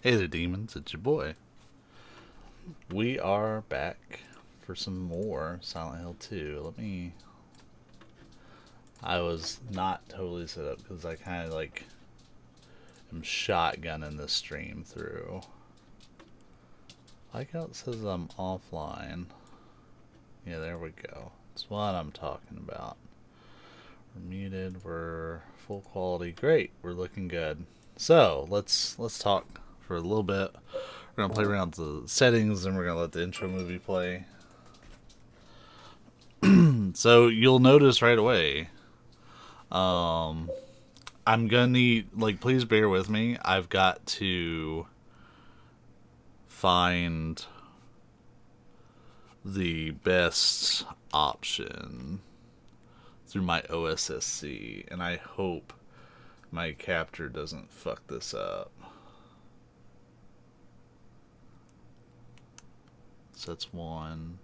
Hey there, demons. It's your boy. We are back for some more Silent Hill 2. I was not totally set up because I kind of like am shotgunning this stream through. I like how it says I'm offline. Yeah, there we go. That's what I'm talking about. We're muted. We're full quality. Great. We're looking good. So let's talk for a little bit. We're gonna play around with the settings, and we're gonna let the intro movie play. So you'll notice right away. I'm gonna need, like, please bear with me. I've got to find the best option through my OSSC, and I hope my capture doesn't fuck this up. So that's one.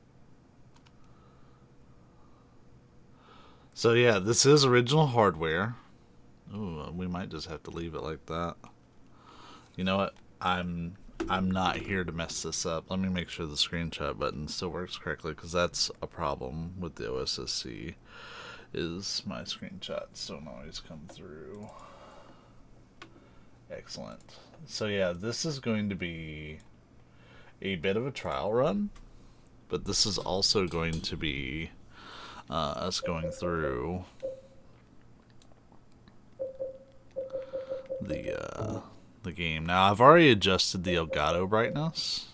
So yeah, this is original hardware. Ooh, we might just have to leave it like that. You know what? I'm not here to mess this up. Let me make sure the screenshot button still works correctly, because that's a problem with the OSSC. Is my screenshots don't always come through. Excellent. So yeah, this is going to be a bit of a trial run, but this is also going to be us going through the game. Now I've already adjusted the Elgato brightness,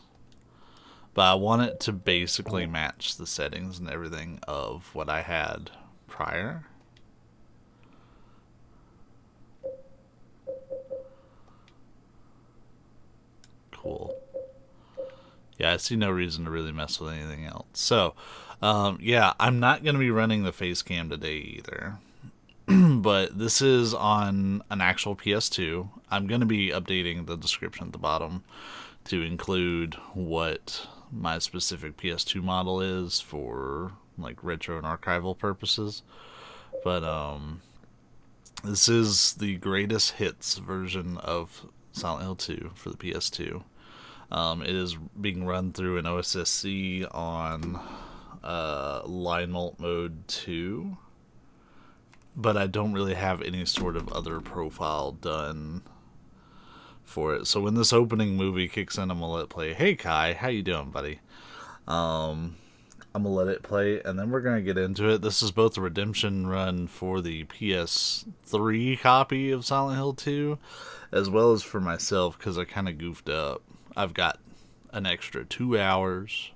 but I want it to basically match the settings and everything of what I had prior. Cool. Yeah, I see no reason to really mess with anything else. So, yeah, I'm not going to be running the face cam today either. But this is on an actual PS2. I'm going to be updating the description at the bottom to include what my specific PS2 model is for like retro and archival purposes. But this is the greatest hits version of Silent Hill 2 for the PS2. It is being run through an OSSC on line mult mode 2, but I don't really have any sort of other profile done for it. So when this opening movie kicks in, I'm gonna let it play. Hey Kai, how you doing, buddy? I'm gonna let it play, and then we're gonna get into it. This is both a redemption run for the PS3 copy of Silent Hill 2, as well as for myself, because I kind of goofed up. I've got an extra 2 hours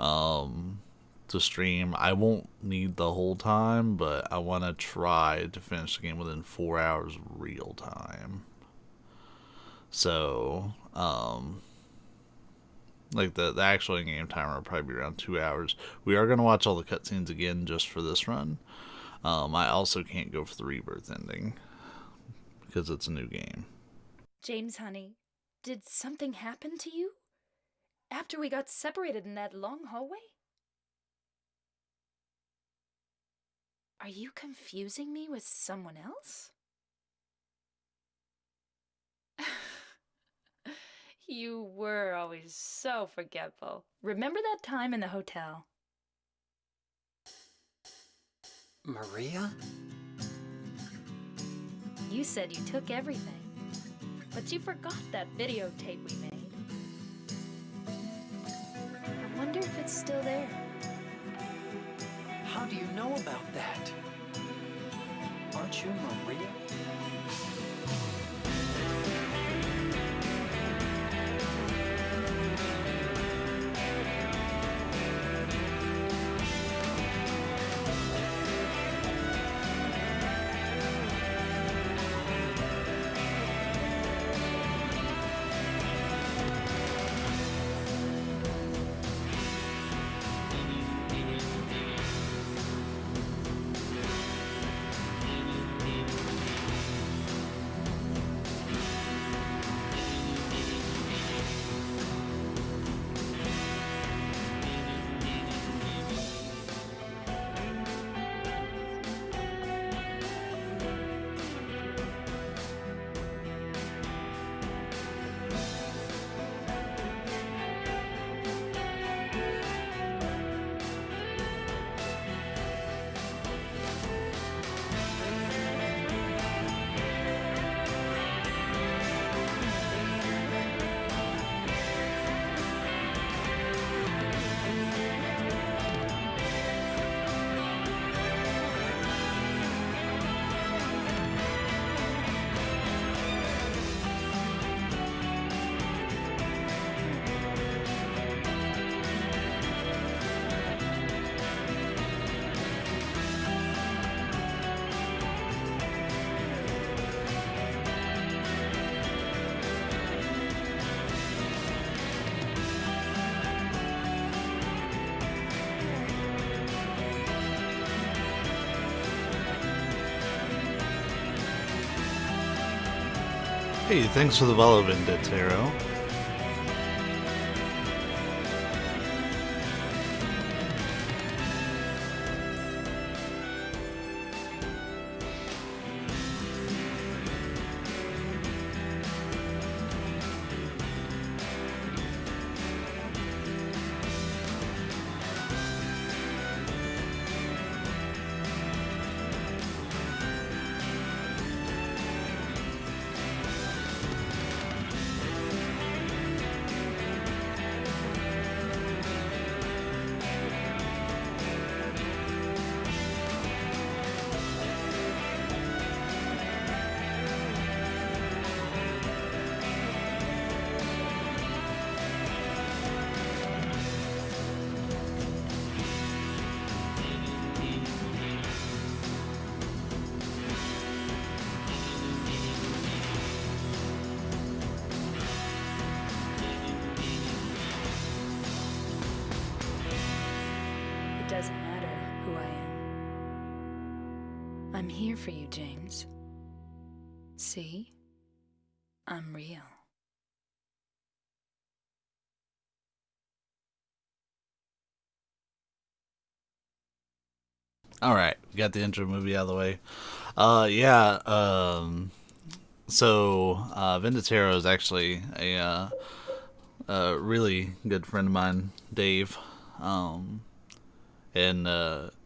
to stream. I won't need the whole time, but I want to try to finish the game within 4 hours real time. So, like the actual in-game timer will probably be around 2 hours. We are going to watch all the cutscenes again just for this run. I also can't go for the rebirth ending because it's a new game. James, honey, did something happen to you? After we got separated in that long hallway? Are you confusing me with someone else? You were always so forgetful. Remember that time in the hotel? Maria? You said you took everything, but you forgot that videotape we made. I wonder if it's still there. How do you know about that? Aren't you Maria? Hey, thanks for the follow, Venditero. It doesn't matter who I am. I'm here for you, James. See? I'm real. Alright, got the intro movie out of the way. Venditero is actually a really good friend of mine, Dave. And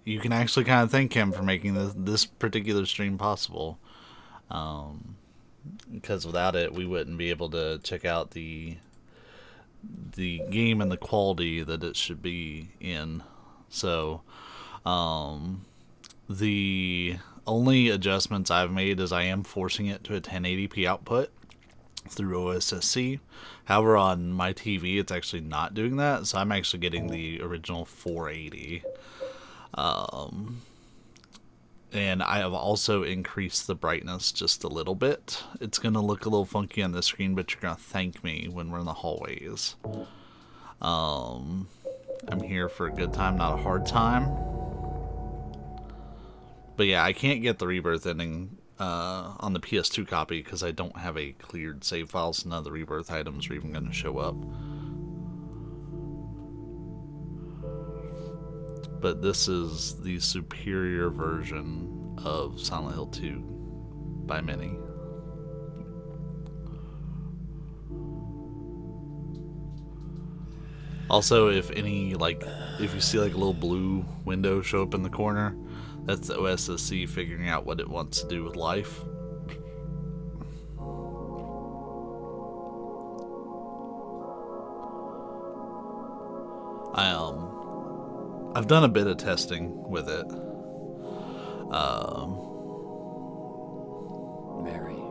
you can actually kind of thank him for making this particular stream possible. Because without it, we wouldn't be able to check out the game and the quality that it should be in. So, the only adjustments I've made is I am forcing it to a 1080p output through OSSC. However, on my TV, it's actually not doing that, so I'm actually getting the original 480. And I have also increased the brightness just a little bit. It's going to look a little funky on the screen, but you're going to thank me when we're in the hallways. I'm here for a good time, not a hard time. But yeah, I can't get the Rebirth ending on the PS2 copy because I don't have a cleared save file, so none of the Rebirth items are even going to show up. But this is the superior version of Silent Hill 2 by many. Also, if you see like a little blue window show up in the corner, that's the OSSC figuring out what it wants to do with life. I've done a bit of testing with it. Mary,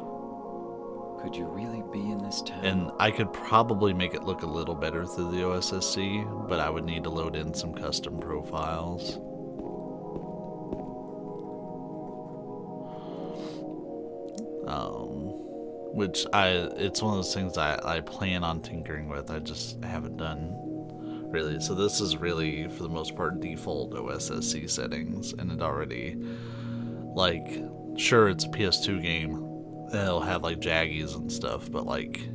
could you really be in this town? And I could probably make it look a little better through the OSSC, but I would need to load in some custom profiles. It's one of those things I plan on tinkering with. I just haven't done really. So this is really, for the most part, default OSSC settings, and it already, like, sure, it's a PS2 game, and it'll have like jaggies and stuff, but like,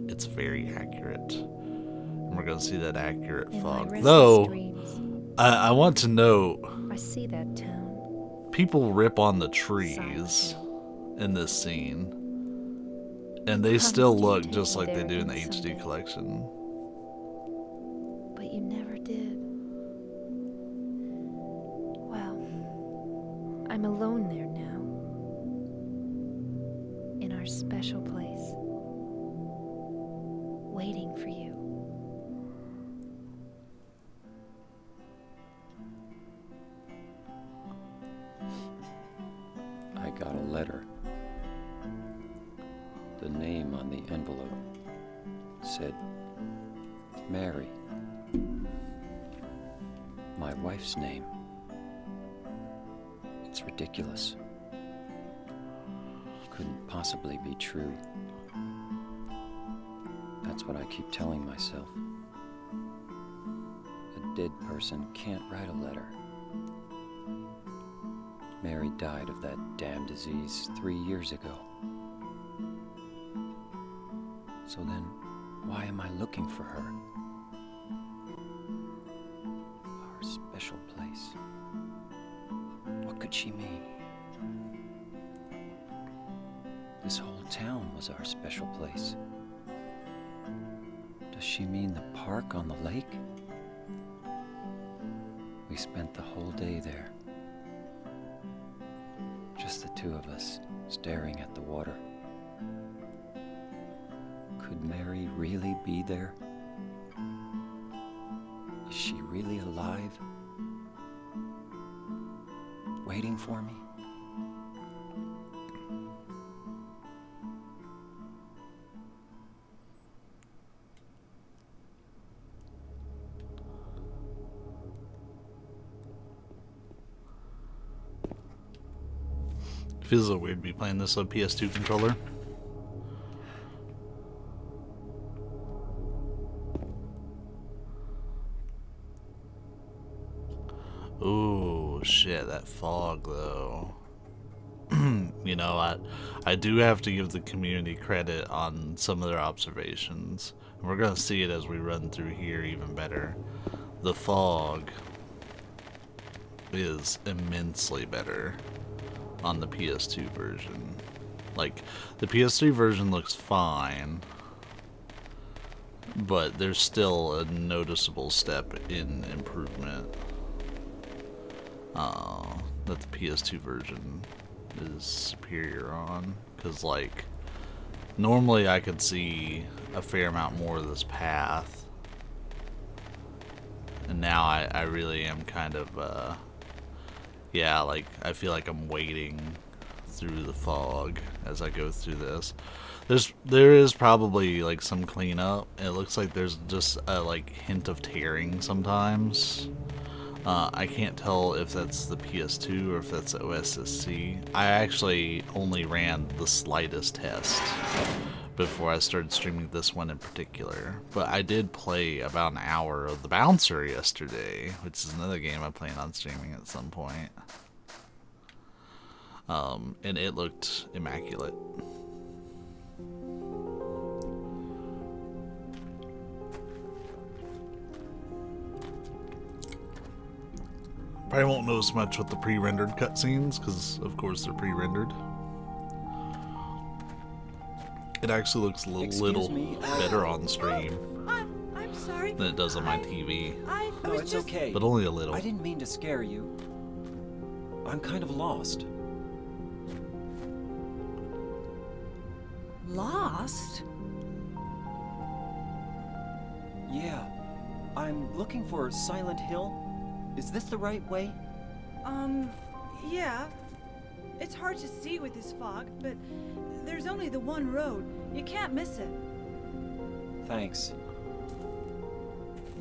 it's very accurate, and we're gonna see that accurate In my fog. restless Though, dreams, I want to note, I see that town. people rip on the Silent trees Hill. in this scene, and they Promised still you'd look take just me like they there do in the again HD someday. collection. But you never did. Well, I'm alone there now. In our special place. Waiting for you. I got a letter. The name on the envelope said Mary. My wife's name. It's ridiculous. Couldn't possibly be true. That's what I keep telling myself. A dead person can't write a letter. Mary died of that damn disease 3 years ago. So then, why am I looking for her? Our special place. What could she mean? This whole town was our special place. Does she mean the park on the lake? We spent the whole day there. Just the two of us, staring at the water. Could Mary really be there? Is she really alive? Waiting for me? Feels a little weird to be playing this on PS2 controller. Ooh, shit, that fog though. You know, I do have to give the community credit on some of their observations. And we're gonna see it as we run through here even better. The fog is immensely better on the PS2 version. Like, the PS3 version looks fine, but there's still a noticeable step in improvement that the PS2 version is superior on. Because, like, normally I could see a fair amount more of this path, and now I really am kind of yeah, like, I feel like I'm wading through the fog as I go through this. There is probably, like, some cleanup. It looks like there's just a, like, hint of tearing sometimes. I can't tell if that's the PS2 or if that's the OSSC. I actually only ran the slightest test before I started streaming this one in particular. But I did play about an hour of The Bouncer yesterday, which is another game I plan on streaming at some point. And it looked immaculate. Probably won't notice much with the pre-rendered cutscenes, because of course they're pre-rendered. It actually looks a little better on stream I'm sorry. than it does on my TV, I No, was it's just... okay. but only a little. I didn't mean to scare you. I'm kind of lost. Lost? Yeah. I'm looking for Silent Hill. Is this the right way? Yeah. It's hard to see with this fog, but there's only the one road. You can't miss it. Thanks.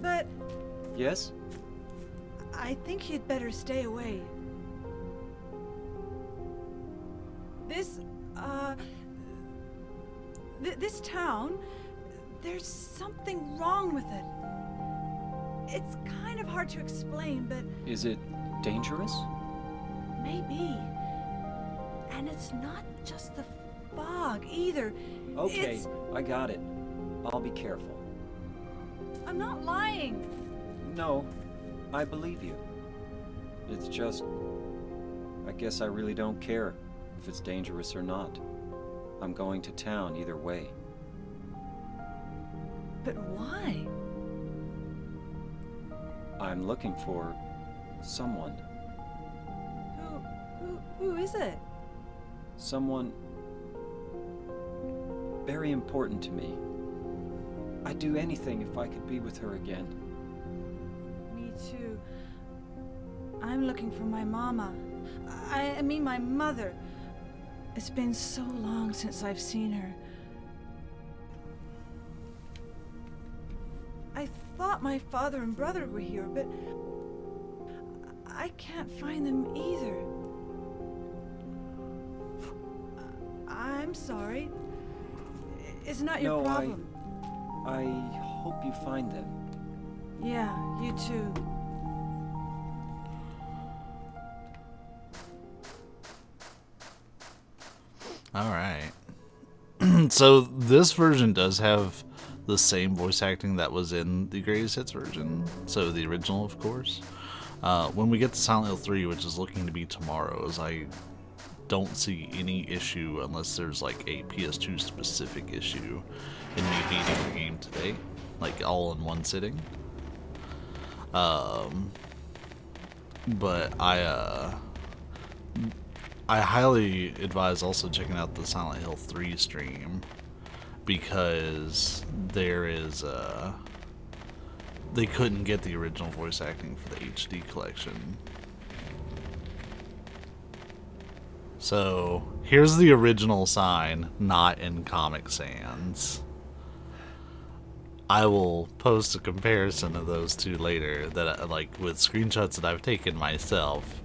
But Yes? I think you'd better stay away. This, this town, there's something wrong with it. It's kind of hard to explain, but Is it dangerous? maybe. And it's not just the fog either. Okay, It's... I got it. I'll be careful. I'm not lying. No, I believe you. It's just... I guess I really don't care if it's dangerous or not. I'm going to town either way. But why? I'm looking for someone. Who is it? Someone very important to me. I'd do anything if I could be with her again. Me too. I'm looking for my mama. I mean my mother. It's been so long since I've seen her. I thought my father and brother were here, but I can't find them either. I'm sorry. It's not your No, problem. I hope you find them. Yeah, you too. Alright. So this version does have the same voice acting that was in the Greatest Hits version. So the original, of course. When we get to Silent Hill 3, which is looking to be tomorrow, as I don't see any issue unless there's like a PS2 specific issue in me beating the game today, like all in one sitting. But I highly advise also checking out the Silent Hill 3 stream, because there is they couldn't get the original voice acting for the HD collection. So here's the original sign, not in Comic Sans. I will post a comparison of those two later, that like with screenshots that I've taken myself.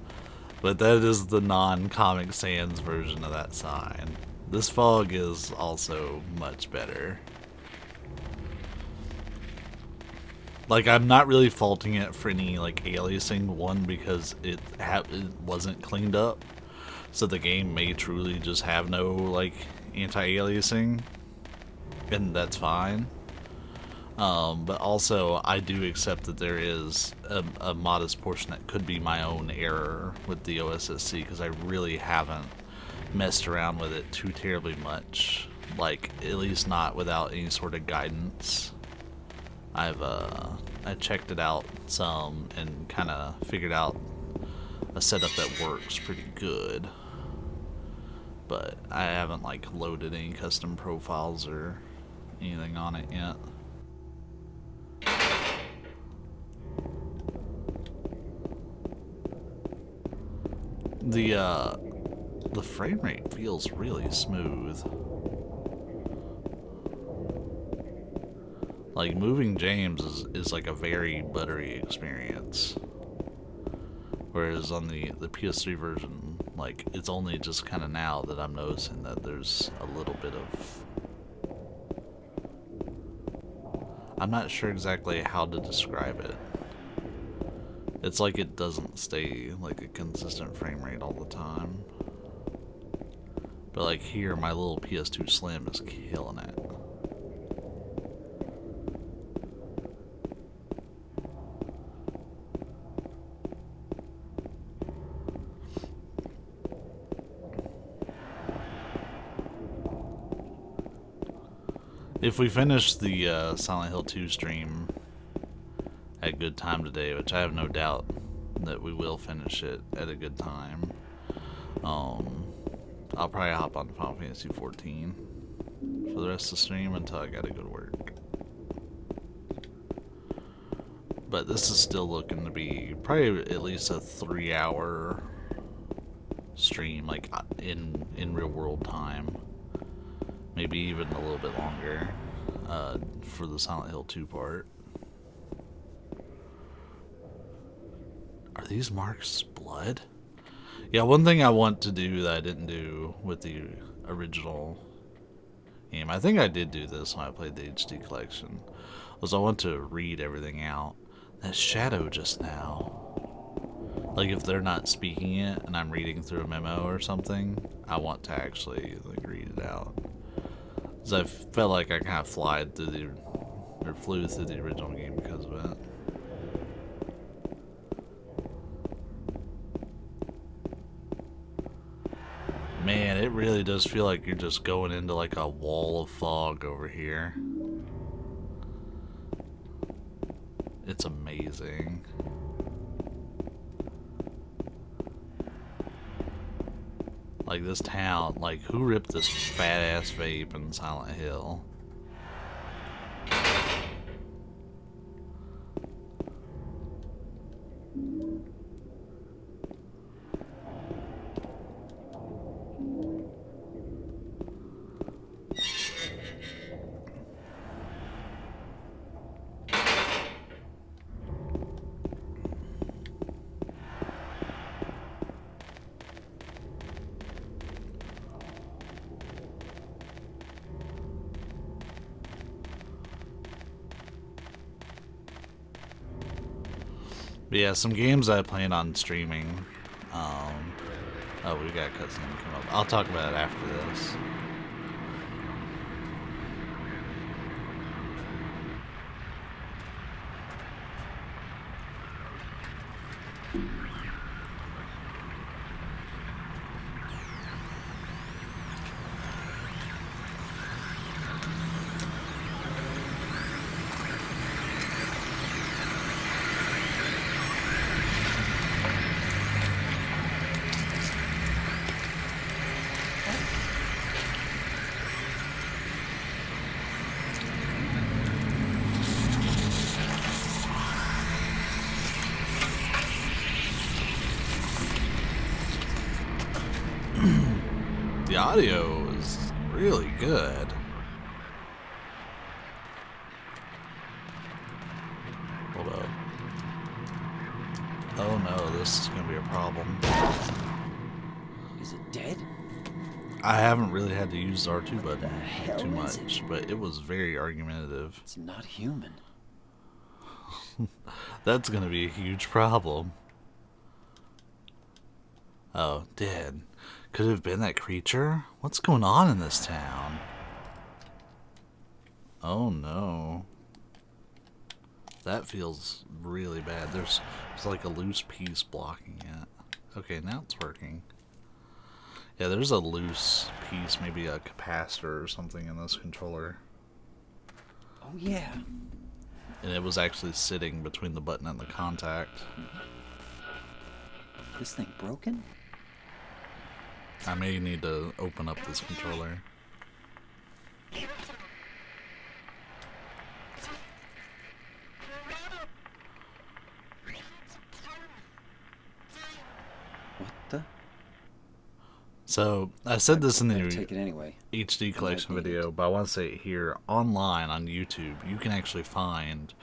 But that is the non-Comic Sans version of that sign. This fog is also much better. Like, I'm not really faulting it for any like aliasing, one, because it wasn't cleaned up. So the game may truly just have no like anti-aliasing, and that's fine. But also, I do accept that there is a modest portion that could be my own error with the OSSC, because I really haven't messed around with it too terribly much. Like, at least not without any sort of guidance. I checked it out some and kind of figured out a setup that works pretty good. But I haven't like loaded any custom profiles or anything on it yet. The frame rate feels really smooth. Like, moving James is like a very buttery experience. Whereas on the PS3 version, like, it's only just kind of now that I'm noticing that there's a little bit of... I'm not sure exactly how to describe it. It's like it doesn't stay like a consistent frame rate all the time. But like here, my little PS2 Slim is killing it. If we finish the Silent Hill 2 stream at good time today, which I have no doubt that we will finish it at a good time, I'll probably hop on Final Fantasy 14 for the rest of the stream until I gotta go to work. But this is still looking to be probably at least a 3-hour stream, like in real world time. Maybe even a little bit longer for the Silent Hill 2 part. Are these marks blood? Yeah, one thing I want to do that I didn't do with the original game, I think I did do this when I played the HD collection, was I want to read everything out. That shadow just now, like if they're not speaking it and I'm reading through a memo or something, I want to actually like read it out. Because I felt like I kind of flew through the original game because of it. Man, it really does feel like you're just going into like a wall of fog over here. It's amazing. Like this town, like who ripped this fat ass vape in Silent Hill? But yeah, some games I plan on streaming. Oh, we got a cutscene come up. I'll talk about it after this. The audio is really good. Hold up. Oh no, this is gonna be a problem. Is it dead? I haven't really had to use the R2 The button hell too is much, but it was very argumentative. It's not human. That's gonna be a huge problem. Oh, dead. Could it have been that creature? What's going on in this town? Oh no. That feels really bad. There's like a loose piece blocking it. Okay, now it's working. Yeah, there's a loose piece, maybe a capacitor or something in this controller. Oh yeah. And it was actually sitting between the button and the contact. This thing broken? I may need to open up this controller. What the? So, I said this in Better the take it anyway. HD collection might need video, it. but I want to say it here online on YouTube, you can actually find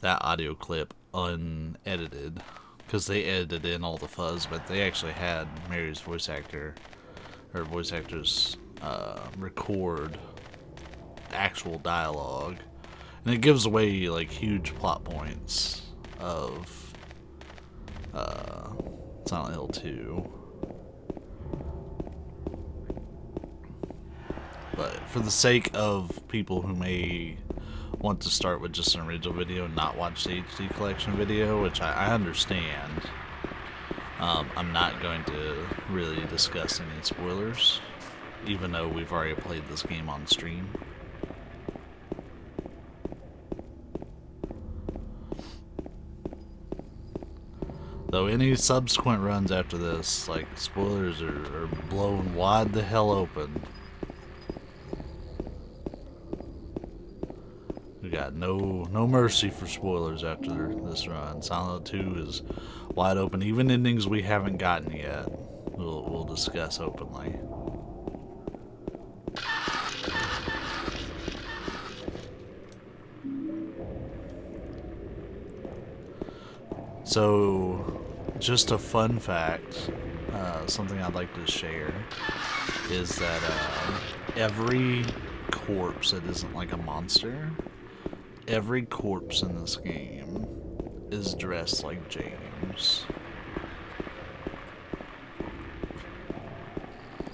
that audio clip unedited, because they edited in all the fuzz, but they actually had Mary's voice actors record actual dialogue, and it gives away like huge plot points of Silent Hill 2. But for the sake of people who may want to start with just an original video and not watch the HD collection video, which I understand, I'm not going to really discuss any spoilers, even though we've already played this game on stream. Though any subsequent runs after this, like, spoilers are blown wide the hell open. We got no mercy for spoilers after this run. Silent Hill 2 is wide open. Even endings we haven't gotten yet, we'll discuss openly. So, just a fun fact, something I'd like to share, is that every corpse that isn't like a monster, every corpse in this game is dressed like James.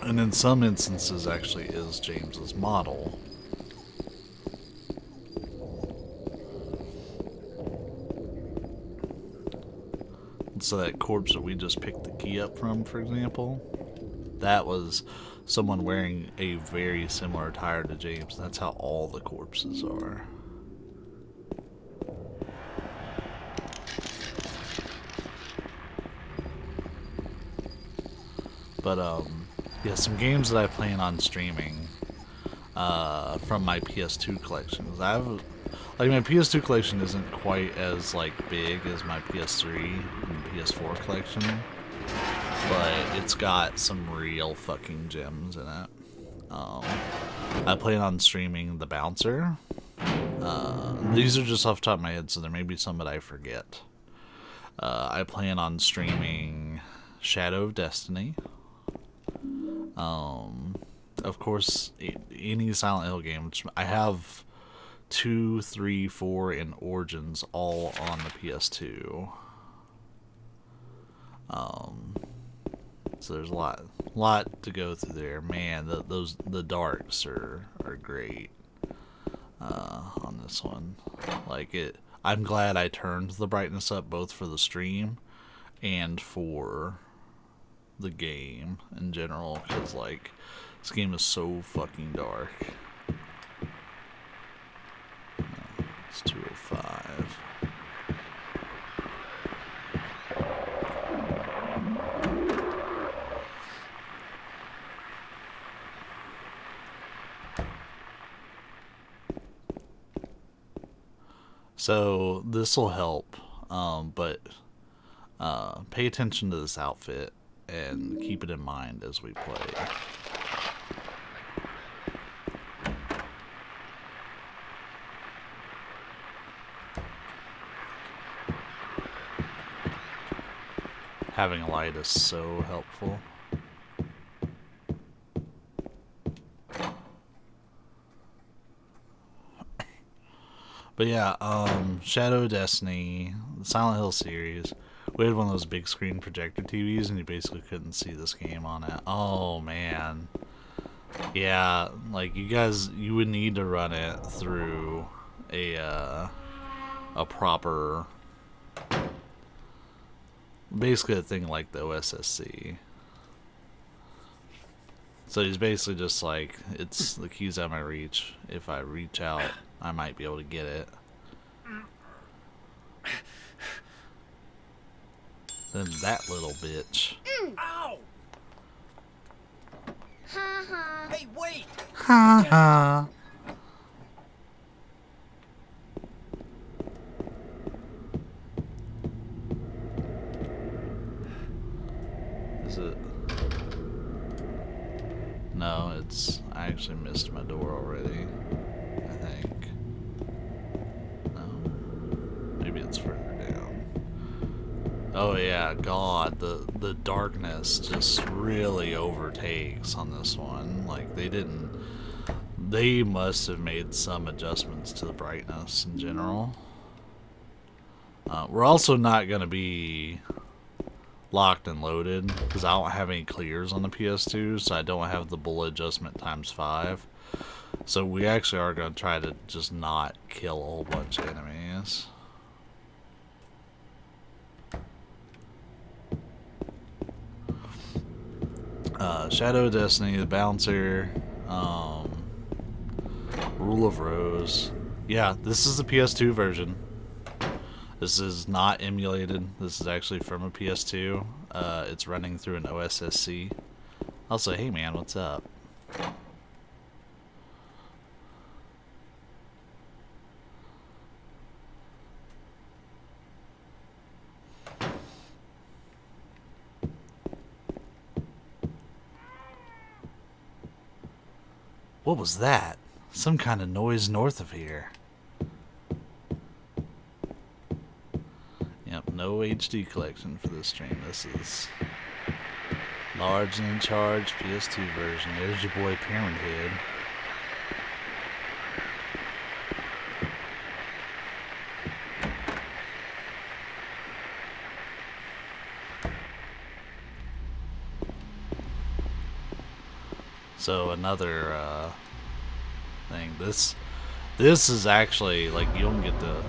And in some instances actually is James's model. So that corpse that we just picked the key up from, for example, that was someone wearing a very similar attire to James. That's how all the corpses are. But yeah, some games that I plan on streaming from my PS2 collections. Like, my PS2 collection isn't quite as like big as my PS3 and PS4 collection, but it's got some real fucking gems in it. I plan on streaming The Bouncer. These are just off the top of my head, so there may be some that I forget. I plan on streaming Shadow of Destiny. Of course, any Silent Hill game, which I have 2, 3, 4, and Origins all on the PS2. So there's a lot to go through there. Man, the darks are great on this one. Like, I'm glad I turned the brightness up both for the stream and for the game in general, because like this game is so fucking dark. It's 205. So this will help, but pay attention to this outfit and keep it in mind as we play. Having a light is so helpful. But yeah, Shadow of Destiny, the Silent Hill series. We had one of those big screen projector TVs, and you basically couldn't see this game on it. Oh man, yeah, like you would need to run it through a proper, basically a thing like the OSSC. So he's basically just like, it's the key's out of my reach. If I reach out, I might be able to get it. Then that little bitch. Ow! Ha ha. Hey, wait! Ha ha. Is it? No, it's. I actually missed my door already. I think. No. Maybe it's further down. Oh yeah, God, the darkness just really overtakes on this one. Like they must have made some adjustments to the brightness in general. We're also not gonna be locked and loaded because I don't have any clears on the PS2, so I don't have the bullet adjustment ×5. So we actually are gonna try to just not kill a whole bunch of enemies. Shadow of Destiny, the Bouncer, Rule of Rose. Yeah, this is the PS2 version. This is not emulated. This is actually from a PS2. It's running through an OSSC. Also, hey man, what's up? What was that? Some kind of noise north of here. Yep, no HD collection for this stream. This is large and in charge PS2 version. There's your boy Pyramid Head. So another thing. This is actually like you don't get the.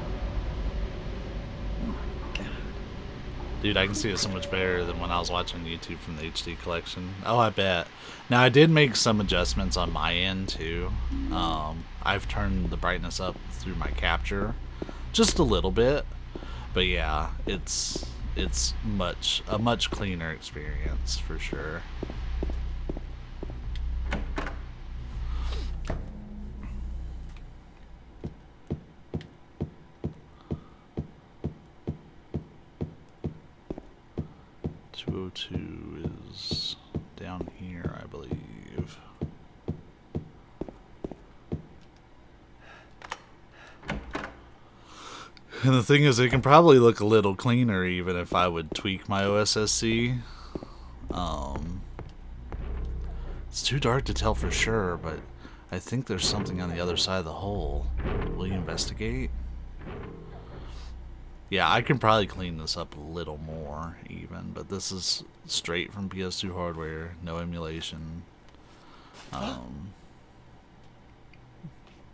Dude, I can see it so much better than when I was watching YouTube from the HD collection. Oh, I bet. Now I did make some adjustments on my end too. I've turned the brightness up through my capture, just a little bit. But yeah, it's a much cleaner experience for sure. Is down here, I believe. And the thing is, it can probably look a little cleaner even if I would tweak my OSSC. It's too dark to tell for sure, but I think there's something on the other side of the hole. Will you investigate? Yeah, I can probably clean this up a little more even, but this is straight from PS2 hardware, no emulation.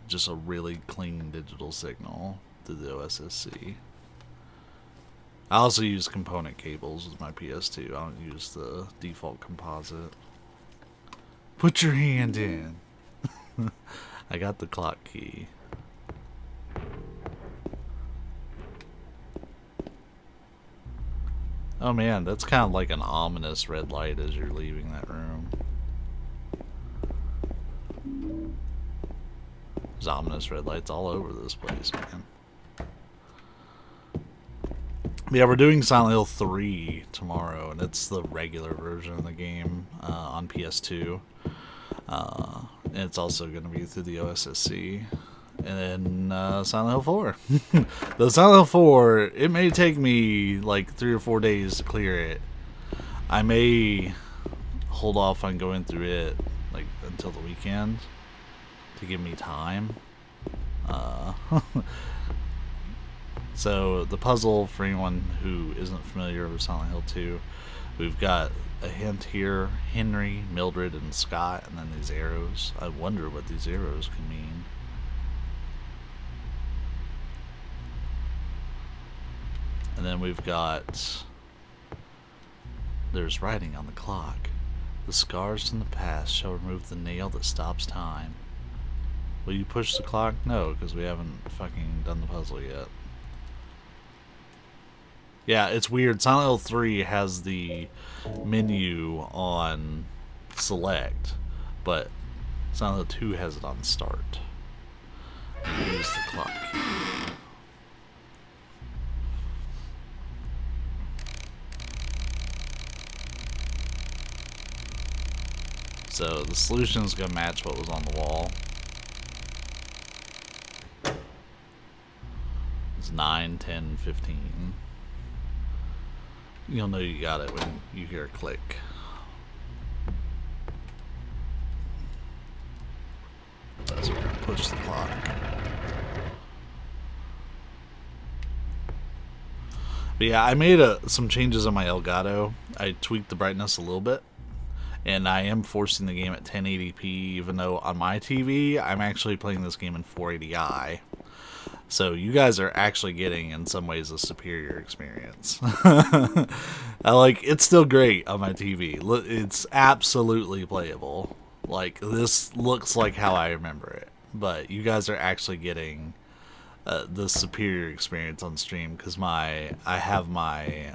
Just a really clean digital signal through the OSSC. I also use component cables with my PS2. I don't use the default composite. Put your hand in. I got the clock key. Oh man, that's kind of like an ominous red light as you're leaving that room. There's ominous red lights all over this place, man. Yeah, we're doing Silent Hill 3 tomorrow, and it's the regular version of the game on PS2. And it's also going to be through the OSSC. And then Silent Hill 4. The Silent Hill 4, it may take me like 3 or 4 days to clear it. I may hold off on going through it like until the weekend to give me time. So the puzzle, for anyone who isn't familiar with Silent Hill 2, we've got a hint here: Henry, Mildred, and Scott, and then these arrows. I wonder what these arrows can mean. And then we've got, there's writing on the clock. The scars from the past shall remove the nail that stops time. Will you push the clock? No, because we haven't fucking done the puzzle yet. Yeah, it's weird. Silent Hill 3 has the menu on select, but Silent Hill 2 has it on start. And use the clock key. So the solution is going to match what was on the wall. It's 9, 10, 15. You'll know you got it when you hear a click. So we're going to push the clock. But yeah, I made some changes on my Elgato. I tweaked the brightness a little bit. And I am forcing the game at 1080p, even though on my TV, I'm actually playing this game in 480i. So you guys are actually getting, in some ways, a superior experience. It's still great on my TV. It's absolutely playable. Like, this looks like how I remember it. But you guys are actually getting the superior experience on stream, because I have my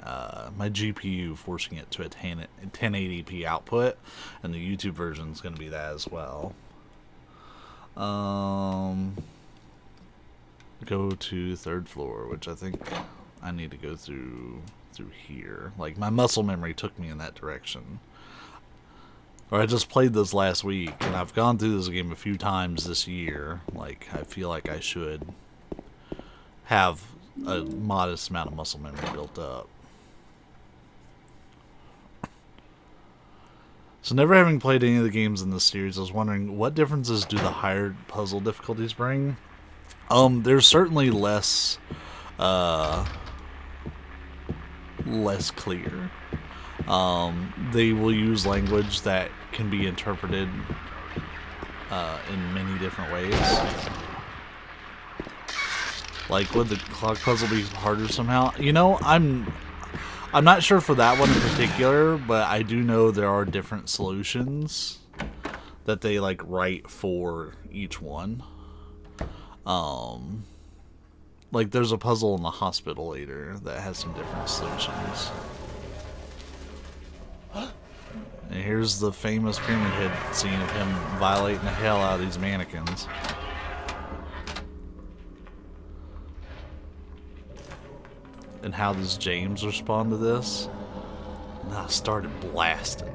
my GPU forcing it to a 1080p output, and the YouTube version is going to be that as well. Go to third floor, which I think I need to go through here. Like, my muscle memory took me in that direction. Or I just played this last week, and I've gone through this game a few times this year. Like, I feel like I should have a modest amount of muscle memory built up. So, never having played any of the games in this series, I was wondering, what differences do the higher puzzle difficulties bring? There's certainly less clear. They will use language that can be interpreted in many different ways. Like, would the clock puzzle be harder somehow? You know, I'm not sure for that one in particular, but I do know there are different solutions that they like write for each one. Like, there's a puzzle in the hospital later that has some different solutions. And here's the famous Pyramid Head scene of him violating the hell out of these mannequins. And how does James respond to this? And I started blasting.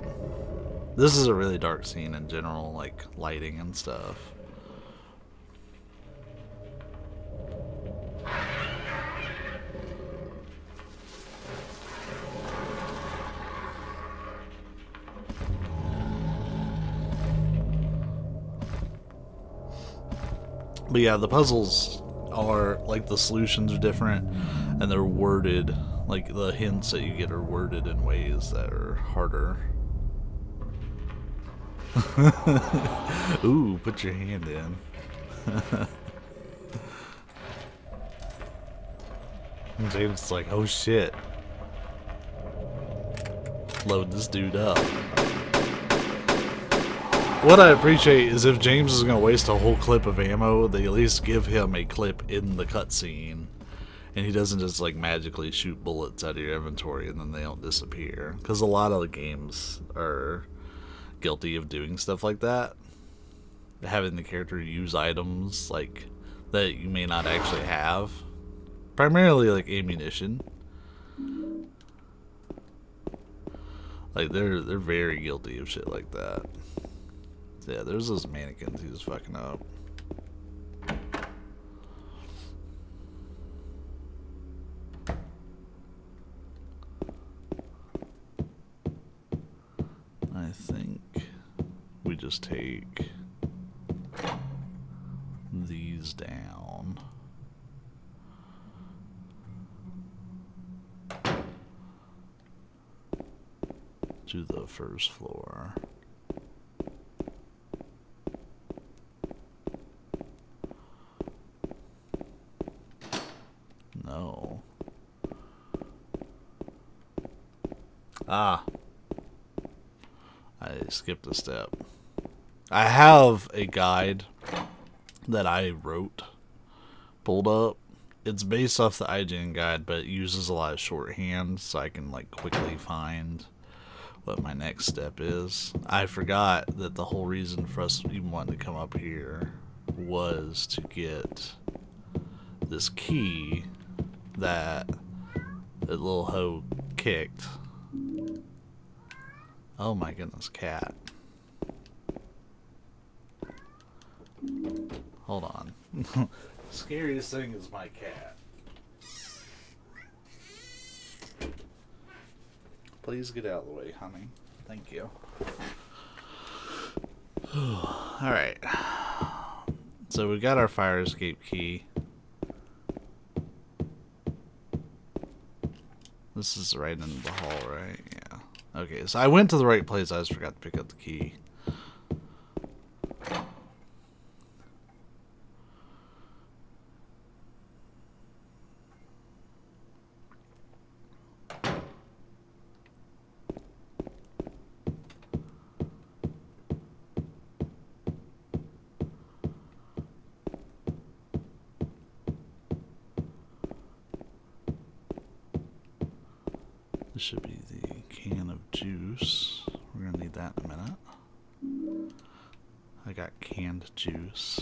This is a really dark scene in general, like lighting and stuff. But yeah, the puzzles are, like, the solutions are different, and they're worded, like, the hints that you get are worded in ways that are harder. Ooh, put your hand in. And James is like, oh shit. Load this dude up. What I appreciate is if James is going to waste a whole clip of ammo, they at least give him a clip in the cutscene. And he doesn't just like magically shoot bullets out of your inventory and then they don't disappear. Because a lot of the games are guilty of doing stuff like that. Having the character use items like that you may not actually have. Primarily like ammunition. Like they're very guilty of shit like that. Yeah, there's those mannequins he was fucking up. I think we just take these down. To the first floor. No. Ah. I skipped a step. I have a guide that I wrote, pulled up. It's based off the IGN guide, but it uses a lot of shorthand, so I can like quickly find what my next step is. I forgot that the whole reason for us even wanting to come up here was to get this key that the little hoe kicked. Oh my goodness, cat. Hold on. Scariest thing is my cat. Please get out of the way, honey. Thank you. Alright. So we got our fire escape key. This is right in the hall, right? Yeah. Okay, so I went to the right place. I just forgot to pick up the key. This should be the can of juice. We're gonna need that in a minute. I got canned juice.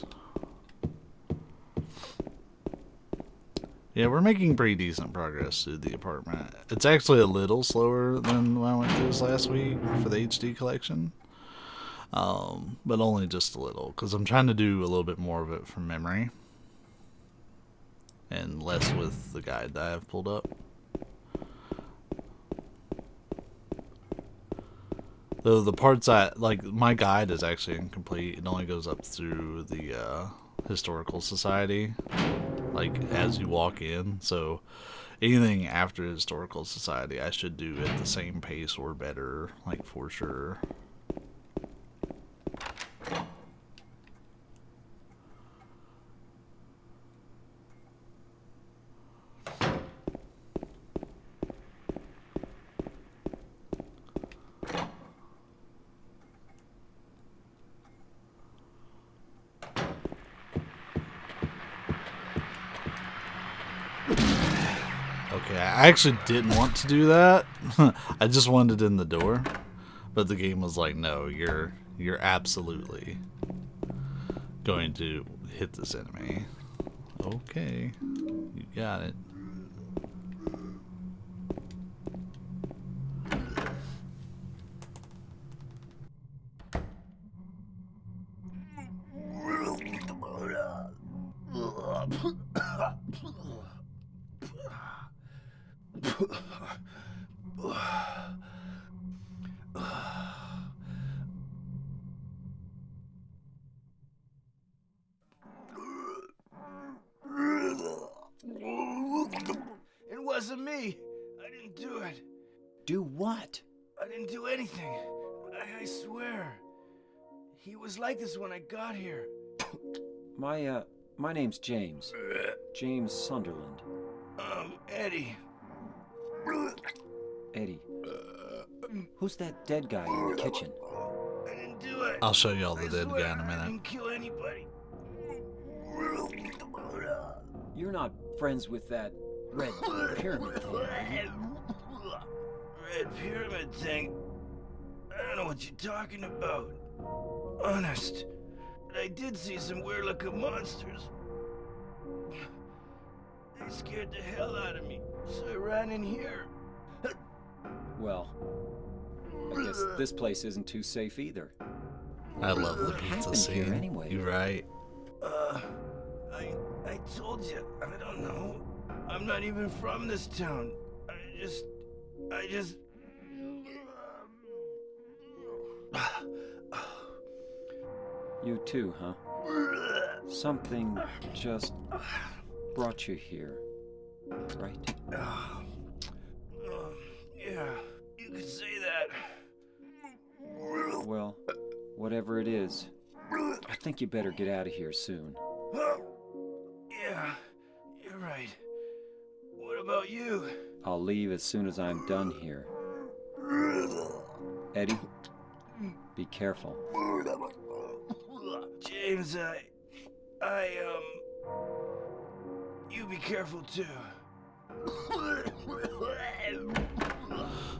Yeah, we're making pretty decent progress through the apartment. It's actually a little slower than when I went through this last week for the HD collection. But only just a little, because I'm trying to do a little bit more of it from memory. And less with the guide that I have pulled up. Though the parts that, like, my guide is actually incomplete. It only goes up through the Historical Society, like, as you walk in. So anything after Historical Society, I should do at the same pace or better, like, for sure. Okay, I actually didn't want to do that. I just wanted it in the door. But the game was like, no, you're absolutely going to hit this enemy. Okay, you got it. It wasn't me. I didn't do it. Do what? I didn't do anything. I swear. He was like this when I got here. My name's James. James Sunderland. Eddie. Eddie, who's that dead guy in the kitchen? I didn't do it. I'll show you all the I dead swear guy in a I minute. didn't kill anybody. You're not friends with that red pyramid thing, are you? Red pyramid thing. I don't know what you're talking about. Honest. But I did see some weird-looking monsters. They scared the hell out of me, so I ran in here. Well, I guess this place isn't too safe either. I love the What pizza happened scene. here anyway? You're right. I told you, I don't know. I'm not even from this town. I just... You too, huh? Something just brought you here, right? Yeah, you could say that. Well, whatever it is, I think you better get out of here soon. Yeah, you're right. What about you? I'll leave as soon as I'm done here. Eddie, be careful. James, you be careful too.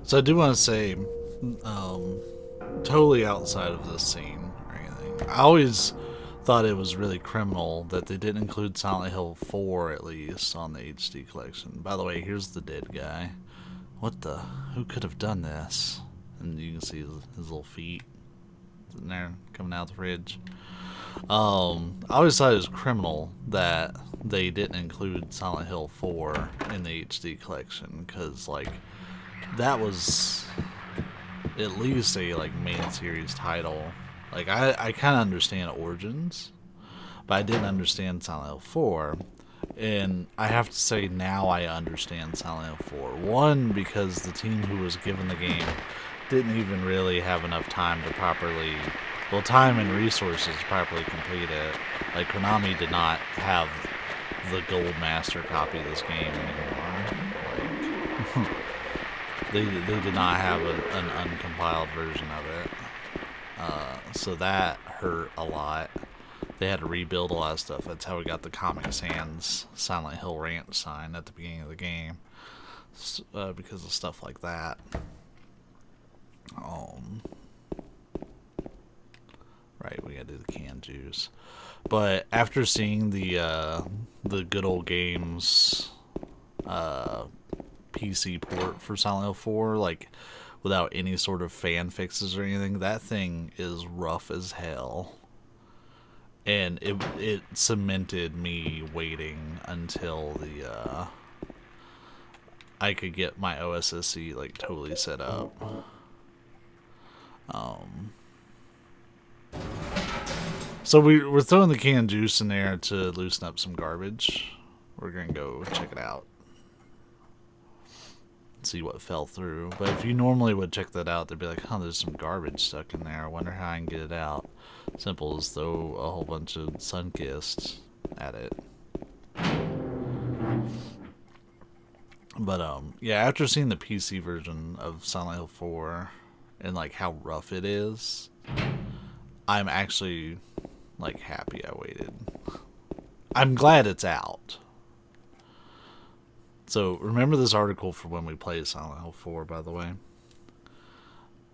So I do want to say, totally outside of this scene or anything, I always thought it was really criminal that they didn't include Silent Hill 4 at least on the HD collection. By the way, here's the dead guy. What the? Who could have done this? And you can see his little feet sitting there coming out the fridge. I always thought it was criminal that they didn't include Silent Hill 4 in the HD collection, because like that was at least a like main series title. Like I kind of understand Origins, but I didn't understand Silent Hill 4. And I have to say now I understand Silent Hill 4. One, because the team who was given the game didn't even really have enough time to properly, well, time and resources to properly complete it. Like Konami did not have the gold master copy of this game anymore. Like they did not have an uncompiled version of it. So that hurt a lot. They had to rebuild a lot of stuff. That's how we got the Comic Sans Silent Hill Ranch sign at the beginning of the game, because of stuff like that. Right, we gotta do the canned juice. But after seeing the Good Old Games PC port for Silent Hill 4, like without any sort of fan fixes or anything, that thing is rough as hell. And it cemented me waiting until the I could get my OSSC like totally set up. So we're throwing the canned juice in there to loosen up some garbage. We're gonna go check it out, see what fell through. But if you normally would check that out, they'd be like, "Huh, there's some garbage stuck in there. I wonder how I can get it out." Simple as throw a whole bunch of Sunkist at it. But yeah, after seeing the PC version of Silent Hill 4 and like how rough it is, I'm actually like happy I waited. I'm glad it's out. So remember this article for when we play Silent Hill 4, by the way.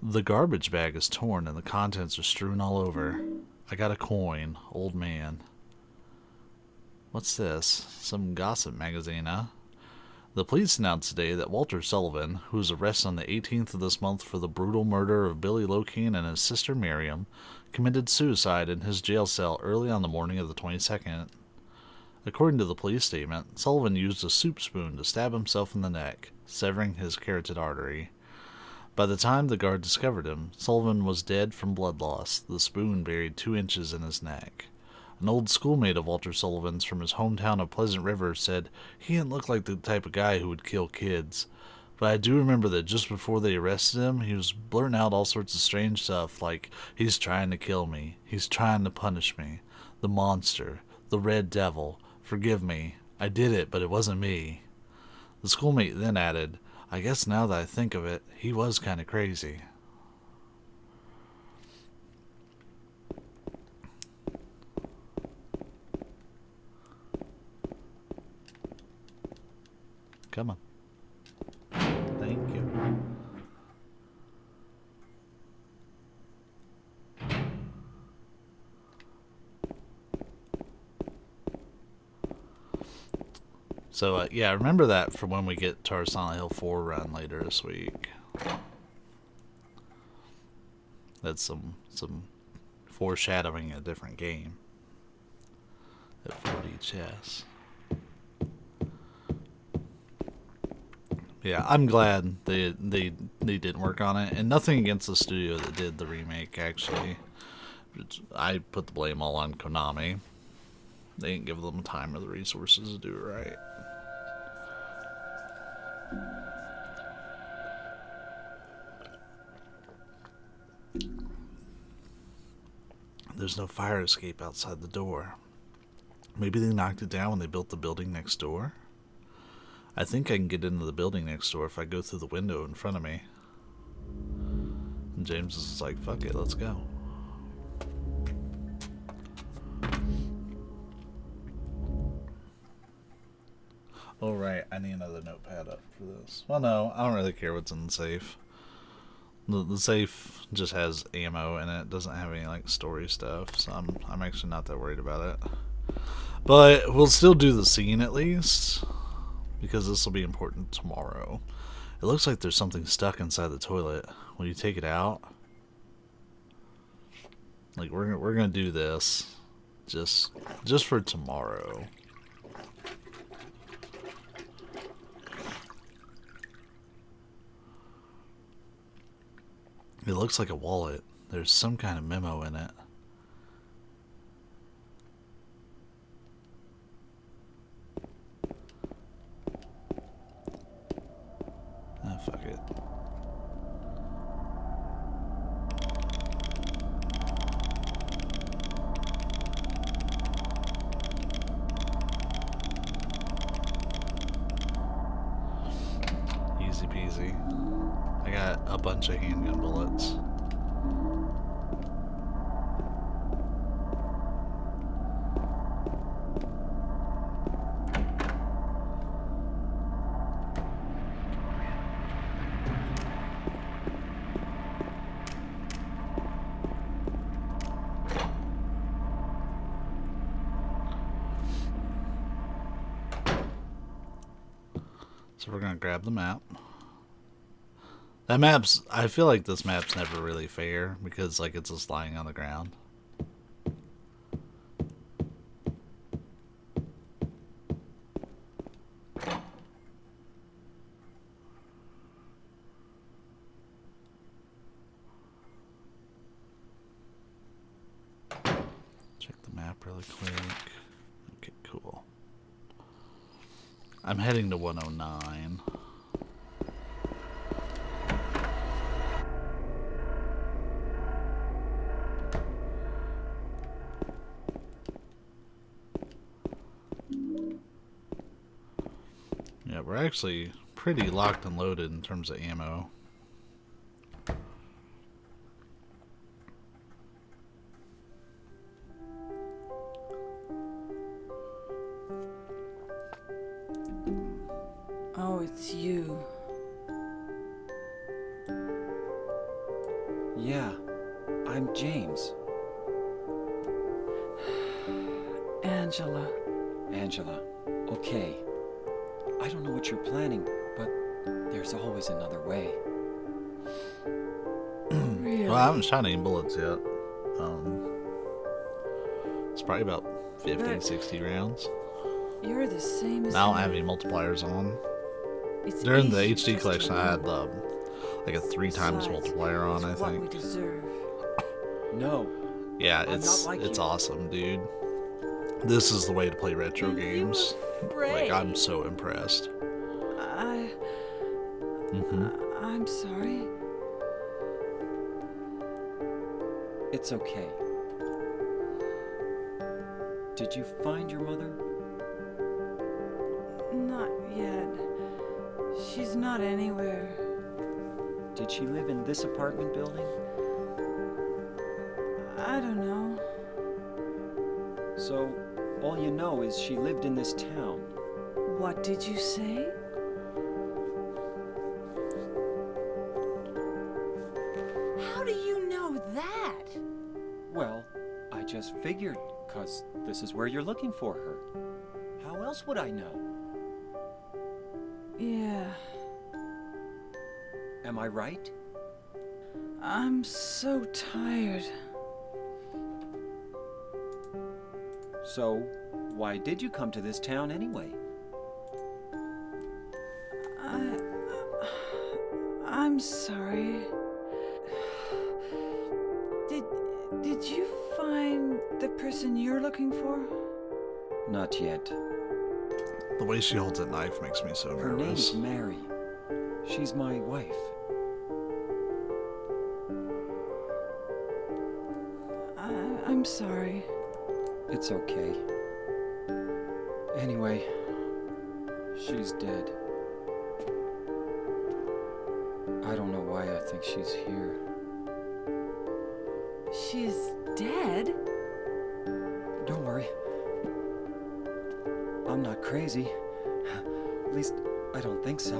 The garbage bag is torn and the contents are strewn all over. I got a coin, old man. What's this? Some gossip magazine, huh? The police announced today that Walter Sullivan, who was arrested on the 18th of this month for the brutal murder of Billy Locane and his sister Miriam, committed suicide in his jail cell early on the morning of the 22nd. According to the police statement, Sullivan used a soup spoon to stab himself in the neck, severing his carotid artery. By the time the guard discovered him, Sullivan was dead from blood loss, the spoon buried 2 inches in his neck. An old schoolmate of Walter Sullivan's from his hometown of Pleasant River said he didn't look like the type of guy who would kill kids. But I do remember that just before they arrested him, he was blurting out all sorts of strange stuff like, "He's trying to kill me. He's trying to punish me. The monster. The red devil. Forgive me. I did it, but it wasn't me." The schoolmate then added, I guess now that I think of it, he was kind of crazy. Come on. Thank you. So, yeah, remember that for when we get to our Silent Hill 4 run later this week. That's some foreshadowing a different game at 4D chess. Yeah, I'm glad they didn't work on it, and nothing against the studio that did the remake. Actually, I put the blame all on Konami. They didn't give them the time or the resources to do it right. There's no fire escape outside the door. Maybe they knocked it down when they built the building next door? I think I can get into the building next door if I go through the window in front of me. And James is like, fuck it, let's go. Oh, right, I need another notepad up for this. Well, no, I don't really care what's in the safe. The safe just has ammo in it. It doesn't have any, like, story stuff, so I'm actually not that worried about it. But we'll still do the scene at least, because this will be important tomorrow. It looks like there's something stuck inside the toilet. Will you take it out? Like, we're gonna do this just for tomorrow. It looks like a wallet. There's some kind of memo in it. Ah, fuck it. Easy peasy. I got a bunch of handgun bullets. So we're gonna grab the map. I feel like this map's never really fair because, like, it's just lying on the ground. Check the map really quick. Okay, cool. I'm heading to 109. Yeah, we're actually pretty locked and loaded in terms of ammo. Oh, it's you. Yeah, I'm James. Angela. Angela, okay. I don't know what you're planning, but there's always another way. Really? Well, I haven't shot any bullets yet. It's probably about 50, But 60 rounds. You're the same as I don't me. have any multipliers on. It's During the easy HD just collection, to I had know. like a 3 times Besides, multiplier on, I it's what we think. deserve. No, Yeah, I'm it's not like it's you. awesome, dude. This is the way to play retro Are you games. afraid? Like, I'm so impressed. I'm sorry. it's okay. Did you find your mother? Not yet. She's not anywhere. Did she live in this apartment building? I don't know. So, all you know is she lived in this town. What did you say? How do you know that? Well, I just figured, 'cause this is where you're looking for her. How else would I know? Yeah. Am I right? I'm so tired. So, why did you come to this town anyway? I'm sorry. Did you find the person you're looking for? Not yet. The way she holds that knife makes me so nervous. Her name's Mary. She's my wife. I'm sorry. It's okay. Anyway, she's dead. I don't know why I think she's here. She's dead? Don't worry. I'm not crazy. At least, I don't think so.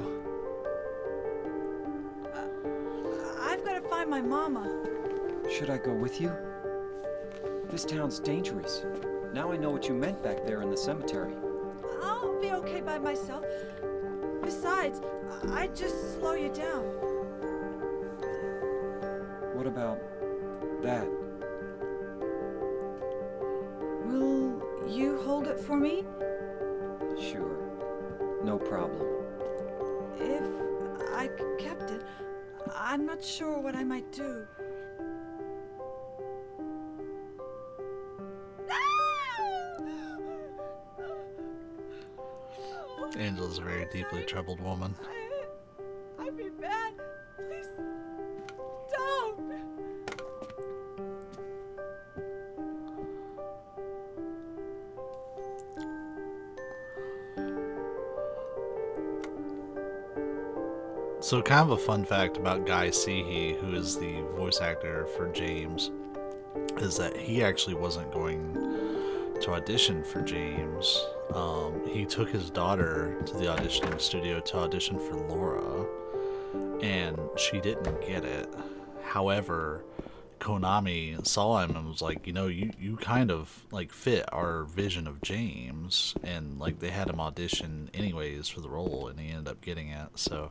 I've got to find my mama. Should I go with you? This town's dangerous. Now I know what you meant back there in the cemetery. I'll be okay by myself. Besides, I'd just slow you down. What about that? Will you hold it for me? Sure. No problem. If I kept it, I'm not sure what I might do. Angela's a very deeply troubled woman. I'd be bad. Please don't. So, kind of a fun fact about Guy Seehee, who is the voice actor for James, is that he actually wasn't going to audition for James. He took his daughter to the auditioning studio to audition for Laura, and she didn't get it. However, Konami saw him and was like, you know, you kind of like fit our vision of James, and like they had him audition anyways for the role, and he ended up getting it. So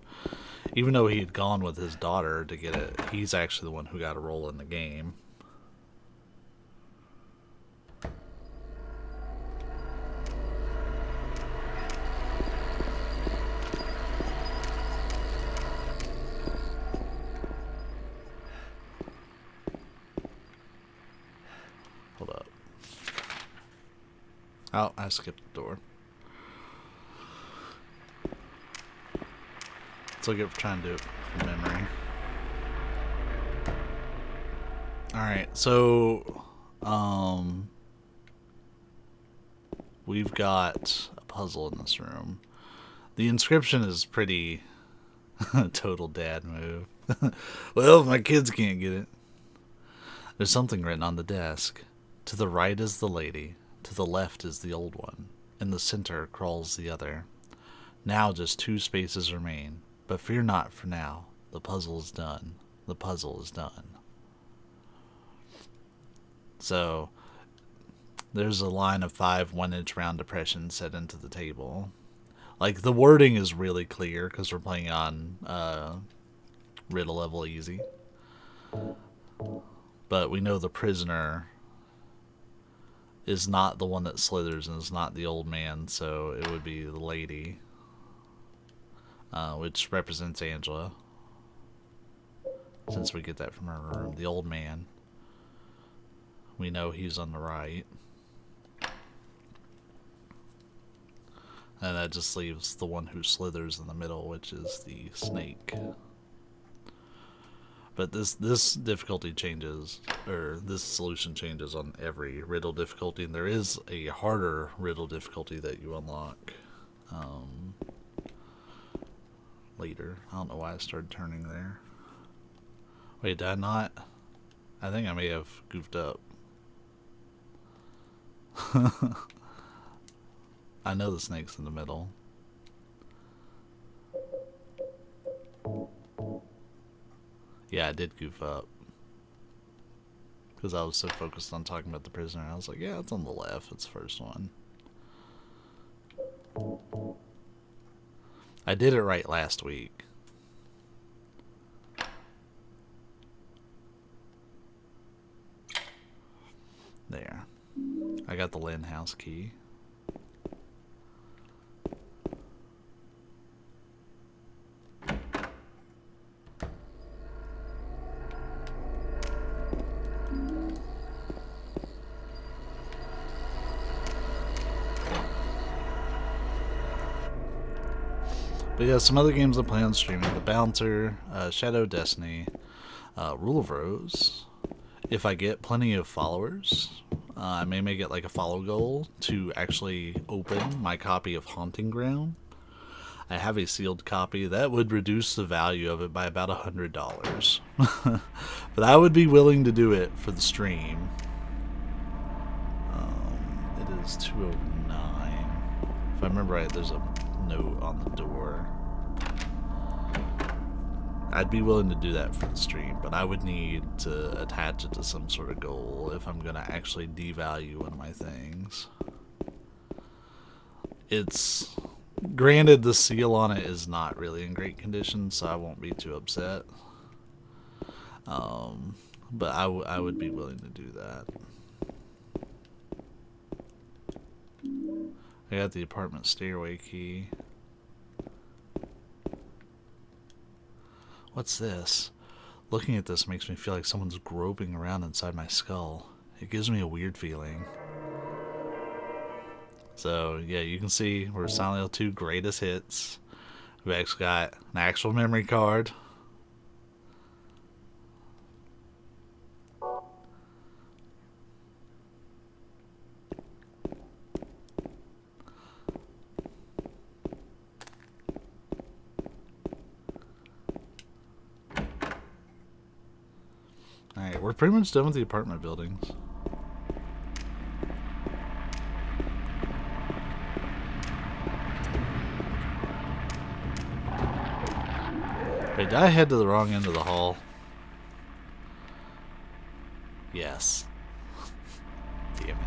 even though he had gone with his daughter to get it, he's actually the one who got a role in the game. Hold up. Oh, I skipped the door. Let's look at trying to do it from memory. Alright, so we've got a puzzle in this room. The inscription is pretty total dad move. Well, if my kids can't get it. There's something written on the desk. To the right is the lady, to the left is the old one, in the center crawls the other. Now just 2 spaces remain, but fear not for now. The puzzle is done. The puzzle is done. So, there's a line of 5 1-inch round depressions set into the table. Like, the wording is really clear because we're playing on riddle level easy. But we know the prisoner is not the one that slithers and is not the old man, so it would be the lady, which represents Angela, since we get that from her room. The old man, we know he's on the right. And that just leaves the one who slithers in the middle, which is the snake. But this difficulty changes, or this solution changes on every riddle difficulty, and there is a harder riddle difficulty that you unlock later. I don't know why I started turning there. Wait, did I not? I think I may have goofed up. I know the snake's in the middle. Yeah, I did goof up. Because I was so focused on talking about the prisoner. I was like, yeah, it's on the left. It's the first one. I did it right last week. There. I got the Lynn house key. But yeah, some other games I play on streaming. The Bouncer, Shadow Destiny, Rule of Rose. If I get plenty of followers, I may make it like a follow goal to actually open my copy of Haunting Ground. I have a sealed copy. That would reduce the value of it by about $100. But I would be willing to do it for the stream. It is 2:09. If I remember right, there's a note on the door. I'd be willing to do that for the stream, but I would need to attach it to some sort of goal if I'm going to actually devalue one of my things. It's... Granted, the seal on it is not really in great condition, so I won't be too upset. But I would be willing to do that. I got the apartment stairway key. What's this? Looking at this makes me feel like someone's groping around inside my skull. It gives me a weird feeling. So, yeah, you can see we're Silent Hill 2 Greatest Hits. We've actually got an actual memory card. Alright, we're pretty much done with the apartment buildings. Wait, did I head to the wrong end of the hall? Yes. Damn it.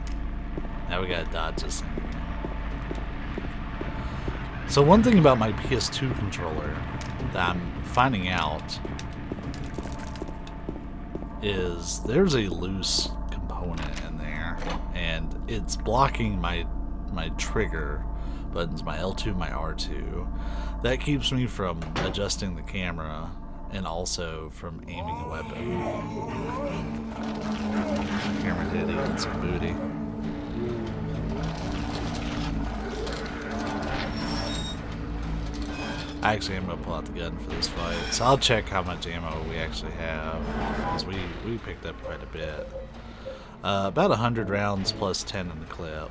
Now we gotta dodge this thing again. So one thing about my PS2 controller that I'm finding out is there's a loose component in there, and it's blocking my trigger buttons, my L2, my R2. That keeps me from adjusting the camera and also from aiming a weapon. Camera hit eating some booty. Actually, I'm going to pull out the gun for this fight. So I'll check how much ammo we actually have, because we picked up quite a bit. About 100 rounds plus 10 in the clip.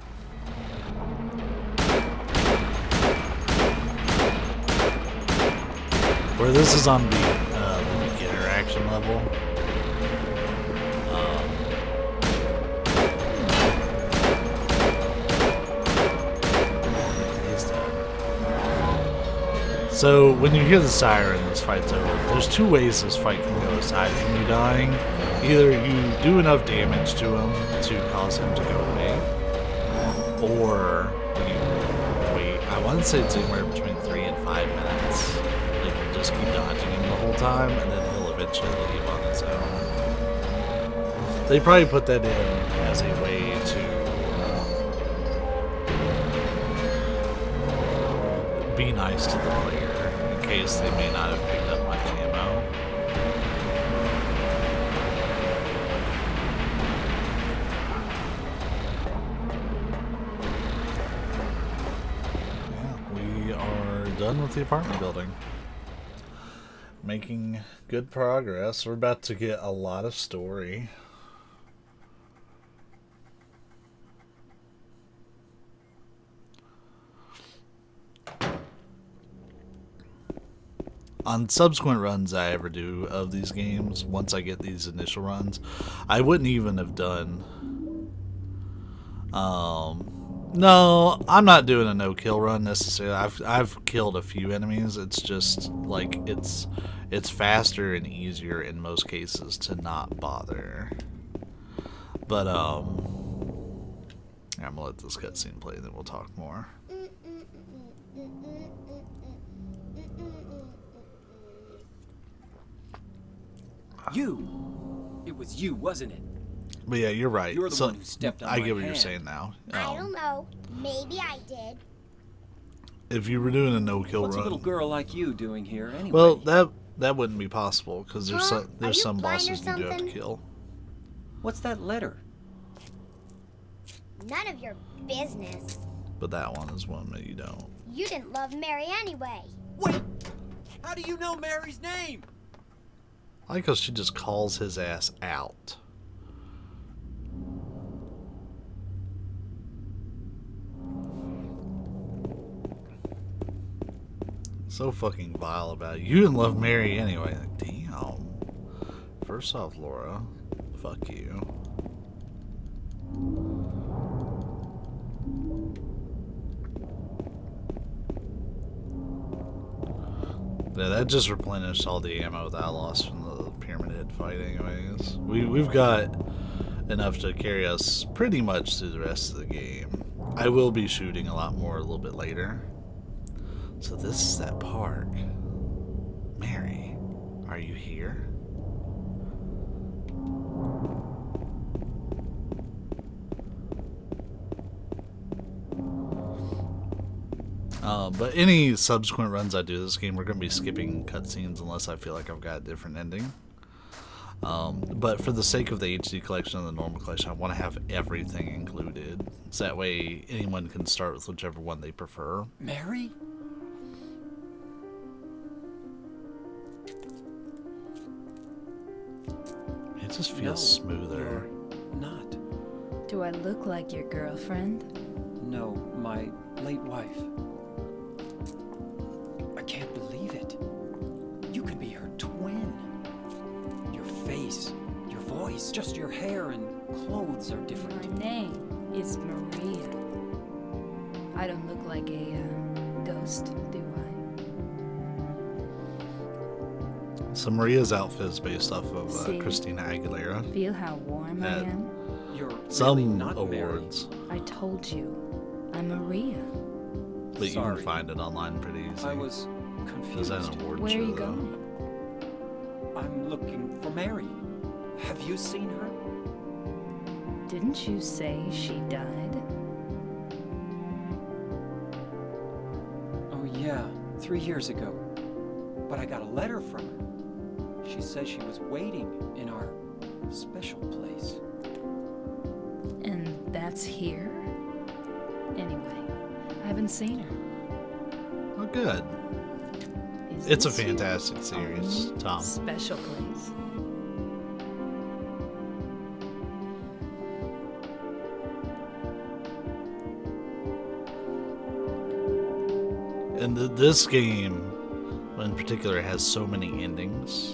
Where this is on the beginner action level. He's dead. So when you hear the siren, this fight's over. There's two ways this fight can go aside from you dying. Either you do enough damage to him to cause him to go away, or you wait. I want to say it's anywhere between 3 and 5 minutes. Like, you just keep dodging him the whole time, and then he'll eventually leave on his own. They probably put that in as a way to be nice to the player in case they may not have picked up much ammo. Yeah, we are done with the apartment building. Making good progress. We're about to get a lot of story. on subsequent runs I ever do of these games, once I get these initial runs, I wouldn't even have done. No, I'm not doing a no-kill run necessarily. I've killed a few enemies. It's just like it's faster and easier in most cases to not bother. But I'm gonna let this cutscene play, then we'll talk more. It was you, wasn't it? But yeah, you're right. You're the one who stepped on I my get what you're hand. saying now. I don't know. Maybe I did. If you were doing a no-kill What's a run, little girl like you doing here anyway? well, that wouldn't be possible because there's Huh? there's Are you some blind or bosses you do have to something? kill. What's that letter? None of your business. But that one is one that you don't. You didn't love Mary anyway. Wait! How do you know Mary's name? I like how she just calls his ass out. So fucking vile about it. You didn't love Mary anyway. Like, damn. First off, Laura, fuck you. Yeah, that just replenished all the ammo that I lost from the Pyramid Head fight anyways. We've got enough to carry us pretty much through the rest of the game. I will be shooting a lot more a little bit later. So this is that park. Mary, are you here? But any subsequent runs I do this game, we're going to be skipping cutscenes unless I feel like I've got a different ending. But for the sake of the HD collection and the normal collection, I want to have everything included. So that way anyone can start with whichever one they prefer. Mary? It just feels No, smoother. you're not. Do I look like your girlfriend? No, my late wife. I can't believe it. You could be her twin. Your face, your voice, just your hair and clothes are different. My name is Maria. I don't look like a ghost, do I? So Maria's outfit is based off of See? Christina Aguilera. Feel how warm I Uh, am? You're really Some not awards, I told you, I'm Maria. but you Sorry. can find it online pretty easy. Married. I was Is that confused. an award Where show, are you though? going? I'm looking for Mary. Have you seen her? Didn't you say she died? Oh yeah, 3 years ago. But I got a letter from her. She says she was waiting in our special place. And that's here? Anyway, I haven't seen her. Oh, good. Is It's a this your fantastic series, own Tom. Special place. And this game, in particular, has so many endings.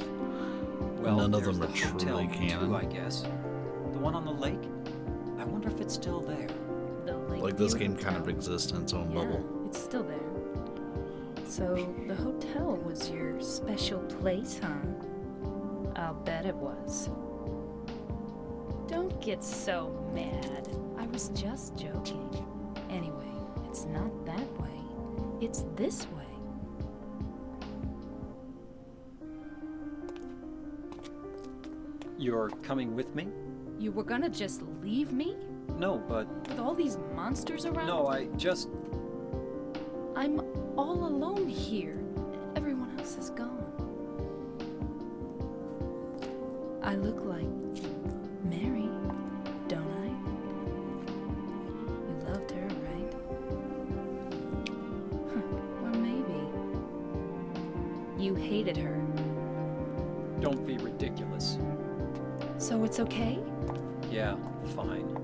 Well, None of there's them are the hotel, truly canon. too, I guess. The one on the lake. I wonder if it's still there. The Like this Lakeview game kind of Hotel. exists in its own Yeah, bubble. it's still there. So the hotel was your special place, huh? I'll bet it was. Don't get so mad. I was just joking. Anyway, it's not that way. It's this way. You're coming with me? You were gonna just leave me? No, but With all these monsters around? no, I just I'm all alone here. Everyone else is gone. I look like Mary, don't I? You loved her, right? Huh, or maybe you hated her. don't be ridiculous. So it's okay? Yeah, fine.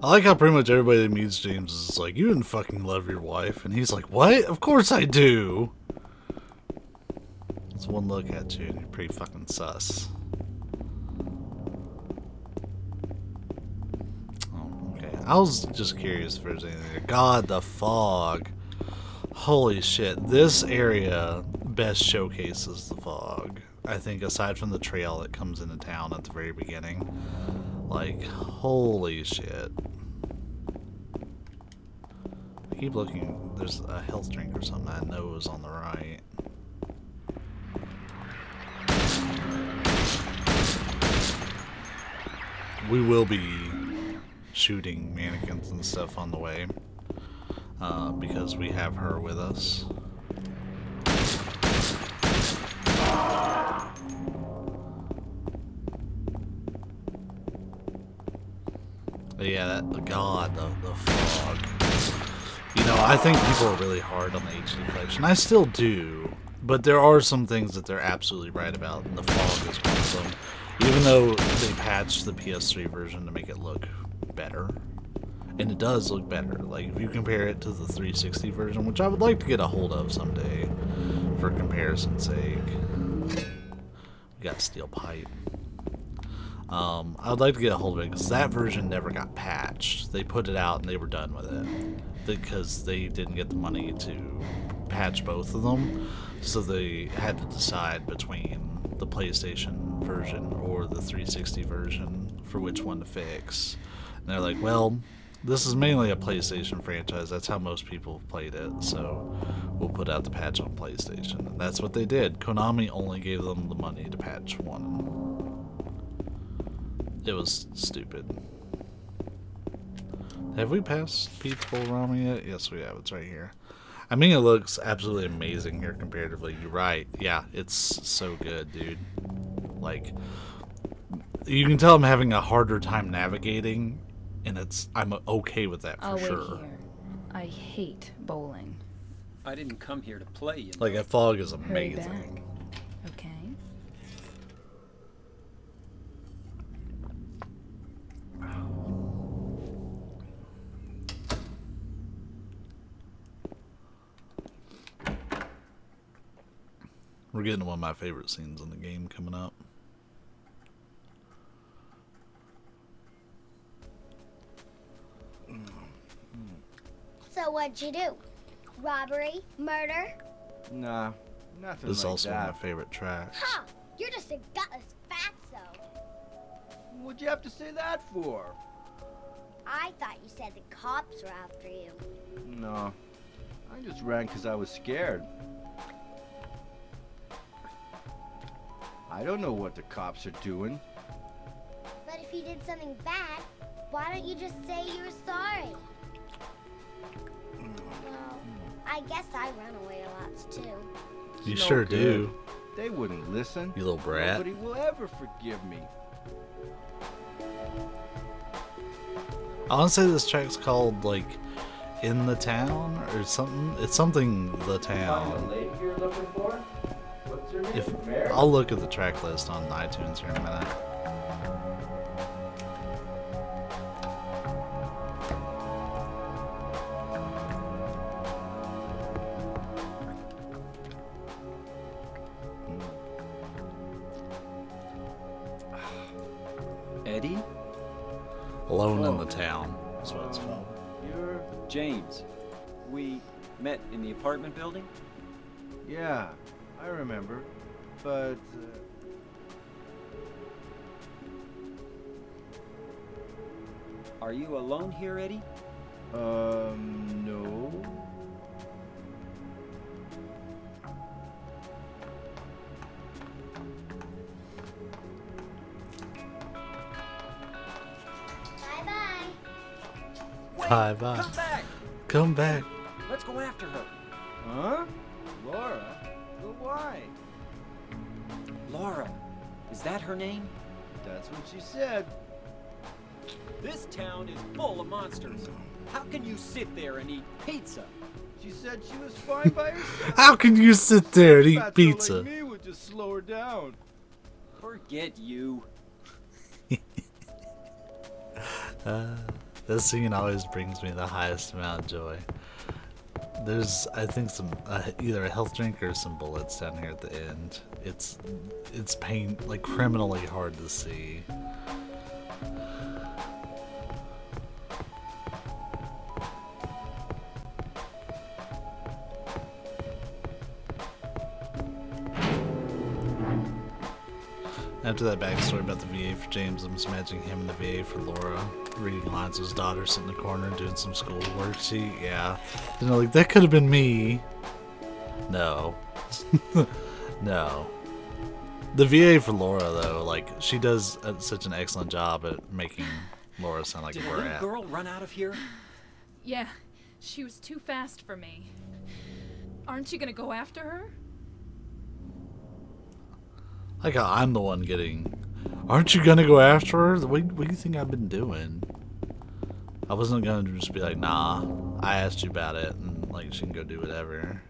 I like how pretty much everybody that meets James is like, you didn't fucking love your wife. And he's like, what? Of course I do. It's one look at you and you're pretty fucking sus. Oh, okay. I was just curious if there's anything there. God, the fog. Holy shit. This area best showcases the fog. I think aside from the trail that comes into town at the very beginning. Like, holy shit. I keep looking. There's a health drink or something I know was on the right. We will be shooting mannequins and stuff on the way. Because we have her with us. But yeah, that, God, the fog. You know, I think people are really hard on the HD collection. I still do, but there are some things that they're absolutely right about, and the fog is one of them. Even though they patched the PS3 version to make it look better. And it does look better. Like, if you compare it to the 360 version, which I would like to get a hold of someday, for comparison's sake. We got steel pipe. I would like to get a hold of it, because that version never got patched. They put it out and they were done with it. Because they didn't get the money to patch both of them. So they had to decide between the PlayStation version or the 360 version for which one to fix. And they're like, well, this is mainly a PlayStation franchise. That's how most people have played it. So we'll put out the patch on PlayStation. And that's what they did. Konami only gave them the money to patch one. It was stupid. Have we passed Pete's Bowl yet? Yes, we have. It's right here. I mean, it looks absolutely amazing here comparatively. You're right. Yeah, it's so good, dude. Like, you can tell I'm having a harder time navigating, and I'm okay with that for I'll sure. wait here. I hate bowling. I didn't come here to play, you know. Like, that fog is Hurry amazing. back. Okay. We're getting to one of my favorite scenes in the game coming up. So what'd you do? Robbery? Murder? Nah, nothing This is like also one of that. my favorite tracks. Ha! You're just a gutless fatso. What'd you have to say that for? I thought you said the cops were after you. No, I just ran because I was scared. I don't know what the cops are doing. But if you did something bad, why don't you just say you're sorry? Well, I guess I run away a lot too. You It's no sure good. do, They wouldn't listen. you little brat. Nobody will ever forgive me. I want to say this track's called, like, In the Town or something. It's something The Town. lady you're looking for? What's her name? If Mary? I'll look at the track list on iTunes here in a minute. Eddie? Alone in Oh. the Town. That's what it's called. You're... James. We met in the apartment building? Yeah, I remember. But, Are you alone here, Eddie? no. Bye-bye. Bye-bye. Come back! Come back. Let's go after her. Huh? Laura? But why? Laura. Is that her name? That's what she said. This town is full of monsters. How can you sit there and eat pizza? She said she was fine by herself. How can you sit there and eat Fatso pizza? like me would just slow her down. Forget you. This scene always brings me the highest amount of joy. There's, I think, some either a health drink or some bullets down here at the end. It's pain, like criminally hard to see. After that backstory about the VA for James, I'm just imagining him in the VA for Laura, reading lines of his daughter sitting in the corner doing some school worksheet. Yeah. You know, like, that could have been me. No. No. The VA for Laura, though, like, she does such an excellent job at making Laura sound like Did a a little brat. girl run out of here? Yeah, she was too fast for me. Aren't you gonna go after her? Like how I'm the one getting... Aren't you gonna go after her? What do you think I've been doing? I wasn't gonna just be like, nah, I asked you about it, and like she can go do whatever.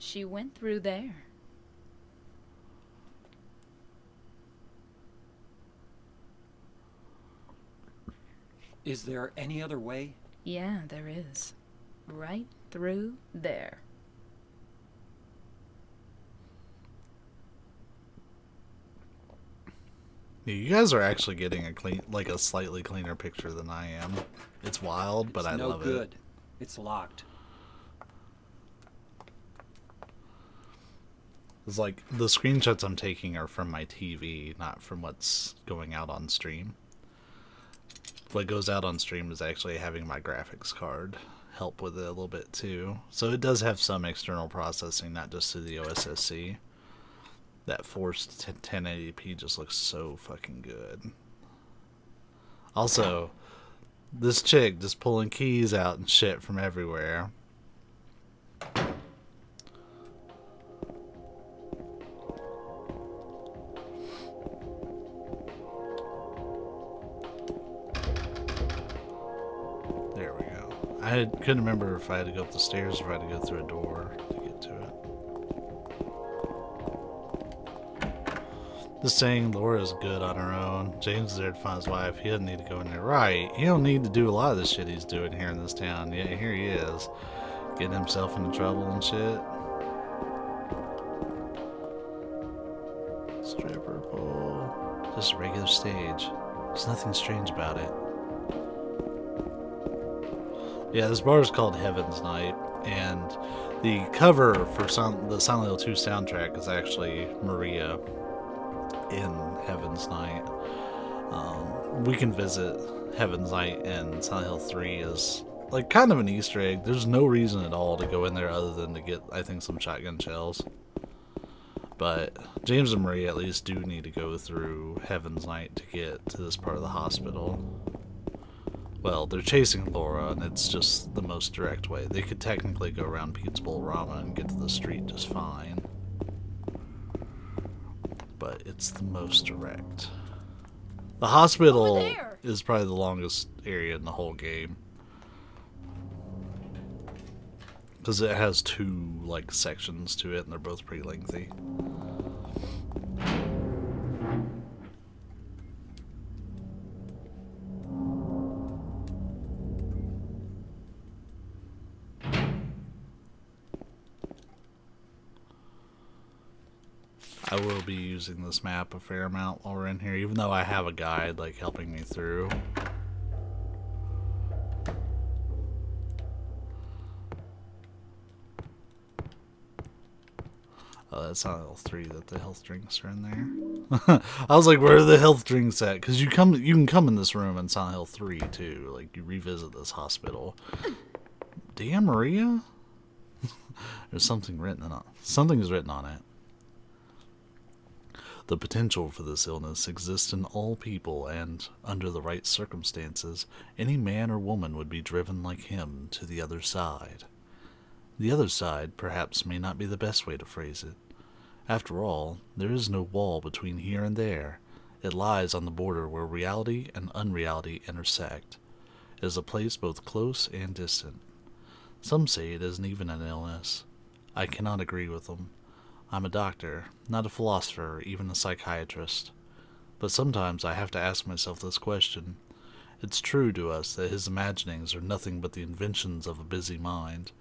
She went through there. Is there any other way? Yeah, there is. Right through there. Yeah, you guys are actually getting a slightly cleaner picture than I am. It's wild, but It's I no love good. it. It's locked. It's like the screenshots I'm taking are from my TV, not from what's going out on stream. What goes out on stream is actually having my graphics card help with it a little bit too. So it does have some external processing, not just through the OSSC. That forced 1080p just looks so fucking good. Also, this chick just pulling keys out and shit from everywhere. There we go. Couldn't remember if I had to go up the stairs or if I had to go through a door to get to it. Just saying Laura's good on her own. James is there to find his wife. He doesn't need to go in there. Right. He don't need to do a lot of the shit he's doing here in this town. Yeah, here he is. Getting himself into trouble and shit. Stripper pole. Just a regular stage. There's nothing strange about it. Yeah, this bar is called Heaven's Night, and the cover for the Silent Hill 2 soundtrack is actually Maria in Heaven's Night. We can visit Heaven's Night and Silent Hill 3 is like kind of an Easter egg. There's no reason at all to go in there other than to get, I think, some shotgun shells. But James and Maria at least do need to go through Heaven's Night to get to this part of the hospital. Well, they're chasing Laura, and it's just the most direct way. They could technically go around Pete's Bowl-Rama and get to the street just fine. But it's the most direct. The hospital is probably the longest area in the whole game. Because it has two, like, sections to it, and they're both pretty lengthy. I will be using this map a fair amount while we're in here, even though I have a guide, like, helping me through. Oh, that's not L 3 that the health drinks are in there. I was like, where are the health drinks at? Because you can come in this room in Silent Hill 3 too. Like, you revisit this hospital. Damn, Maria. There's something written on. Something is written on it. The potential for this illness exists in all people, and, under the right circumstances, any man or woman would be driven like him to the other side. The other side, perhaps, may not be the best way to phrase it. After all, there is no wall between here and there, It lies on the border where reality and unreality intersect. It is a place both close and distant. Some say it isn't even an illness. I cannot agree with them. I'm a doctor, not a philosopher or even a psychiatrist. But sometimes I have to ask myself this question. It's true to us that his imaginings are nothing but the inventions of a busy mind,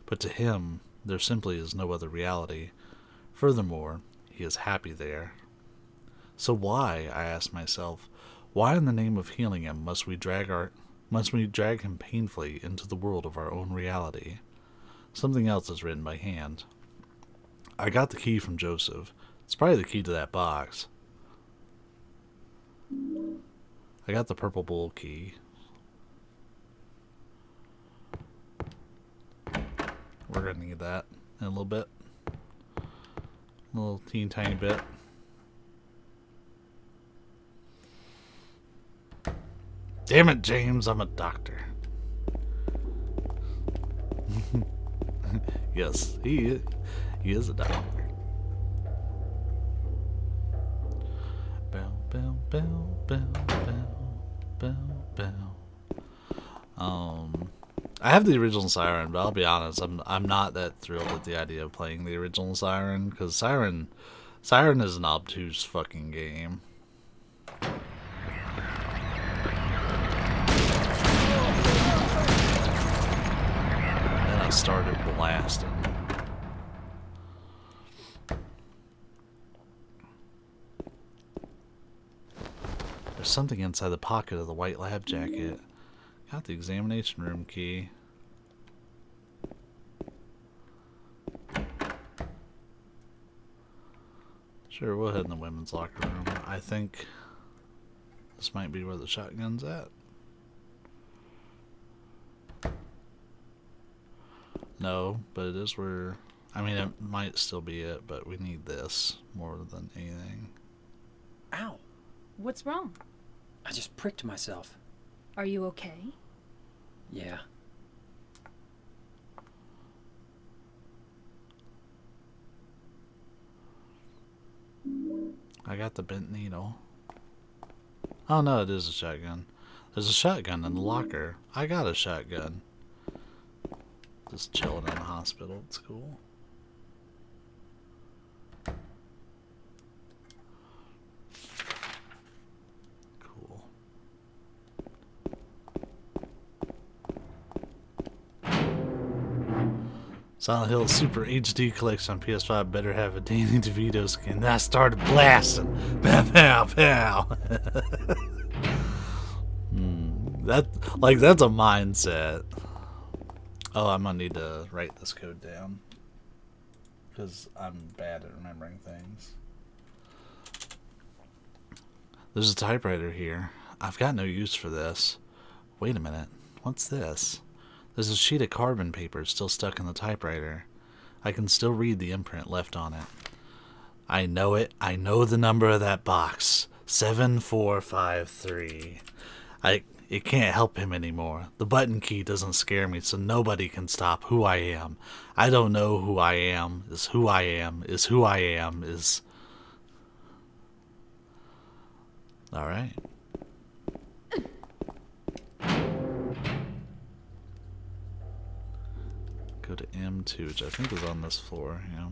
but to him there simply is no other reality. Furthermore, he is happy there. So why, I ask myself, why in the name of healing him must we drag him painfully into the world of our own reality? Something else is written by hand. I got the key from Joseph. It's probably the key to that box. I got the purple bowl key. We're gonna need that in a little bit. A little teeny tiny bit. Damn it, James, I'm a doctor. Yes, he is a doctor. Bow, bow, bow, bow, bow, bow, bow. I have the original Siren, but I'll be honest, I'm not that thrilled at the idea of playing the original Siren, because Siren is an obtuse fucking game. Then I started blasting. There's something inside the pocket of the white lab jacket. Got the examination room key. Sure, we'll head in the women's locker room. I think this might be where the shotgun's at. No, but it is where... I mean, it might still be it, but we need this more than anything. Ow! What's wrong? I just pricked myself. Are you okay? Yeah. I got the bent needle. Oh no, it is a shotgun. There's a shotgun in the locker. I got a shotgun. Just chilling in the hospital. It's cool. Cool. Silent Hill Super HD collection on PS5 better have a Danny DeVito skin. And I started blasting. Pow, pow, pow. That's a mindset. Oh, I'm gonna need to write this code down. Because I'm bad at remembering things. There's a typewriter here. I've got no use for this. Wait a minute. What's this? There's a sheet of carbon paper still stuck in the typewriter. I can still read the imprint left on it. I know it. I know the number of that box. 7453. It can't help him anymore. The button key doesn't scare me, so nobody can stop who I am. I don't know who I am. Is who I am. Is who I am. Is... Alright. Go to M2, which I think is on this floor, yeah.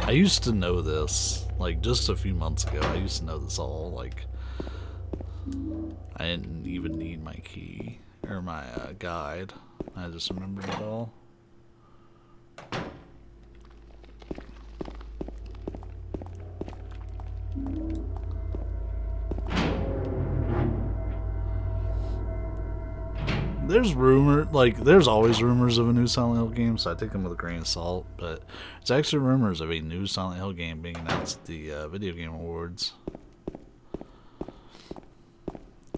I used to know this, like, just a few months ago. I used to know this all, like, I didn't even need my key, or my guide. I just remembered it all. There's always rumors of a new Silent Hill game, so I take them with a grain of salt, but there's actually rumors of a new Silent Hill game being announced at the Video Game Awards.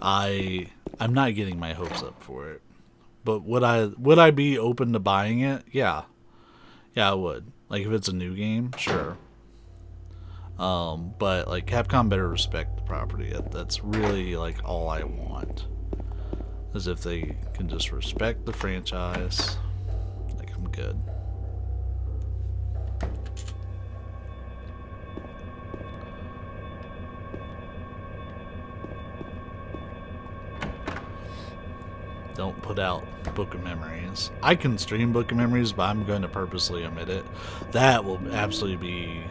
I'm not getting my hopes up for it, but would I be open to buying it? Yeah, I would. Like, if it's a new game, sure. But like, Capcom better respect the property. That's really like all I want. As if they can just respect the franchise. Like, I'm good. don't put out Book of Memories. I can stream Book of Memories, but I'm going to purposely omit it. That will absolutely be...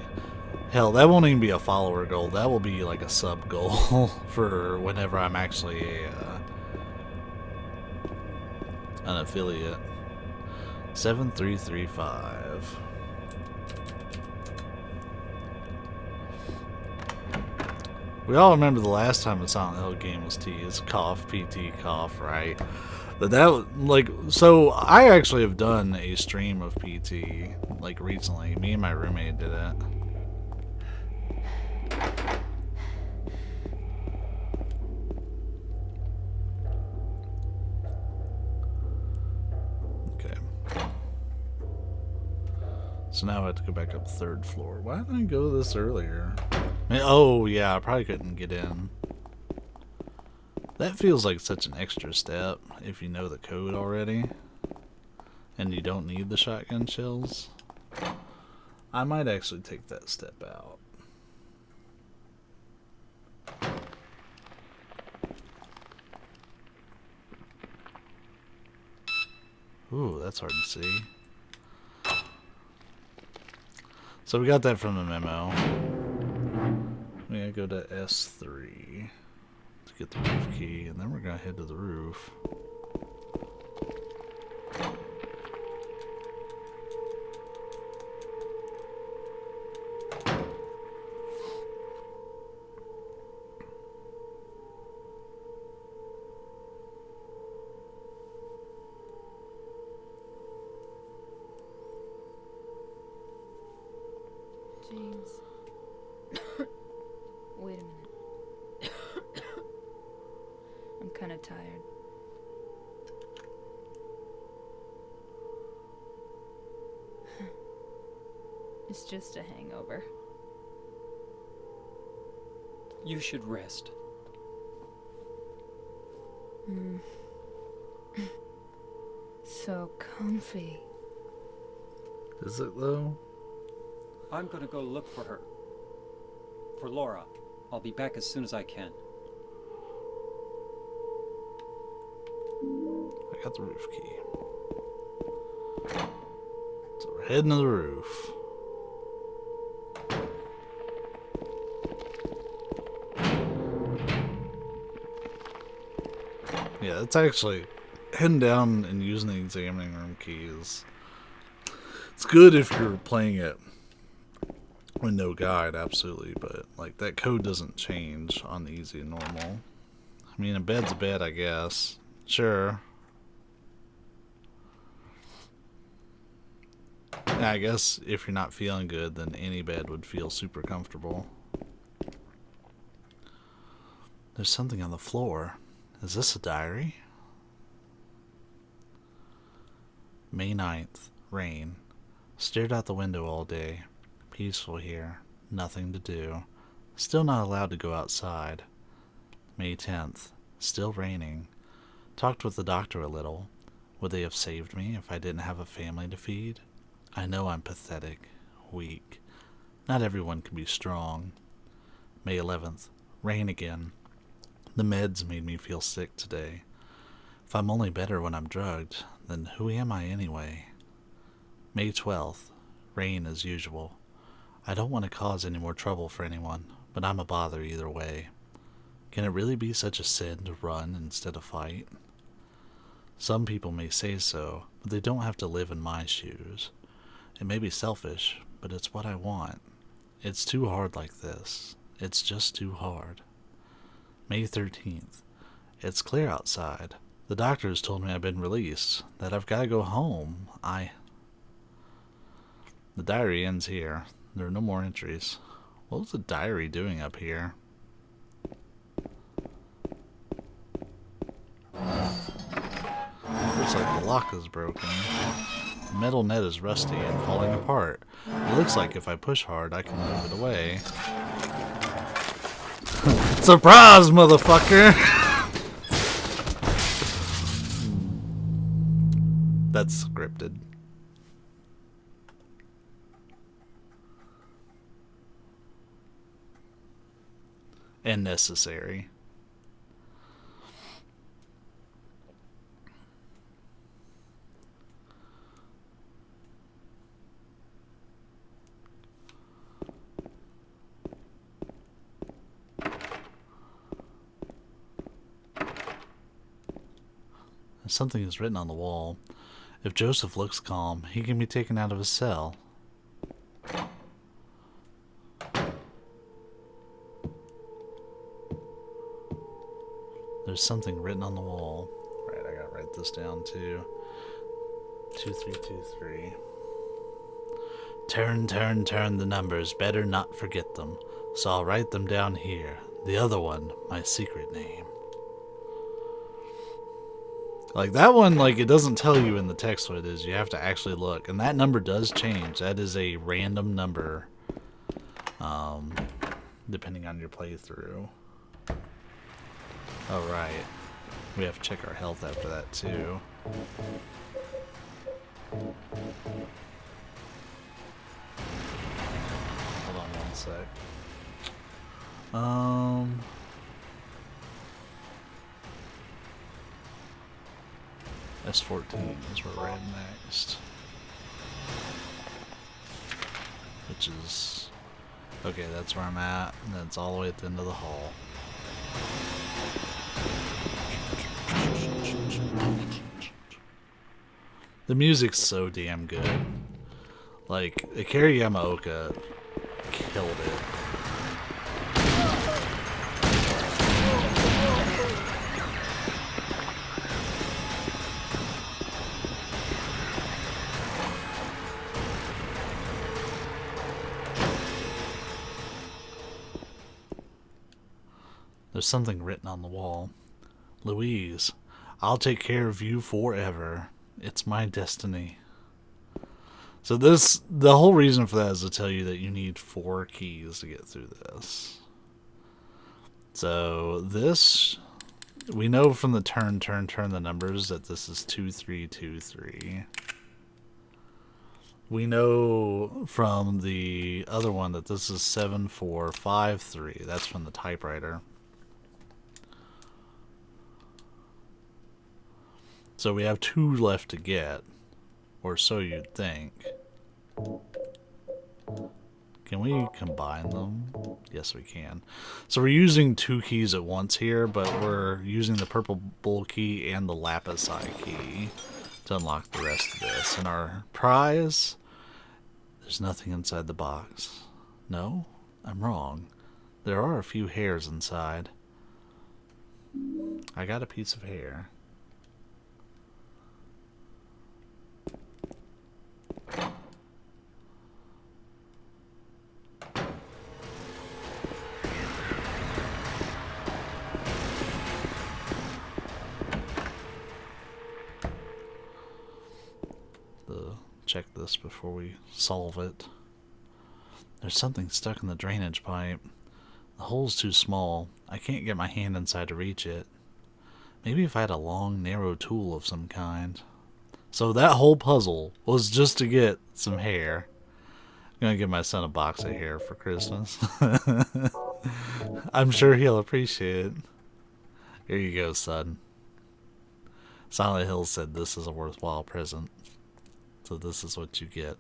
Hell, that won't even be a follower goal. That will be like a sub goal for whenever I'm actually an affiliate. 7335. We all remember the last time a Silent Hill game was teased. Cough, PT, cough, right? But that, like, so I actually have done a stream of PT, like, recently. Me and my roommate did it. Okay. So now I have to go back up 3rd floor. Why didn't I go this earlier? Oh, yeah, I probably couldn't get in. That feels like such an extra step if you know the code already. And you don't need the shotgun shells. I might actually take that step out. Ooh, that's hard to see. So we got that from the memo. We gotta go to S3 to get the roof key, and then we're gonna head to the roof. James. Wait a minute. I'm kind of tired. It's just a hangover. You should rest. So comfy. Is it though? I'm gonna go look for her. For Laura. I'll be back as soon as I can. I got the roof key. So we're heading to the roof. Yeah, it's actually heading down and using the examining room keys. It's good if you're playing it with no guide, absolutely, but like that code doesn't change on the easy and normal. I mean, a bed's a bed, I guess. Sure. Yeah, I guess if you're not feeling good, then any bed would feel super comfortable. There's something on the floor. Is this a diary? May 9th. Rain. Stared out the window all day. Peaceful here. Nothing to do. Still not allowed to go outside. May 10th. Still raining. Talked with the doctor a little. Would they have saved me if I didn't have a family to feed? I know I'm pathetic. Weak. Not everyone can be strong. May 11th. Rain again. The meds made me feel sick today. If I'm only better when I'm drugged, then who am I anyway? May 12th. Rain as usual. I don't want to cause any more trouble for anyone, but I'm a bother either way. Can it really be such a sin to run instead of fight? Some people may say so, but they don't have to live in my shoes. It may be selfish, but it's what I want. It's too hard like this. It's just too hard. May 13th. It's clear outside. The doctors told me I've been released, that I've got to go home. The diary ends here. There are no more entries. What was the diary doing up here? Looks like the lock is broken. The metal net is rusty and falling apart. It looks like if I push hard, I can move it away. Surprise, motherfucker! That's scripted. And necessary. Something is written on the wall. If Joseph looks calm, he can be taken out of his cell. There's something written on the wall. Right, I gotta write this down too. 2323. Turn, turn, turn the numbers. Better not forget them. So I'll write them down here. The other one, my secret name. Like that one, like it doesn't tell you in the text what it is. You have to actually look. And that number does change. That is a random number. Depending on your playthrough. Oh, right. We have to check our health after that, too. Hold on one sec. S14 is where we're at next. Which is... Okay, that's where I'm at, and that's all the way at the end of the hall. The music's so damn good. Like, Akira Yamaoka killed it. There's something written on the wall. Louise, I'll take care of you forever. It's my destiny. So the whole reason for that is to tell you that you need 4 keys to get through this. So this, we know from the turn the numbers that this is 2323. We know from the other one that this is 7453. That's from the typewriter. So we have 2 left to get, or so you'd think. Can we combine them? Yes, we can. So we're using 2 keys at once here, but we're using the purple bull key and the lapis eye key to unlock the rest of this. And our prize, there's nothing inside the box. No, I'm wrong. There are a few hairs inside. I got a piece of hair. Check this before we solve it. There's something stuck in the drainage pipe. The hole's too small. I can't get my hand inside to reach it. Maybe if I had a long, narrow tool of some kind. So that whole puzzle was just to get some hair. I'm gonna give my son a box of hair for Christmas. I'm sure he'll appreciate it. Here you go, son. Silent Hill said this is a worthwhile present. So this is what you get.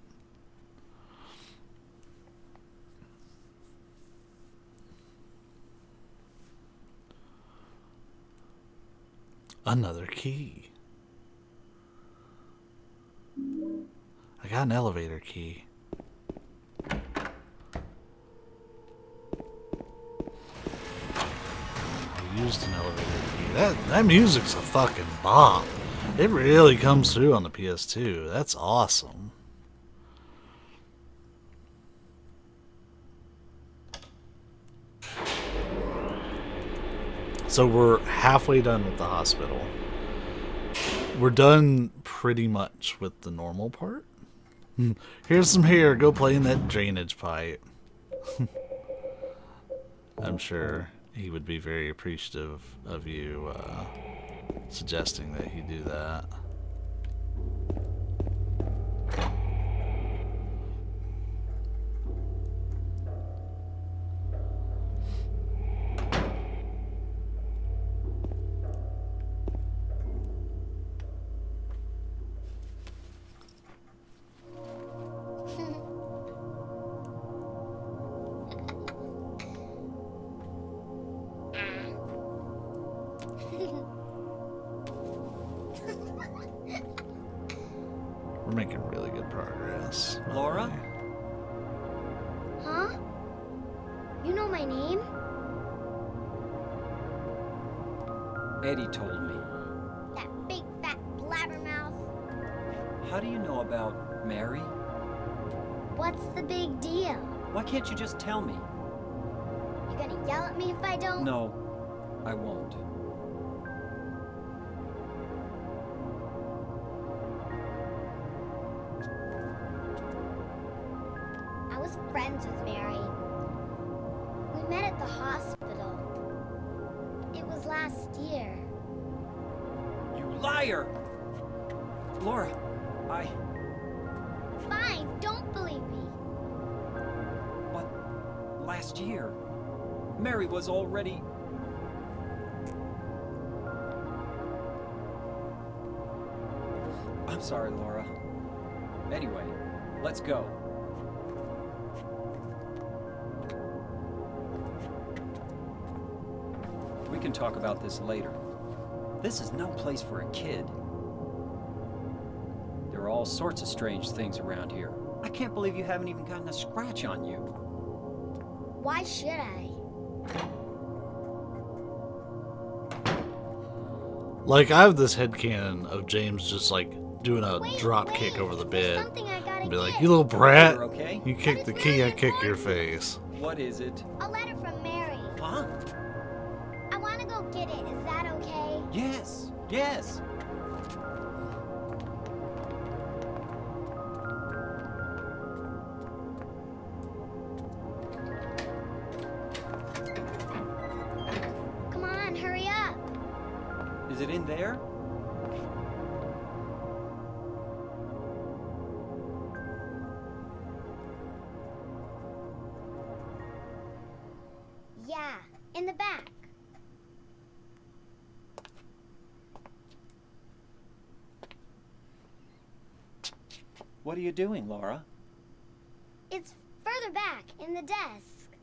Another key. I got an elevator key. I used an elevator key. That music's a fucking bop. It really comes through on the PS2. That's awesome. So we're halfway done with the hospital. We're done pretty much with the normal part. Here's some hair. Go play in that drainage pipe. I'm sure he would be very appreciative of you suggesting that he do that. We're making really good progress. by the Laura? way. Huh? You know my name? Eddie told me. That big fat blabbermouth. How do you know about Mary? What's the big deal? Why can't you just tell me? You gonna yell at me if I don't? No, I won't. I was friends with Mary. We met at the hospital. It was last year. You liar! Laura, Fine, don't believe me. But last year, Mary was already... I'm sorry, Laura. Anyway, let's go. We can talk about this later. This is no place for a kid. There are all sorts of strange things around here. I can't believe you haven't even gotten a scratch on you. Why should I? Like, I have this headcanon of James just like doing a Wait, drop wait, kick over the there's bed. something I gotta And be like, get. you little brat. You're okay? You kick the key, I kick your face. What is it? A letter from Mary. Huh? I want to go get it. Is that okay? Yes, yes. Come on, hurry up. Is it in there? Yeah, in the back. What are you doing, Laura? It's further back in the desk.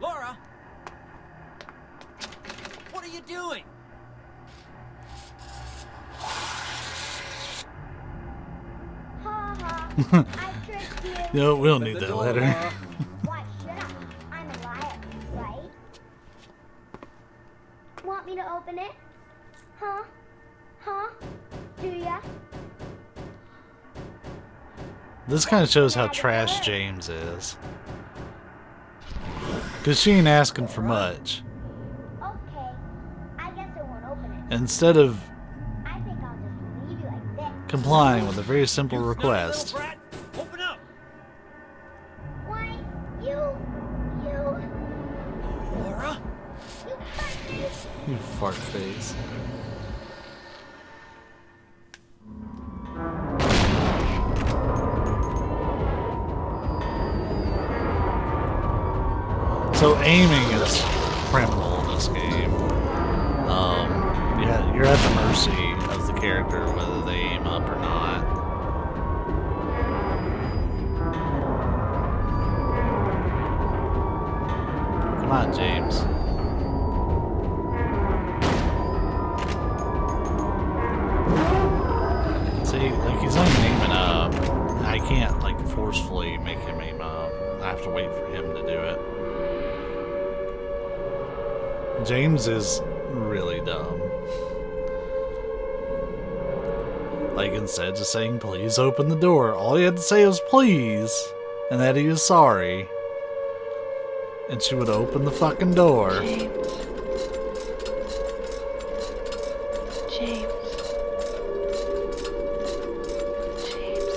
Laura! What are you doing? Ha ha. I tricked you. No, we don't Open need the that door, letter. Laura. Why should I? I'm a liar, right? Want me to open it? Huh? Huh? Do ya? This kind of shows how trash James is. Because she ain't asking for much. Okay. I guess I won't open it. Instead of I think I'll just leave you like this. complying with a very simple You snotty request. little brat! Open up! Why, you Laura? fuckers. You fart face. So aiming is criminal in this game. Yeah, you're at the mercy of the character whether they aim up or not. Come on, James. See, like he's not even aiming up. I can't like forcefully make him aim up. I have to wait for him to do it. James is really dumb. Like, instead of just saying, please open the door, all he had to say was please, and that he was sorry. And she would open the fucking door. James. James. James.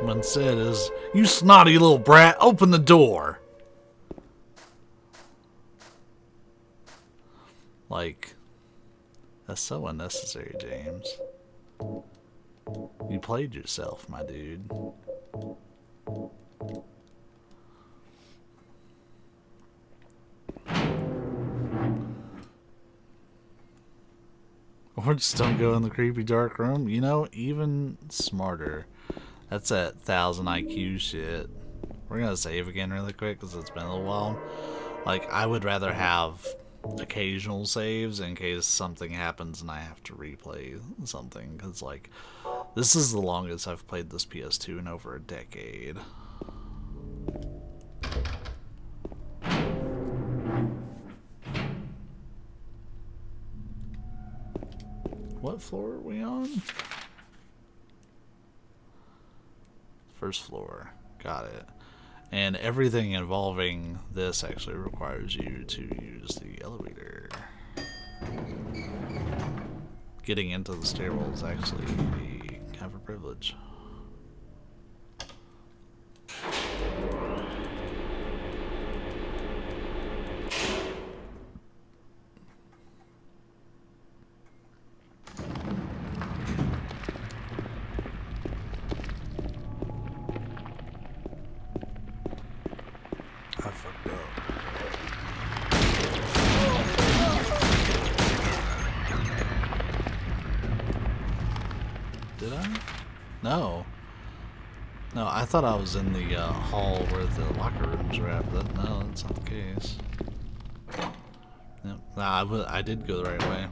But instead is, you snotty little brat, open the door. Like, that's so unnecessary, James. You played yourself, my dude. Or just don't go in the creepy dark room. You know, even smarter. That's that 1000 IQ shit. We're gonna save again really quick because it's been a little while. Like, I would rather have occasional saves in case something happens and I have to replay something, because, like, this is the longest I've played this PS2 in over a decade. What floor are we on? First floor. Got it. And everything involving this actually requires you to use the elevator. Getting into the stairwell is actually kind of a privilege. I fucked up. Did I? No. No, I thought I was in the hall where the locker rooms were at, but no, that's not the case. Yep. Nah, I did go the right way.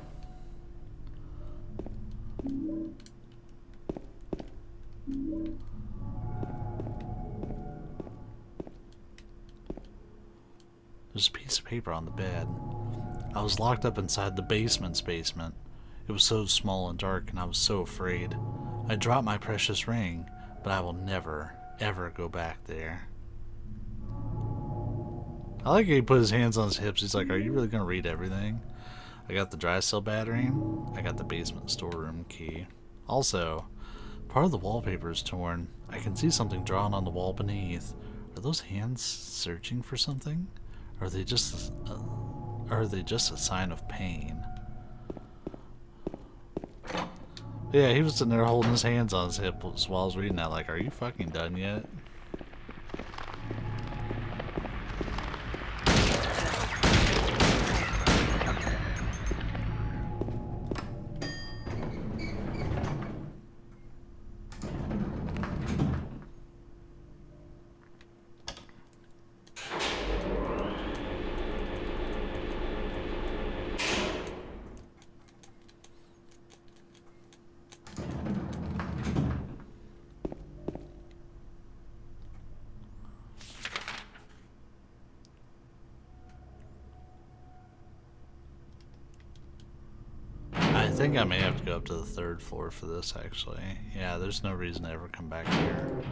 There's a piece of paper on the bed. I was locked up inside the basement's basement. It was so small and dark, and I was so afraid. I dropped my precious ring, but I will never, ever go back there. I like how he put his hands on his hips. He's like, are you really going to read everything? I got the dry cell battery. I got the basement storeroom key. Also, part of the wallpaper is torn. I can see something drawn on the wall beneath. Are those hands searching for something? Or are they just a sign of pain? Yeah, he was sitting there holding his hands on his hips while I was reading that, like, are you fucking done yet? I think I may have to go up to the 3rd floor for this, actually. Yeah, there's no reason to ever come back here.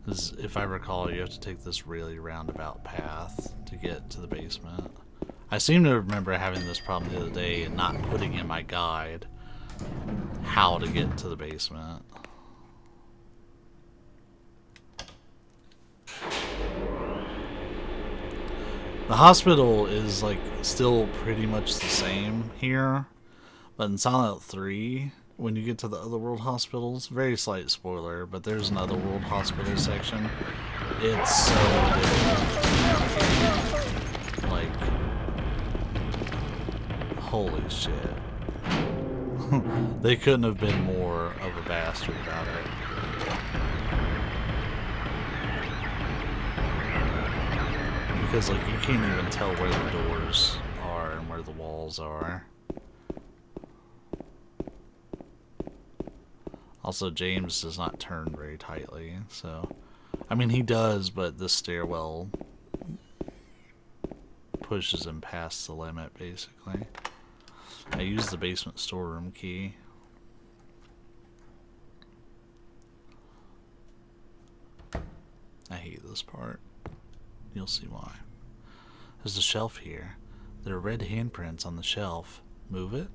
'Cause if I recall, you have to take this really roundabout path to get to the basement. I seem to remember having this problem the other day and not putting in my guide how to get to the basement. The hospital is, like, still pretty much the same here, but in Silent Hill 3, when you get to the Otherworld hospitals, very slight spoiler, but there's an Otherworld hospital section. It's so different. Like, holy shit. They couldn't have been more of a bastard about it. Because, like, you can't even tell where the doors are and where the walls are. Also, James does not turn very tightly, so... I mean, he does, but this stairwell pushes him past the limit, basically. I used the basement storeroom key. I hate this part. You'll see why. There's a shelf here. There are red handprints on the shelf. Move it.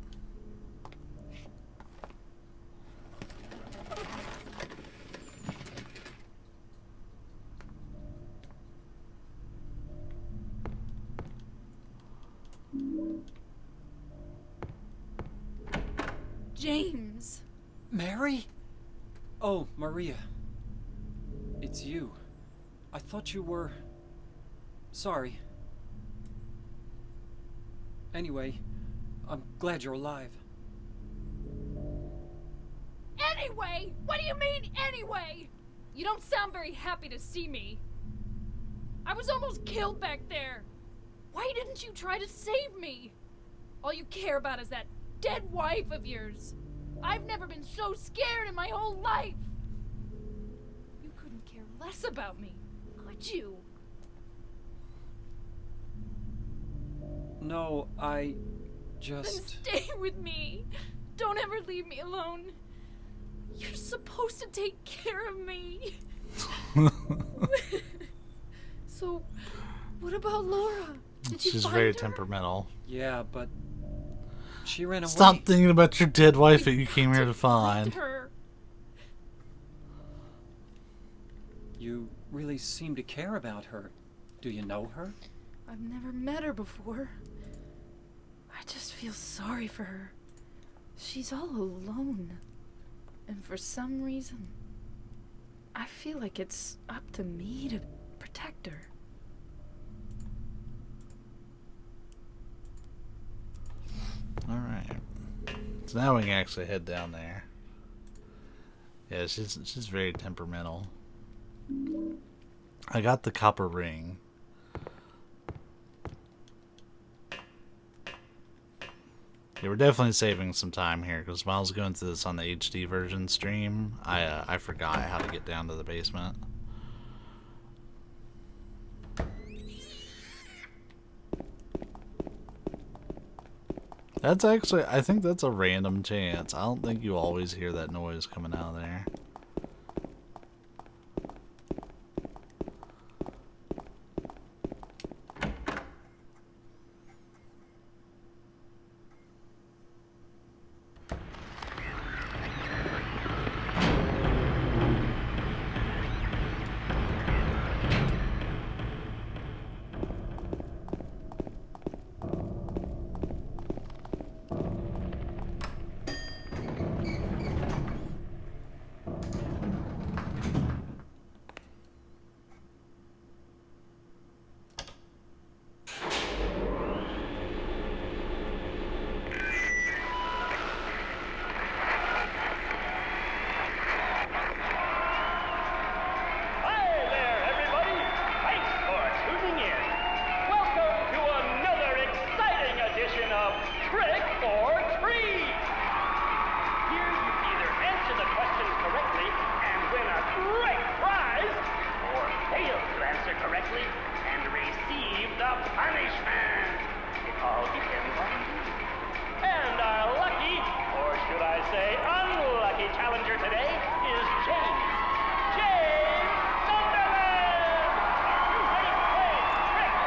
James! Mary? Oh, Maria. It's you. I thought you were... Sorry. Anyway, I'm glad you're alive. Anyway? What do you mean, anyway? You don't sound very happy to see me. I was almost killed back there. Why didn't you try to save me? All you care about is that dead wife of yours. I've never been so scared in my whole life. You couldn't care less about me, could you? No, I Then just... stay with me. Don't ever leave me alone. You're supposed to take care of me. So, what about Laura? Did you She's find very her? temperamental. Yeah, but she ran away. Stop thinking about your dead wife that We've you came got here to find. her. You really seem to care about her. Do you know her? I've never met her before. I just feel sorry for her. She's all alone. And for some reason, I feel like it's up to me to protect her. Alright. So now we can actually head down there. Yeah, she's very temperamental. I got the copper ring. Yeah, we're definitely saving some time here, because while I was going through this on the HD version stream, I forgot how to get down to the basement. That's actually, I think that's a random chance. I don't think you always hear that noise coming out of there.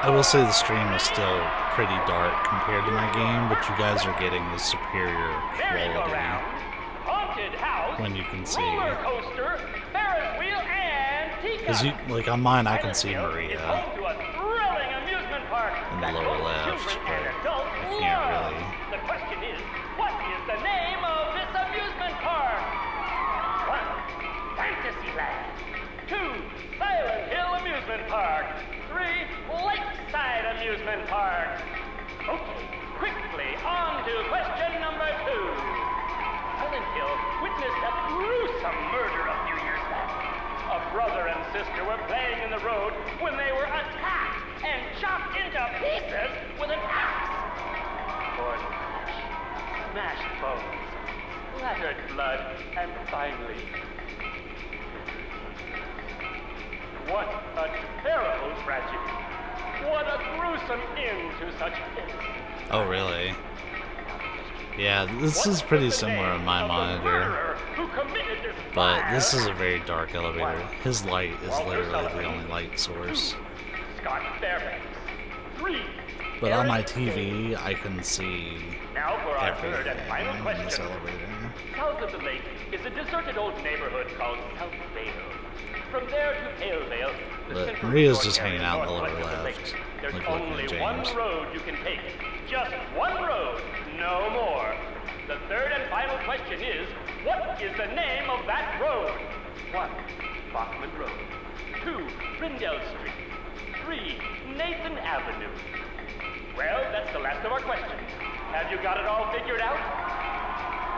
I will say the stream is still pretty dark compared to my game, but you guys are getting the superior quality when you can see. Because like on mine, I can see Maria in the lower left, but I can't really. The question is, what is the name of this amusement park? 1. Fantasyland. 2. Silent Hill Amusement Park. 3. Lakeside Amusement Park. Okay, quickly on to question number 2. Silent Hill witnessed a gruesome murder a few years back. A brother and sister were playing in the road when they were attacked and chopped into pieces with an axe. Torn flesh, smashed bones, splattered blood, and finally... What a terrible tragedy. What a gruesome end to such innocence. Oh, really? Yeah, this is pretty similar on my monitor, but this is a very dark elevator. His light is literally the only light source. Scott Fairbanks. 3. But on my TV, I can see Now for our third and final everything in this question. elevator. South of the lake is a deserted old neighborhood called South Vale. From there to Pale Vale, the But central Maria's resort just hanging area out in the lower northwest of the left, lake. There's like looking only at one James. road you can take. Just one road, no more. The third and final question is, what is the name of that road? 1. Bachman Road. 2. Brindell Street. 3. Nathan Avenue. Well, that's the last of our questions. Have you got it all figured out?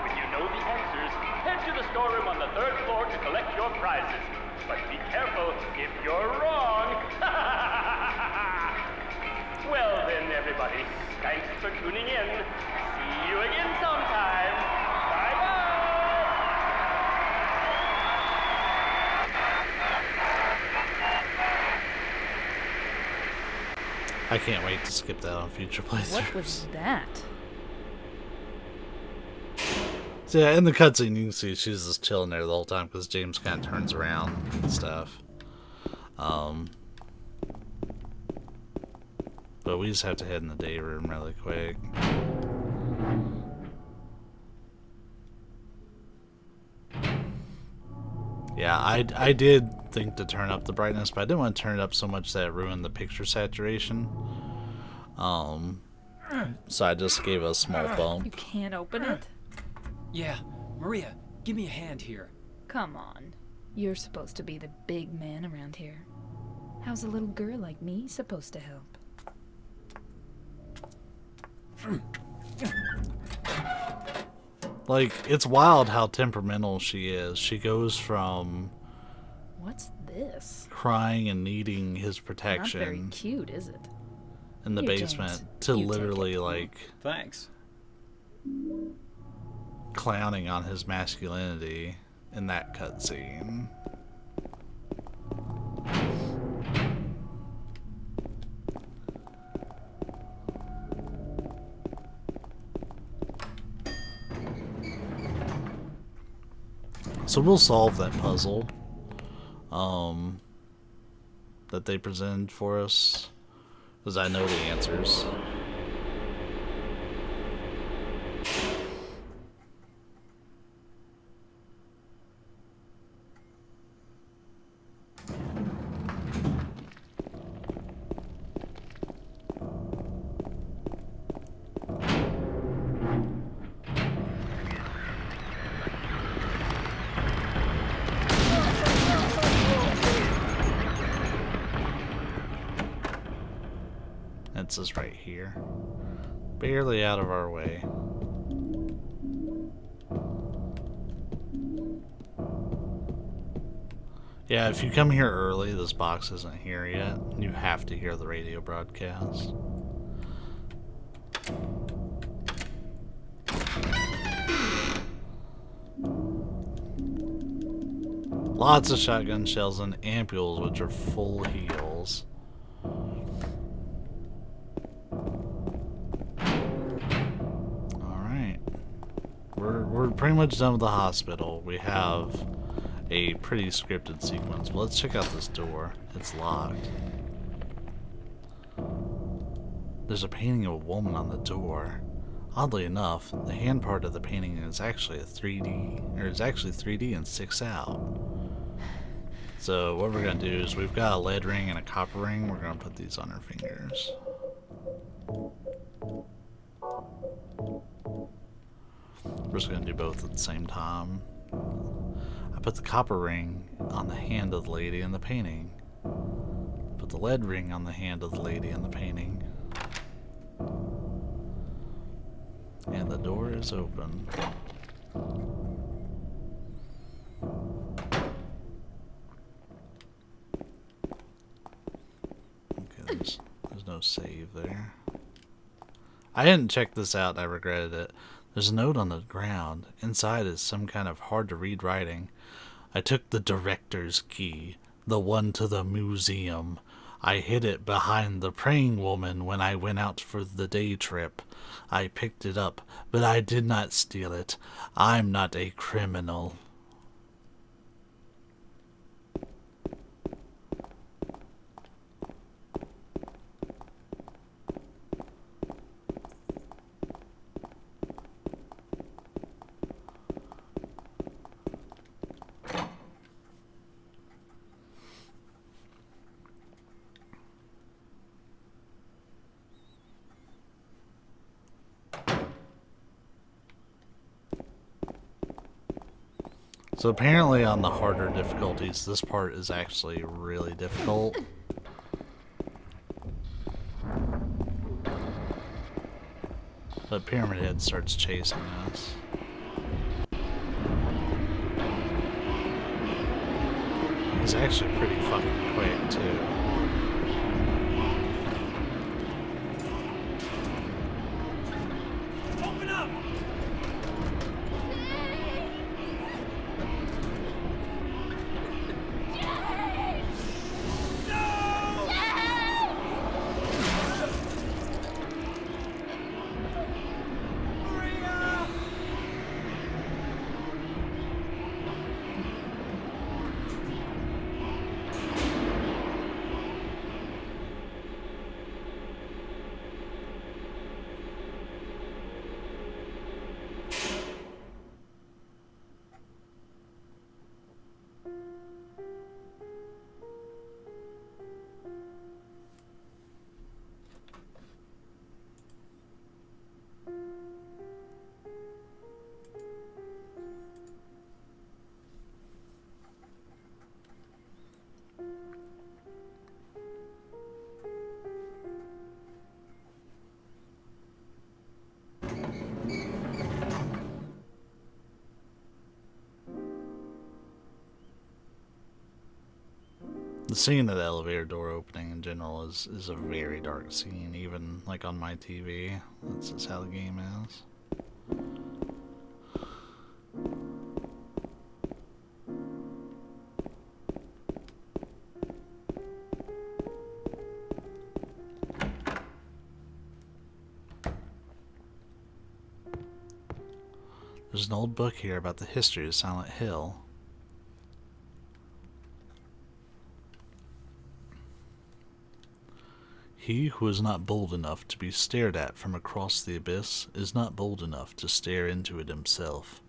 When you know the answers, head to the storeroom on the 3rd floor to collect your prizes. but be careful if you're wrong. Well then, everybody, thanks for tuning in. See you again sometime. Bye-bye. I can't wait to skip that on future playthroughs. What was that? So yeah, in the cutscene you can see she's just chilling there the whole time because James kind of turns around and stuff. But we just have to head in the day room really quick. Yeah, I did think to turn up the brightness, but I didn't want to turn it up so much that it ruined the picture saturation. So I just gave it a small You bump. can't open it? Yeah, Maria, give me a hand here. Come on. You're supposed to be the big man around here. How's a little girl like me supposed to help? Like, it's wild how temperamental she is. She goes from What's this? crying and needing his Not very protection cute, is it? in the Here, basement James, to you take literally it. like Thanks. clowning on his masculinity in that cutscene. So we'll solve that puzzle that they presented for us, because I know the answers. It's just right here. Barely out of our way. Yeah, if you come here early, this box isn't here yet. You have to hear the radio broadcast. Lots of shotgun shells and ampules, which are full heals. Alright. We're pretty much done with the hospital. We have a pretty scripted sequence, but let's check out this door. It's locked. There's a painting of a woman on the door. Oddly enough, the hand part of the painting is actually a 3D, or it's actually 3D and sticks out. So what we're gonna do is we've got a lead ring and a copper ring. We're gonna put these on our fingers. We're just gonna do both at the same time. I put the copper ring on the hand of the lady in the painting. Put the lead ring on the hand of the lady in the painting. And the door is open. Okay, there's no save there. I didn't check this out, I regretted it. There's a note on the ground. Inside is some kind of hard to read writing. I took the director's key, the one to the museum. I hid it behind the praying woman when I went out for the day trip. I picked it up, but I did not steal it. I'm not a criminal. So apparently on the harder difficulties, this part is actually really difficult. But Pyramid Head starts chasing us. is actually pretty fucking quick, too. Open up! The scene of the elevator door opening in general is a very dark scene, even like on my TV. That's just how the game is. There's an old book here about the history of Silent Hill. He who is not bold enough to be stared at from across the abyss is not bold enough to stare into it himself.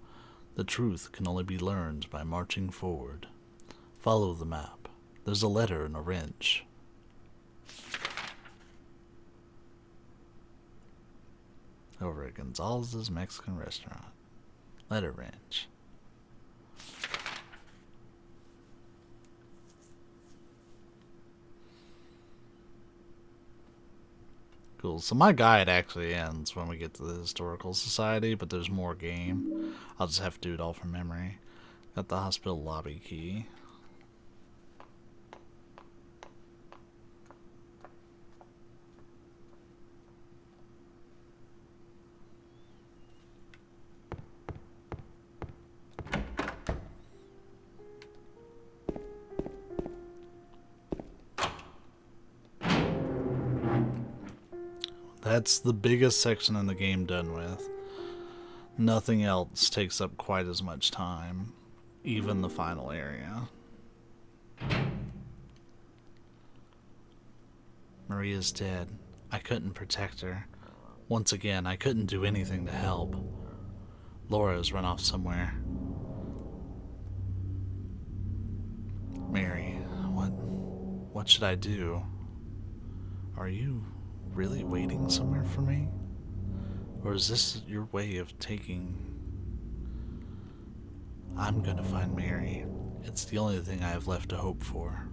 The truth can only be learned by marching forward. Follow the map. There's a letter and a wrench. Over at Gonzalez's Mexican restaurant. Letter wrench. Cool. So my guide actually ends when we get to the Historical Society, but there's more game. I'll just have to do it all from memory. Got the hospital lobby key. That's the biggest section in the game done with. Nothing else takes up quite as much time, even the final area. Maria's dead. I couldn't protect her. Once again, I couldn't do anything to help. Laura's run off somewhere. Mary, what should I do? Are you really waiting somewhere for me? Or is this your way of taking... I'm gonna find Mary. It's the only thing I have left to hope for.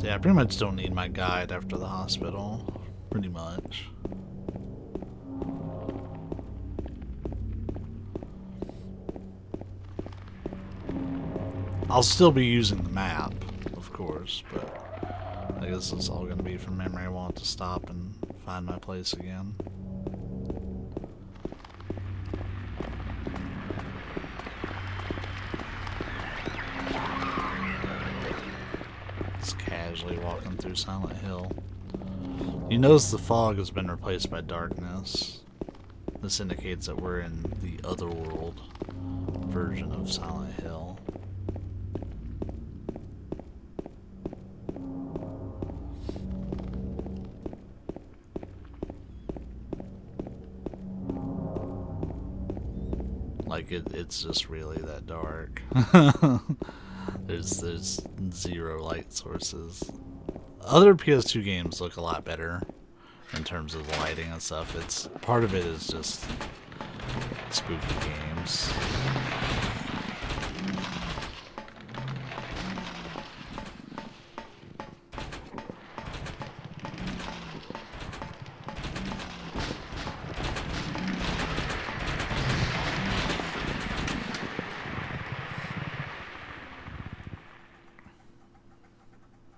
Yeah, I pretty much don't need my guide after the hospital. Pretty much. I'll still be using the map, of course, but I guess it's all going to be from memory. I won't have to stop and find my place again. Casually walking through Silent Hill. You notice the fog has been replaced by darkness. This indicates that we're in the otherworld version of Silent Hill. Like it's just really that dark. There's zero light sources. Other PS2 games look a lot better in terms of the lighting and stuff. It's part of it is just spooky games.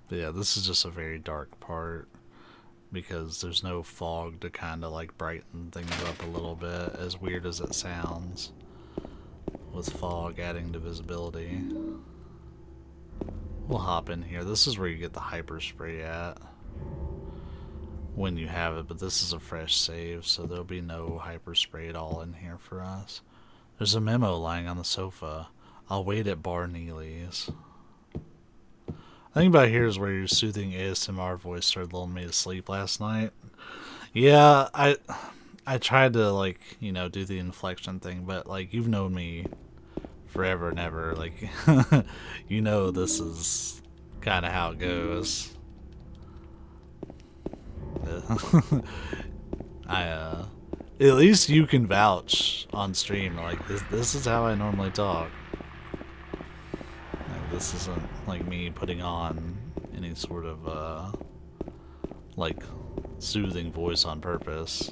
But yeah, this is just a very dark part because there's no fog to kind of like brighten things up a little bit, as weird as it sounds, with fog adding to visibility. We'll hop in here. This is where you get the hyper spray at when you have it, but this is a fresh save, so there'll be no hyper spray at all in here for us. There's a memo lying on the sofa. I'll wait at Bar Neely's. I think about here is where your soothing ASMR voice started lulling me to sleep last night. Yeah, I tried to, like, you know, do the inflection thing, but, like, you've known me forever and ever. Like, you know this is kind of how it goes. At least you can vouch on stream. Like, this is how I normally talk. Like, this isn't, like, me putting on any sort of, like, soothing voice on purpose.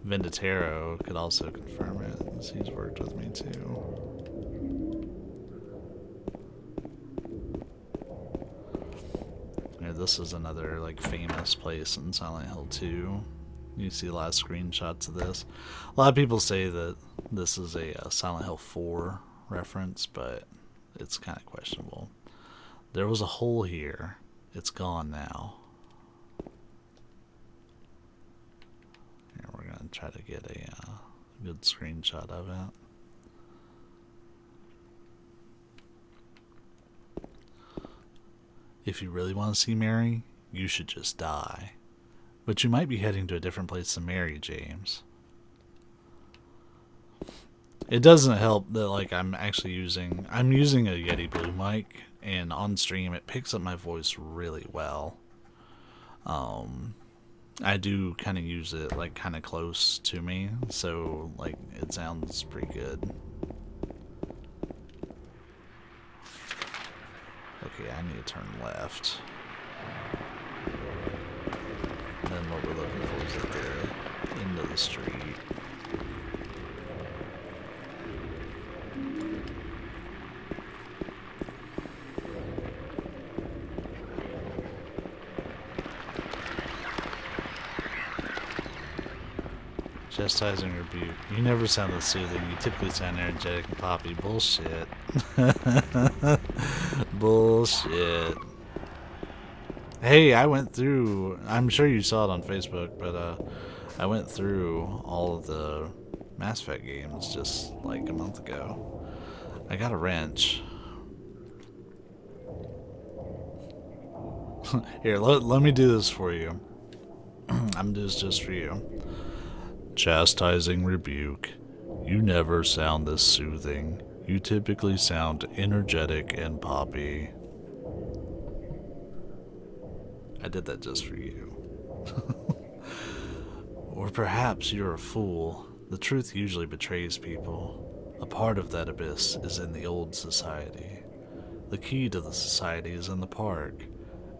Venditero could also confirm it, as he's worked with me too. Yeah, this is another like famous place in Silent Hill 2. You see a lot of screenshots of this. A lot of people say that this is a Silent Hill 4 reference, but it's kind of questionable. There was a hole here. It's gone now. We're going to try to get a good screenshot of it. If you really want to see Mary, you should just die. But you might be heading to a different place than Mary, James. It doesn't help that, like, I'm using a Yeti Blue mic, and on stream it picks up my voice really well. I do kind of use it like kind of close to me, so like it sounds pretty good. Okay, I need to turn left. And then what we're looking for is at the end of the street. Chastising rebuke. You never sound soothing. You typically sound energetic and poppy. Bullshit. Bullshit. Hey, I went through... I'm sure you saw it on Facebook, but I went through all of the Mass Effect games just like a month ago. I got a wrench. Here, let me do this for you. I'm gonna do this just for you. Chastising rebuke. You never sound this soothing. You typically sound energetic and poppy. I did that just for you. Or perhaps you're a fool. The truth usually betrays people. A part of that abyss is in the old society. The key to the society is in the park,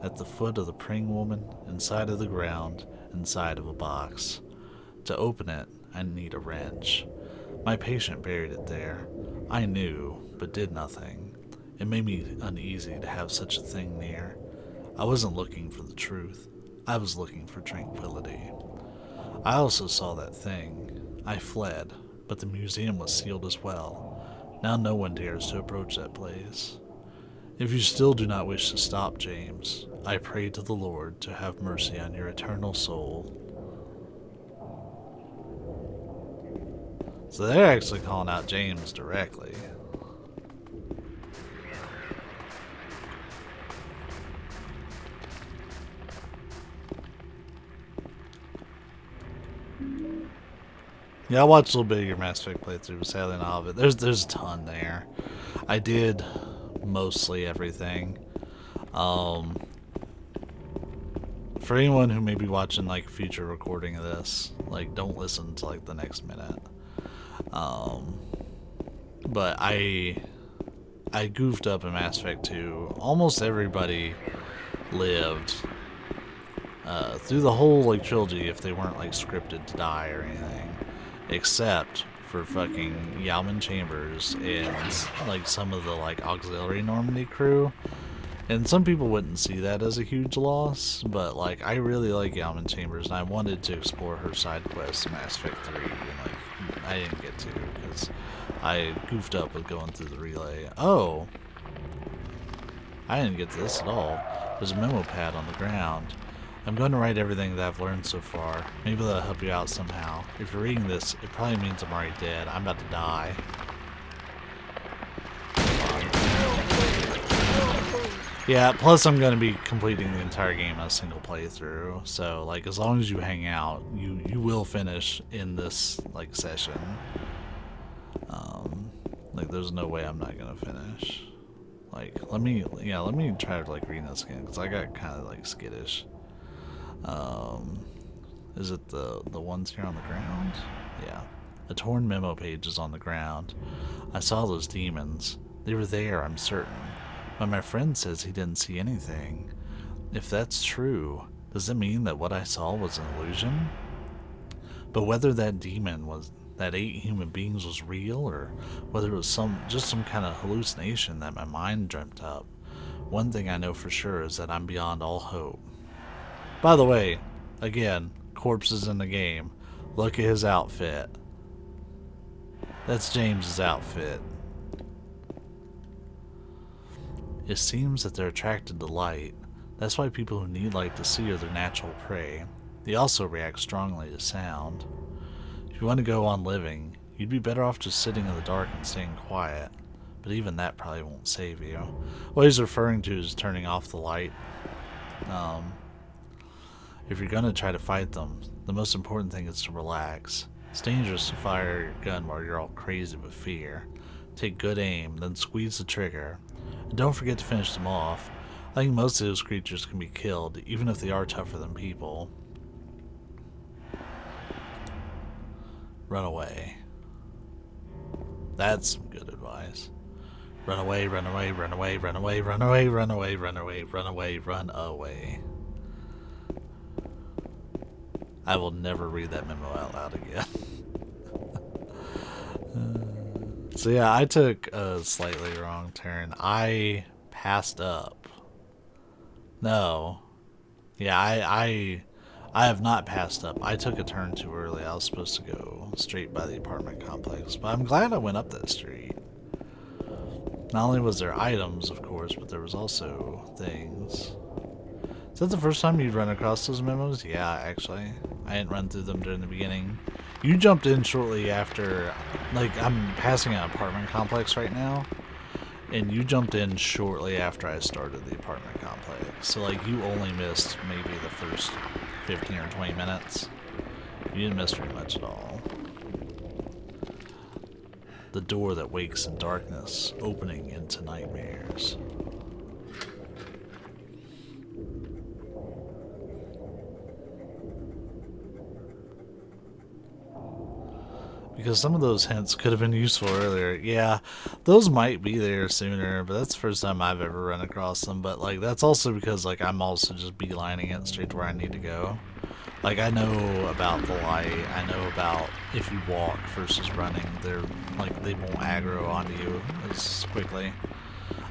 at the foot of the praying woman, inside of the ground, inside of a box. To open it, I need a wrench. My patient buried it there. I knew, but did nothing. It made me uneasy to have such a thing near. I wasn't looking for the truth. I was looking for tranquility. I also saw that thing. I fled, but the museum was sealed as well. Now no one dares to approach that place. If you still do not wish to stop, James, I pray to the Lord to have mercy on your eternal soul. So they're actually calling out James directly. Yeah, I watched a little bit of your Mass Effect playthrough, but sadly not all of it. There's a ton there. I did mostly everything. For anyone who may be watching like a future recording of this, like don't listen to like the next minute. But I goofed up in Mass Effect 2. Almost everybody lived through the whole like trilogy if they weren't like scripted to die or anything, except for fucking Yalman Chambers and like some of the like auxiliary Normandy crew. And some people wouldn't see that as a huge loss, but like I really like Yalman Chambers and I wanted to explore her side quest in Mass Effect 3 and like I didn't get to because I goofed up with going through the relay. Oh, I didn't get to this at all. There's a memo pad on the ground. I'm going to write everything that I've learned so far. Maybe that'll help you out somehow. If you're reading this, it probably means I'm already dead. I'm about to die. Yeah, plus I'm going to be completing the entire game in a single playthrough. So, like, as long as you hang out, you will finish in this, like, session. Like, there's no way I'm not going to finish. Like, let me try to, like, read this again, because I got kind of, like, skittish. Is it the ones here on the ground? Yeah. A torn memo page is on the ground. I saw those demons. They were there, I'm certain. But my friend says he didn't see anything. If that's true, does it mean that what I saw was an illusion? But whether that demon was that 8 human beings was real, or whether it was just some kind of hallucination that my mind dreamt up, one thing I know for sure is that I'm beyond all hope. By the way, again, corpses in the game. Look at his outfit. That's James's outfit. It seems that they're attracted to light. That's why people who need light to see are their natural prey. They also react strongly to sound. If you want to go on living, you'd be better off just sitting in the dark and staying quiet. But even that probably won't save you. What he's referring to is turning off the light. If you're going to try to fight them, the most important thing is to relax. It's dangerous to fire your gun while you're all crazy with fear. Take good aim, then squeeze the trigger. And don't forget to finish them off. I think most of those creatures can be killed, even if they are tougher than people. Run away. That's some good advice. Run away, run away, run away, run away, run away, run away, run away, run away, run away. I will never read that memo out loud again. So yeah, I took a slightly wrong turn. I passed up. No. Yeah, I have not passed up. I took a turn too early. I was supposed to go straight by the apartment complex. But I'm glad I went up that street. Not only was there items, of course, but there was also things. Is that the first time you'd run across those memos? Yeah, actually. I didn't run through them during the beginning. You jumped in shortly after, like, I'm passing an apartment complex right now, and you jumped in shortly after I started the apartment complex. So, like, you only missed maybe the first 15 or 20 minutes. You didn't miss very much at all. The door that wakes in darkness, opening into nightmares. Because some of those hints could have been useful earlier. Yeah, those might be there sooner, but that's the first time I've ever run across them. But, like, that's also because, like, I'm also just beelining it straight to where I need to go. Like, I know about the light. I know about if you walk versus running, they're, like, they won't aggro onto you as quickly.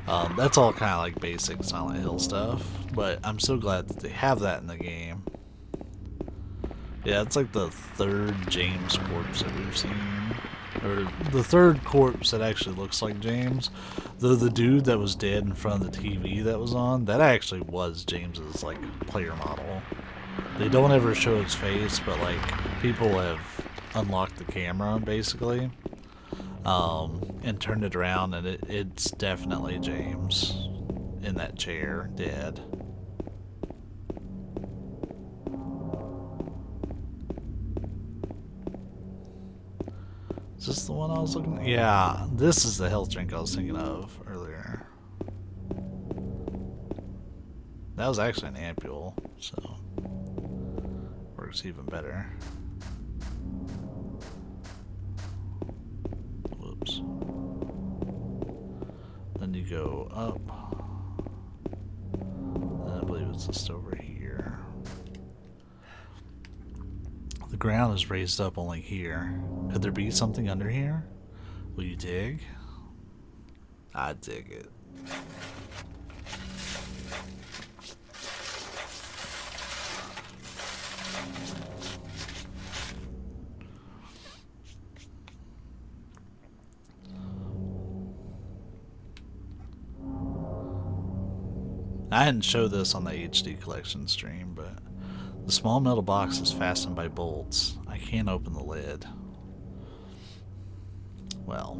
That's all kind of, like, basic Silent Hill stuff. But I'm so glad that they have that in the game. Yeah, it's like the third James corpse that we've seen. Or the third corpse that actually looks like James. Though the dude that was dead in front of the TV that was on, that actually was James's, like, player model. They don't ever show his face, but, like, people have unlocked the camera, basically. And turned it around, and it's definitely James in that chair, dead. Is this the one I was looking at? Yeah, this is the health drink I was thinking of earlier. That was actually an ampule, so works even better. Whoops. Then you go up. And I believe it's just over here. The The ground is raised up only here. Could there be something under here? Will you dig? I dig it. I didn't show this on the HD collection stream, but the small metal box is fastened by bolts. I can't open the lid. Well,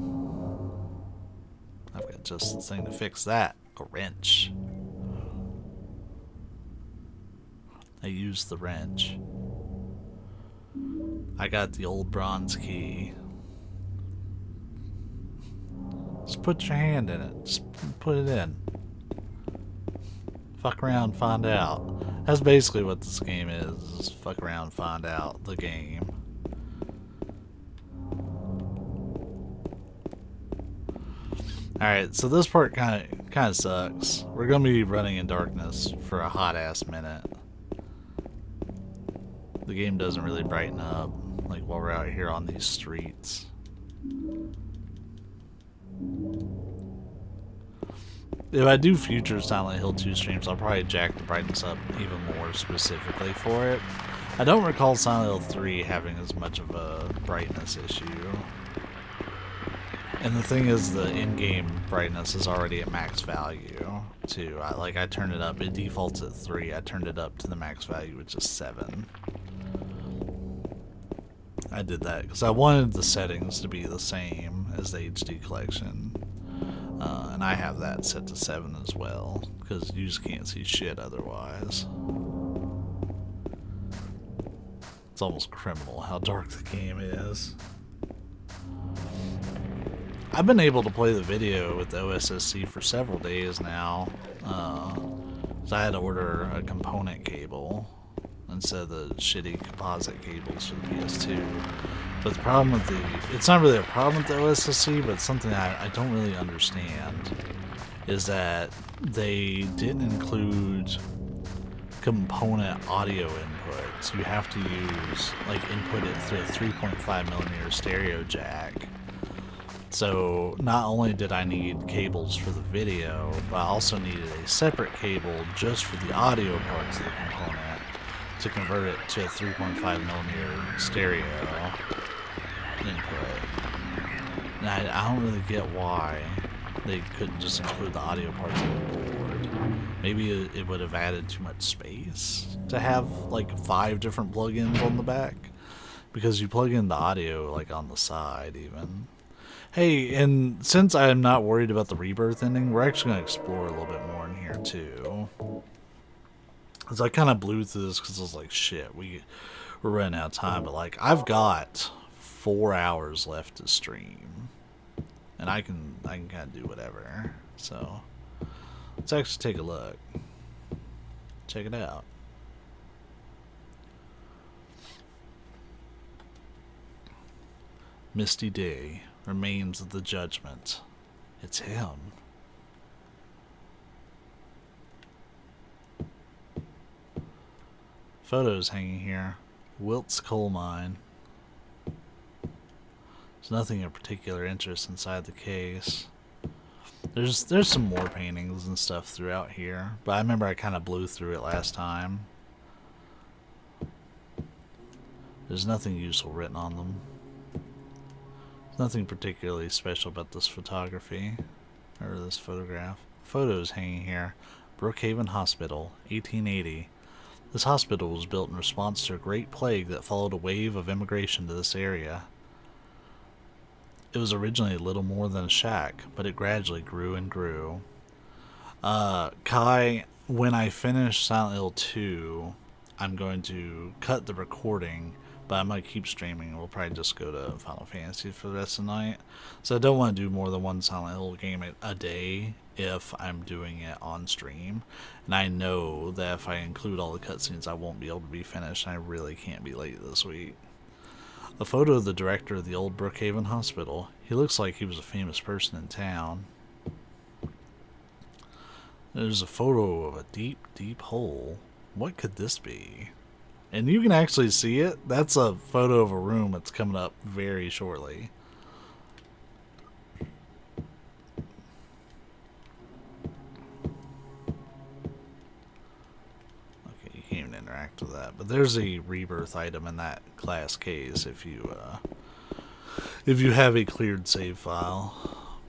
I've got just the thing to fix that. A wrench. I used the wrench. I got the old bronze key. Just put your hand in it. Just put it in. Fuck around, find out. That's basically what this game is fuck around, find out the game. Alright, so this part kinda sucks. We're gonna be running in darkness for a hot ass minute. The game doesn't really brighten up like while we're out here on these streets. If I do future Silent Hill 2 streams, I'll probably jack the brightness up even more specifically for it. I don't recall Silent Hill 3 having as much of a brightness issue. And the thing is, the in-game brightness is already at max value, too. I turned it up. It defaults at 3. I turned it up to the max value, which is 7. I did that because I wanted the settings to be the same as the HD collection. And I have that set to 7 as well, because you just can't see shit otherwise. It's almost criminal how dark the game is. I've been able to play the video with the OSSC for several days now. So I had to order a component cable instead of the shitty composite cables for the PS2. But the problem with it's not really a problem with the OSSC, but something I don't really understand is that they didn't include component audio inputs. You have to use, input it through a 3.5mm stereo jack. So not only did I need cables for the video, but I also needed a separate cable just for the audio parts of the component to convert it to a 3.5mm stereo input. And I don't really get why they couldn't just include the audio parts on the board. Maybe it would have added too much space to have 5 different plugins on the back, because you plug in the audio on the side even. Hey, and since I'm not worried about the rebirth ending, we're actually going to explore a little bit more in here too. Because I kind of blew through this because I was like, shit, we're running out of time. But I've got 4 hours left to stream, and I can kind of do whatever. So let's actually take a look. Check it out. Misty day. Remains of the judgment. It's him. Photos hanging here. Wilt's coal mine. There's nothing of particular interest inside the case. There's some more paintings and stuff throughout here, but I remember I kind of blew through it last time. There's nothing useful written on them. Nothing particularly special about this photography, or this photograph. Photos hanging here. Brookhaven Hospital, 1880. This hospital was built in response to a great plague that followed a wave of immigration to this area. It was originally little more than a shack, but it gradually grew and grew. Kai, when I finish Silent Hill 2, I'm going to cut the recording, but I might keep streaming. We'll probably just go to Final Fantasy for the rest of the night. So I don't want to do more than one Silent Hill game a day if I'm doing it on stream. And I know that if I include all the cutscenes, I won't be able to be finished. And I really can't be late this week. A photo of the director of the old Brookhaven Hospital. He looks like he was a famous person in town. There's a photo of a deep, deep hole. What could this be? And you can actually see it. That's a photo of a room that's coming up very shortly. Okay, you can't even interact with that. But there's a rebirth item in that class case if you have a cleared save file.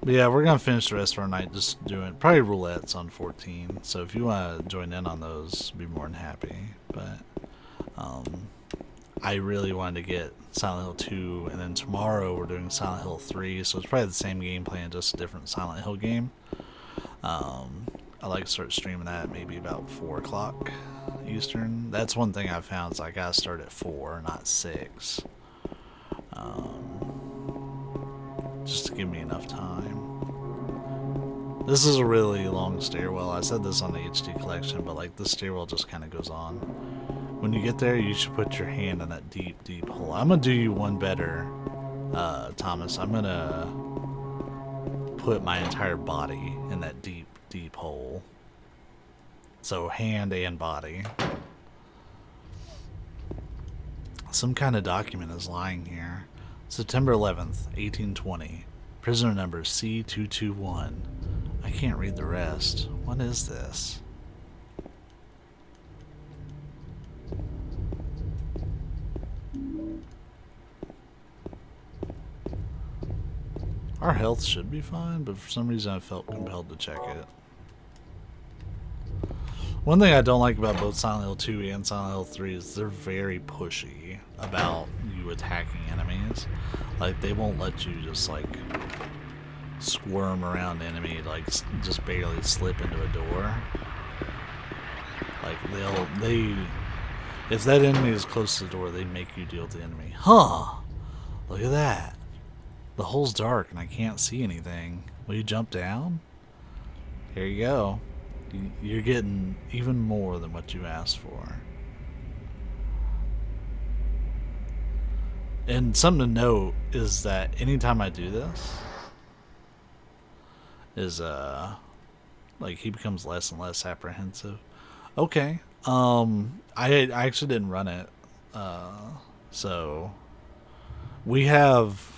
But yeah, we're gonna finish the rest of our night just doing probably roulettes on 14. So if you want to join in on those, be more than happy. But I really wanted to get Silent Hill 2, and then tomorrow we're doing Silent Hill 3. So it's probably the same game plan, just a different Silent Hill game. I like to start streaming that at maybe about 4 o'clock Eastern. That's one thing I've found is I gotta start at 4, not 6. Just to give me enough time. This is a really long stairwell. I said this on the HD collection, but like this stairwell just kind of goes on. When you get there, you should put your hand in that deep, deep hole. I'm gonna do you one better, Thomas. I'm gonna put my entire body in that deep, deep hole. So hand and body. Some kind of document is lying here. September 11th, 1820. Prisoner number C221. I can't read the rest. What is this? Our health should be fine, but for some reason I felt compelled to check it. One thing I don't like about both Silent Hill 2 and Silent Hill 3 is they're very pushy about you attacking enemies. Like, they won't let you just, like, squirm around the enemy, like, just barely slip into a door. Like, if that enemy is close to the door, they make you deal with the enemy. Huh! Look at that. The hole's dark and I can't see anything. Will you jump down? Here you go. You're getting even more than what you asked for. And something to note is that anytime I do this, is like he becomes less and less apprehensive. Okay. I actually didn't run it. So we have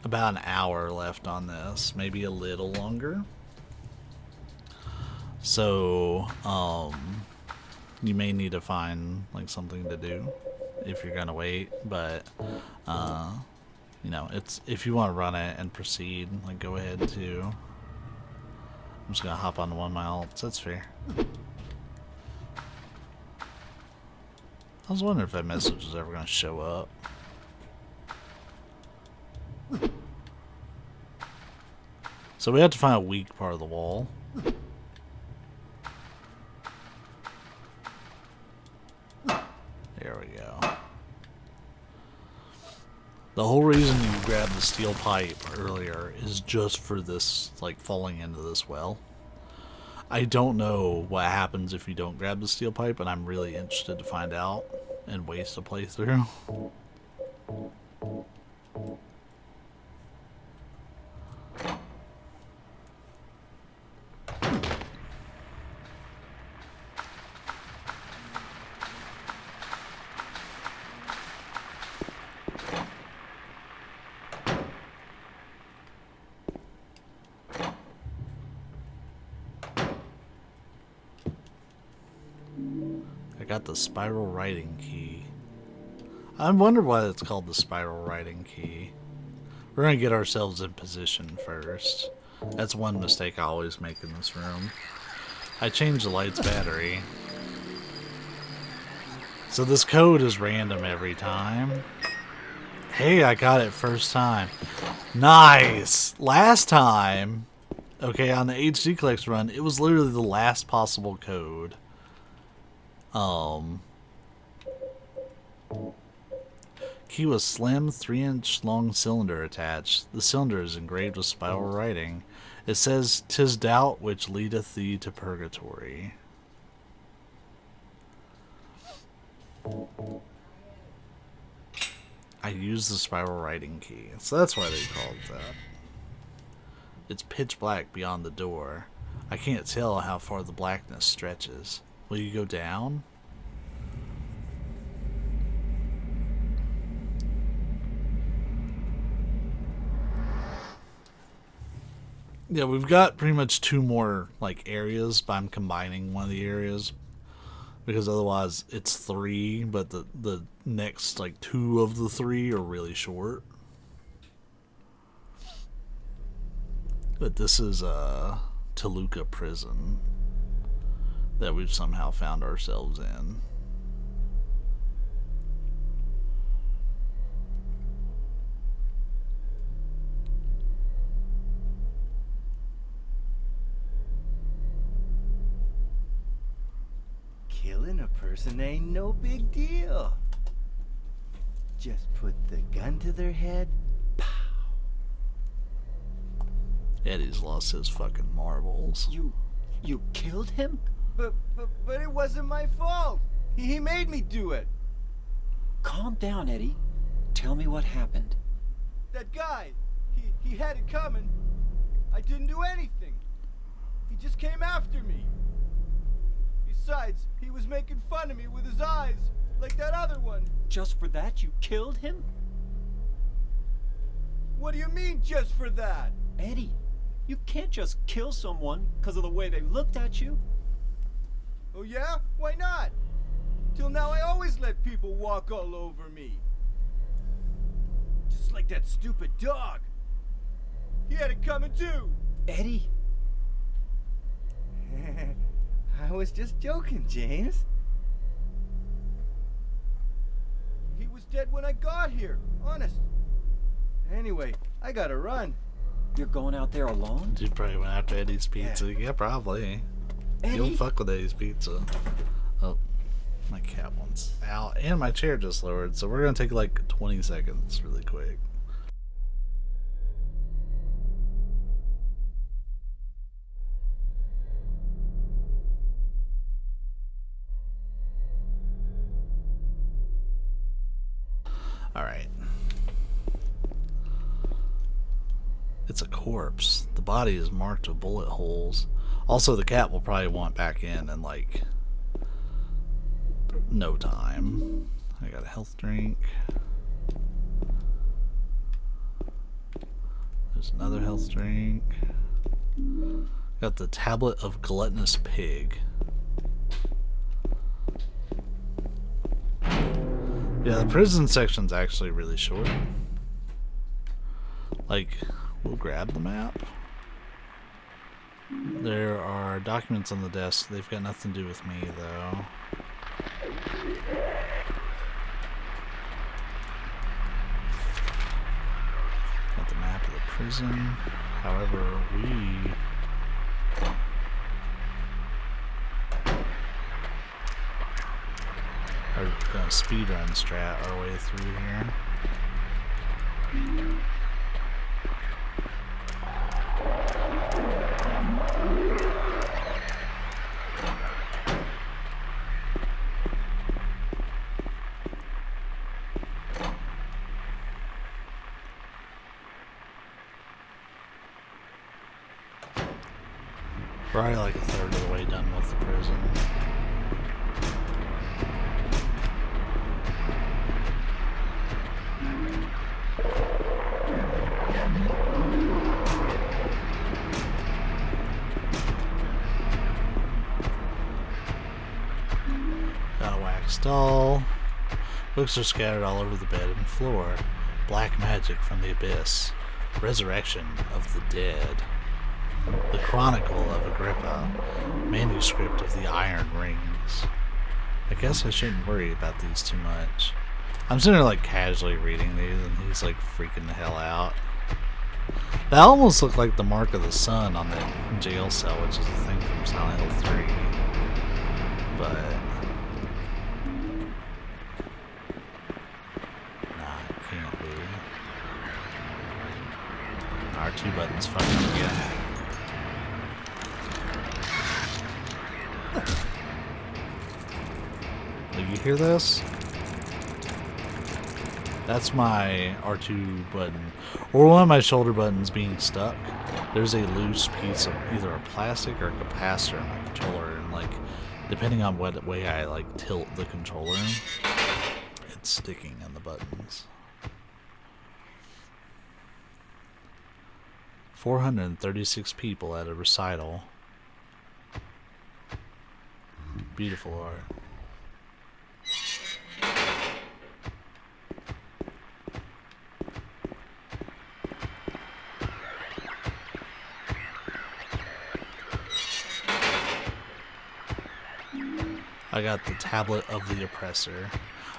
about an hour left on this, maybe a little longer. So, you may need to find, like, something to do if you're gonna wait, but, you know, it's, if you want to run it and proceed, like, go ahead too. I'm just gonna hop on one of my alts, that's fair. I was wondering if that message was ever gonna show up. So we have to find a weak part of the wall. There we go. The whole reason you grabbed the steel pipe earlier is just for this, like, falling into this well. I don't know what happens if you don't grab the steel pipe, and I'm really interested to find out and waste a playthrough. I got the spiral writing key. I wonder why it's called the spiral writing key. We're gonna get ourselves in position first. That's one mistake I always make in this room. I changed the light's battery. So this code is random every time. Hey, I got it first time. Nice! Last time, okay, on the HD collection run, it was literally the last possible code. Key was slim, 3-inch long cylinder attached. The cylinder is engraved with spiral writing. It says, "'Tis doubt which leadeth thee to purgatory." I used the spiral writing key, so that's why they called it that. It's pitch black beyond the door. I can't tell how far the blackness stretches. Will you go down? Yeah, we've got pretty much 2 more like areas, but I'm combining one of the areas because otherwise it's 3, but the next like 2 of the 3 are really short. But this is Toluca prison that we've somehow found ourselves in. Killing a person ain't no big deal. Just put the gun to their head. Pow. Eddie's lost his fucking marbles. You killed him? But it wasn't my fault. He made me do it. Calm down, Eddie. Tell me what happened. That guy, he had it coming. I didn't do anything. He just came after me. Besides, he was making fun of me with his eyes, like that other one. Just for that, you killed him? What do you mean, just for that? Eddie, you can't just kill someone because of the way they looked at you. Oh yeah? Why not? Till now I always let people walk all over me. Just like that stupid dog. He had it coming too. Eddie? I was just joking, James. He was dead when I got here, honest. Anyway, I gotta run. You're going out there alone? Dude probably went after Eddie's pizza. Yeah, probably. Eddie? You don't fuck with Eddie's pizza. Oh, my cat wants out, and my chair just lowered, so we're gonna take like 20 seconds really quick. Alright. It's a corpse. The body is marked with bullet holes. Also, the cat will probably want back in like no time. I got a health drink. There's another health drink. Got the tablet of gluttonous pig. Yeah, the prison section's actually really short. Like, we'll grab the map. There are documents on the desk. They've got nothing to do with me, though. Got the map of the prison. However, we... are gonna speedrun strat our way through here. Probably like a third of the way done with the prison. Got a wax doll. Books are scattered all over the bed and floor. Black magic from the abyss. Resurrection of the dead. The Chronicle of Agrippa. Manuscript of the Iron Rings. I guess I shouldn't worry about these too much. I'm sitting there like casually reading these and he's like freaking the hell out. That almost looked like the mark of the sun on that jail cell, which is a thing from Silent Hill 3. But... nah, it can't be. R2 button's fucking again. Do you hear this? That's my R2 button, or one of my shoulder buttons being stuck. There's a loose piece of either a plastic or a capacitor in my controller, and like, depending on what way I like tilt the controller, it's sticking in the buttons. 436 people at a recital. Beautiful art. I got the Tablet of the Oppressor.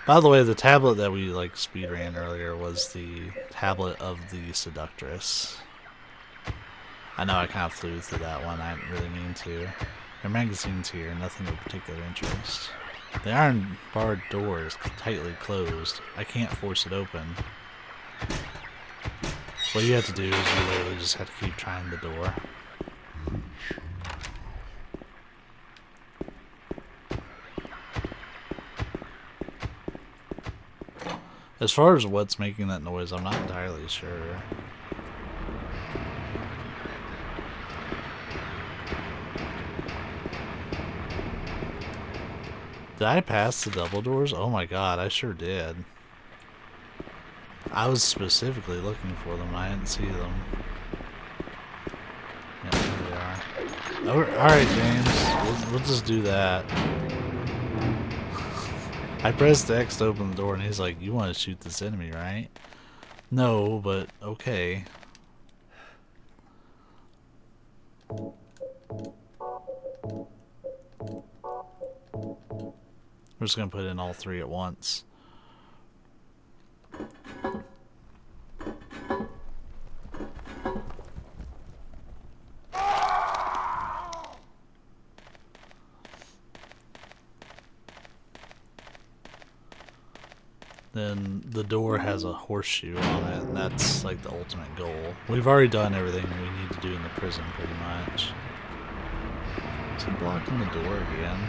By the way, the tablet that we like speed ran earlier was the Tablet of the Seductress. I know I kind of flew through that one. I didn't really mean to. There are magazines here, nothing of particular interest. The iron barred door is tightly closed. I can't force it open. What you have to do is you literally just have to keep trying the door. As far as what's making that noise, I'm not entirely sure. Did I pass the double doors? Oh my god, I sure did. I was specifically looking for them. I didn't see them. Yeah, there they are. Alright, James. We'll just do that. I pressed X to open the door, and he's like, "You want to shoot this enemy, right?" No, but okay. We're just going to put in all three at once. Then the door has a horseshoe on it, and that's like the ultimate goal. We've already done everything we need to do in the prison, pretty much. Is he blocking the door again?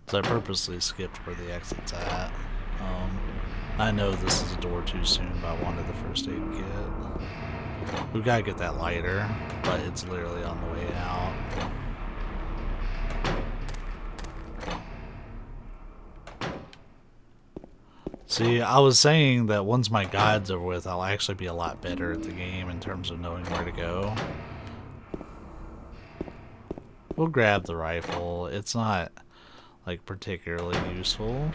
So I purposely skipped where the exit's at. I know this is a door too soon, but I wanted the first aid kit. We've got to get that lighter, but it's literally on the way out. See, I was saying that once my guide's over with, I'll actually be a lot better at the game in terms of knowing where to go. We'll grab the rifle. It's not, like, particularly useful.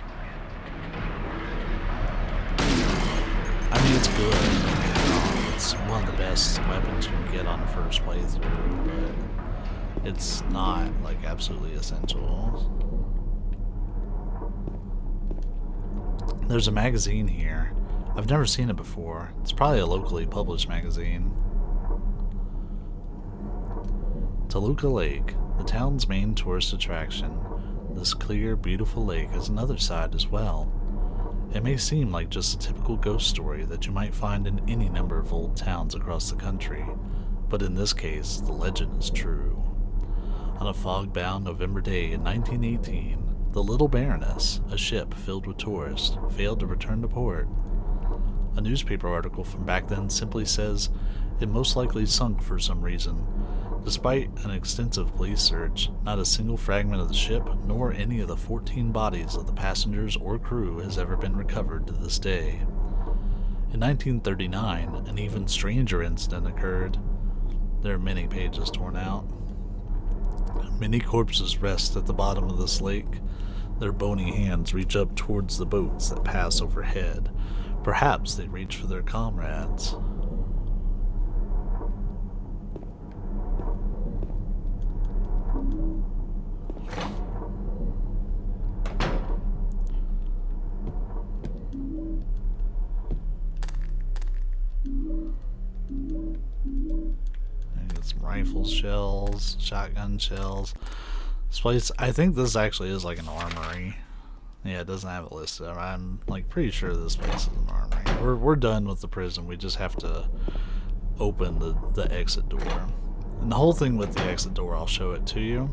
I mean, it's good. It's one of the best weapons you can get on the first playthrough, but it's not, like, absolutely essential. There's a magazine here. I've never seen it before. It's probably a locally published magazine. Toluca Lake, the town's main tourist attraction. This clear, beautiful lake has another side as well. It may seem like just a typical ghost story that you might find in any number of old towns across the country, but in this case, the legend is true. On a fog-bound November day in 1918, the Little Baroness, a ship filled with tourists, failed to return to port. A newspaper article from back then simply says it most likely sunk for some reason. Despite an extensive police search, not a single fragment of the ship, nor any of the 14 bodies of the passengers or crew has ever been recovered to this day. In 1939, an even stranger incident occurred. There are many pages torn out. Many corpses rest at the bottom of this lake. Their bony hands reach up towards the boats that pass overhead. Perhaps they reach for their comrades. Some rifle shells, shotgun shells. This place, I think this actually is like an armory. Yeah, it doesn't have it listed. I'm like pretty sure this place is an armory. We're done with the prison. We just have to open the exit door. And the whole thing with the exit door, I'll show it to you.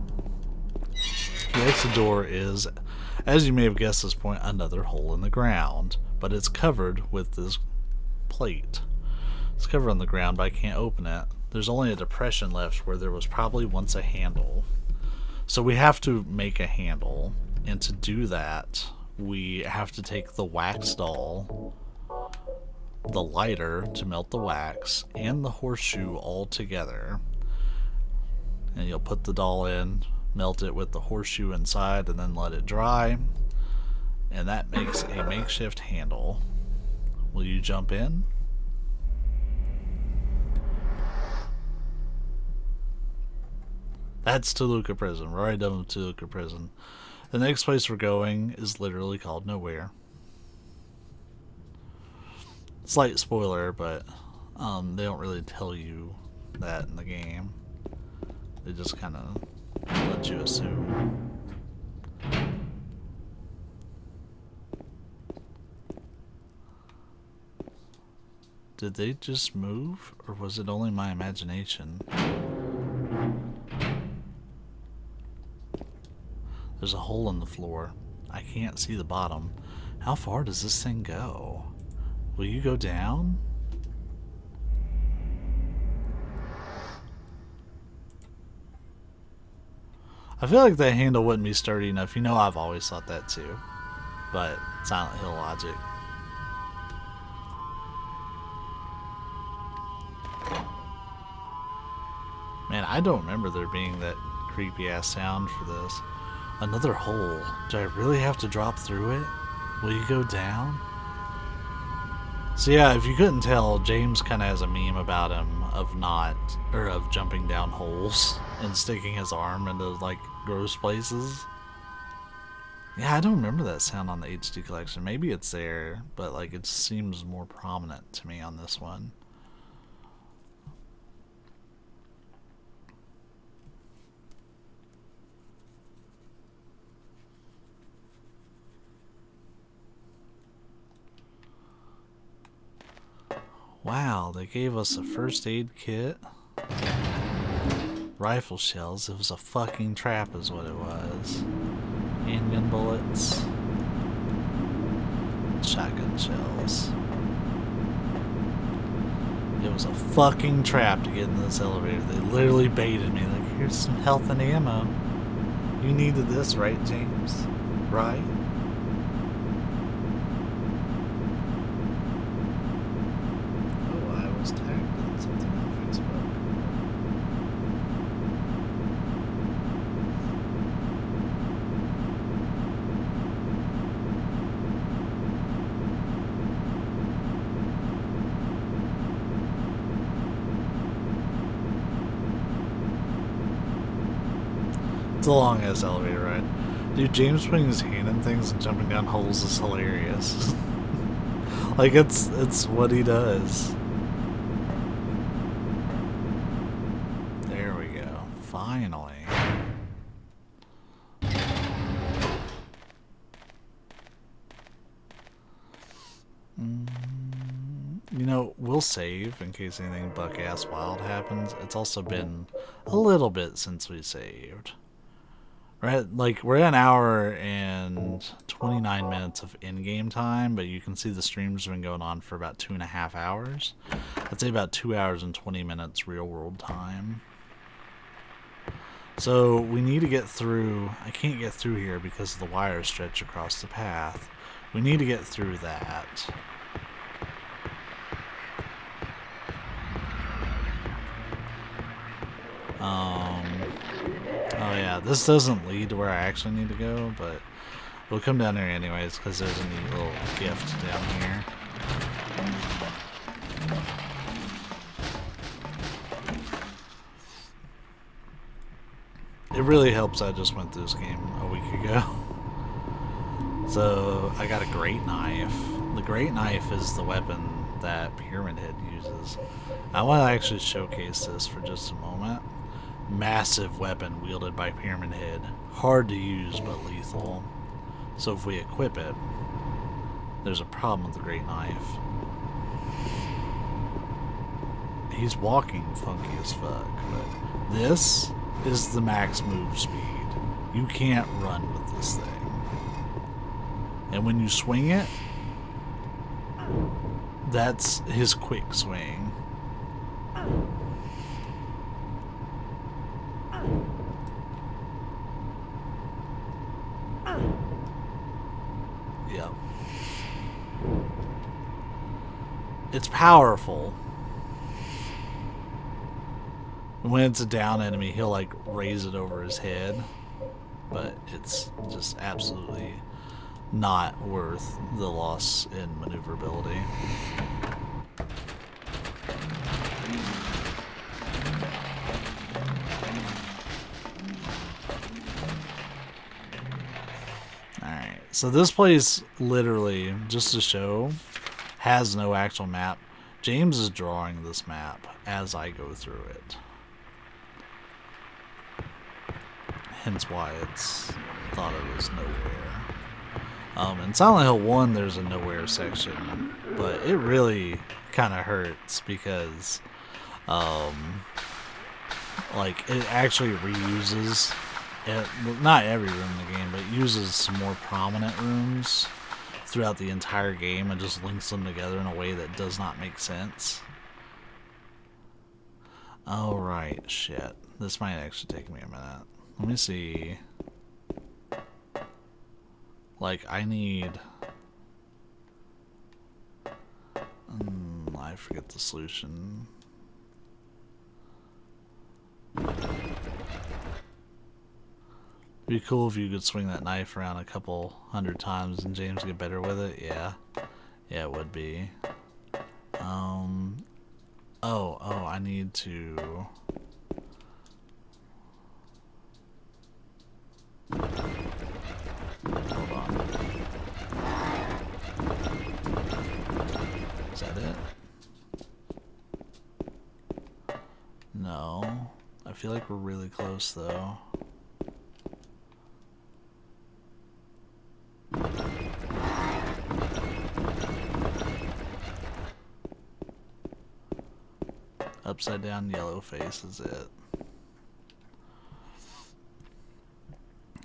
The exit door is, as you may have guessed at this point, another hole in the ground, but it's covered with this plate. It's covered on the ground, but I can't open it. there's only a depression left where there was probably once a handle. So we have to make a handle, and to do that, we have to take the wax doll, the lighter to melt the wax, and the horseshoe all together. And you'll put the doll in, melt it with the horseshoe inside, and then let it dry. And that makes a makeshift handle. Will you jump in? That's Toluca Prison. We're already done with Toluca Prison. The next place we're going is literally called Nowhere. Slight spoiler, but they don't really tell you that in the game. They just kind of let you assume. Did they just move, or was it only my imagination? There's a hole in the floor. I can't see the bottom. How far does this thing go? Will you go down? I feel like that handle wouldn't be sturdy enough. You know, I've always thought that too. But Silent Hill logic. Man, I don't remember there being that creepy ass sound for this. Another hole. Do I really have to drop through it? Will you go down? So yeah, if you couldn't tell, James kind of has a meme about him of of jumping down holes and sticking his arm into like gross places. Yeah, I don't remember that sound on the HD collection. Maybe it's there, but like it seems more prominent to me on this one. Wow, they gave us a first aid kit. Rifle shells. It was a fucking trap is what it was. Handgun bullets. Shotgun shells. It was a fucking trap to get in this elevator. They literally baited me. Like, here's some health and ammo. You needed this, right, James? Right? Tagged in something on Facebook. It's a long ass elevator ride. Dude, James putting his hand in things and jumping down holes is hilarious. Like it's what he does. Finally. You know, we'll save in case anything buck-ass wild happens. It's also been a little bit since we saved. Right? Like, we're at an hour and 29 minutes of in-game time, but you can see the stream's been going on for about 2.5 hours. I'd say about 2 hours and 20 minutes real-world time. So we need to get through. I can't get through here because the wires stretch across the path. We need to get through that. Oh yeah, this doesn't lead to where I actually need to go, but we'll come down here anyways because there's a neat little gift down here. It really helps I just went through this game a week ago. So, I got a great knife. The great knife is the weapon that Pyramid Head uses. I want to actually showcase this for just a moment. Massive weapon wielded by Pyramid Head. Hard to use, but lethal. So if we equip it, there's a problem with the great knife. He's walking funky as fuck, but this is the max move speed. You can't run with this thing. And when you swing it, that's his quick swing. powerful. When it's a down enemy, he'll like raise it over his head, but it's just absolutely not worth the loss in maneuverability. Alright, so this place literally, just to show, has no actual map. James is drawing this map as I go through it. Hence why it's thought of as nowhere. In Silent Hill 1 there's a nowhere section, but it really kind of hurts because like it actually reuses not every room in the game, but it uses some more prominent rooms throughout the entire game and just links them together in a way that does not make sense. Alright, shit. This might actually take me a minute. Let me see. Like, I need... I forget the solution. It'd be cool if you could swing that knife around a couple hundred times and James get better with it. Yeah. Yeah, it would be. Oh, I need to... Hold on. Is that it? No. I feel like we're really close though. Upside down yellow face is it.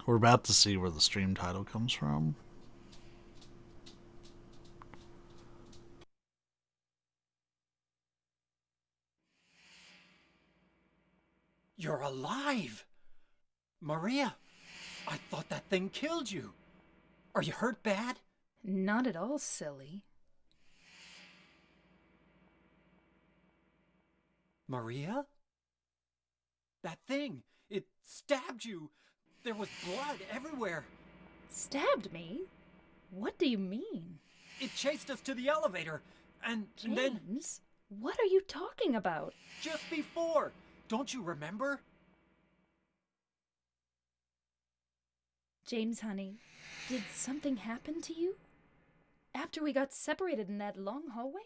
We're about to see where the stream title comes from. You're alive! Maria, I thought that thing killed you. Are you hurt bad? Not at all, silly. Maria? That thing, it stabbed you. There was blood everywhere. Stabbed me? What do you mean? It chased us to the elevator, and then... James, what are you talking about? Just before! Don't you remember? James, honey, did something happen to you? After we got separated in that long hallway?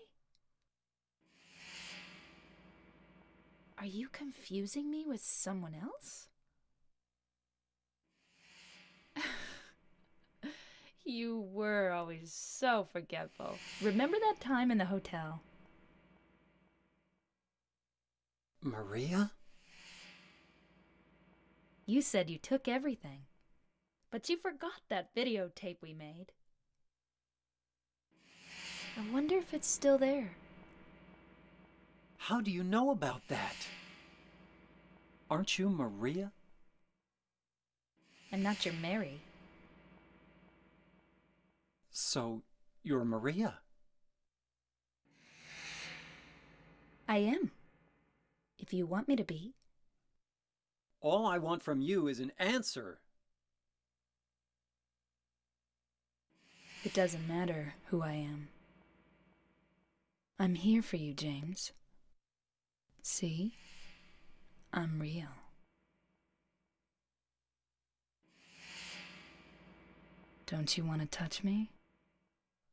Are you confusing me with someone else? You were always so forgetful. Remember that time in the hotel? Maria? You said you took everything, but you forgot that videotape we made. I wonder if it's still there. How do you know about that? Aren't you Maria? I'm not your Mary. So, you're Maria? I am. If you want me to be. All I want from you is an answer. It doesn't matter who I am. I'm here for you, James. See? I'm real. Don't you want to touch me?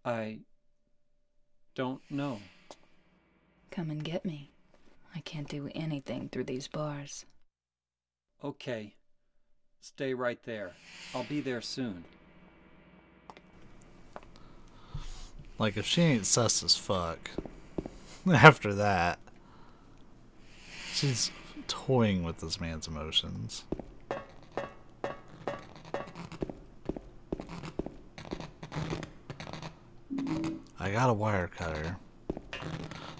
I don't know. Come and get me. I can't do anything through these bars. Okay. Stay right there. I'll be there soon. Like, if she ain't sus as fuck, after that, she's toying with this man's emotions. I got a wire cutter.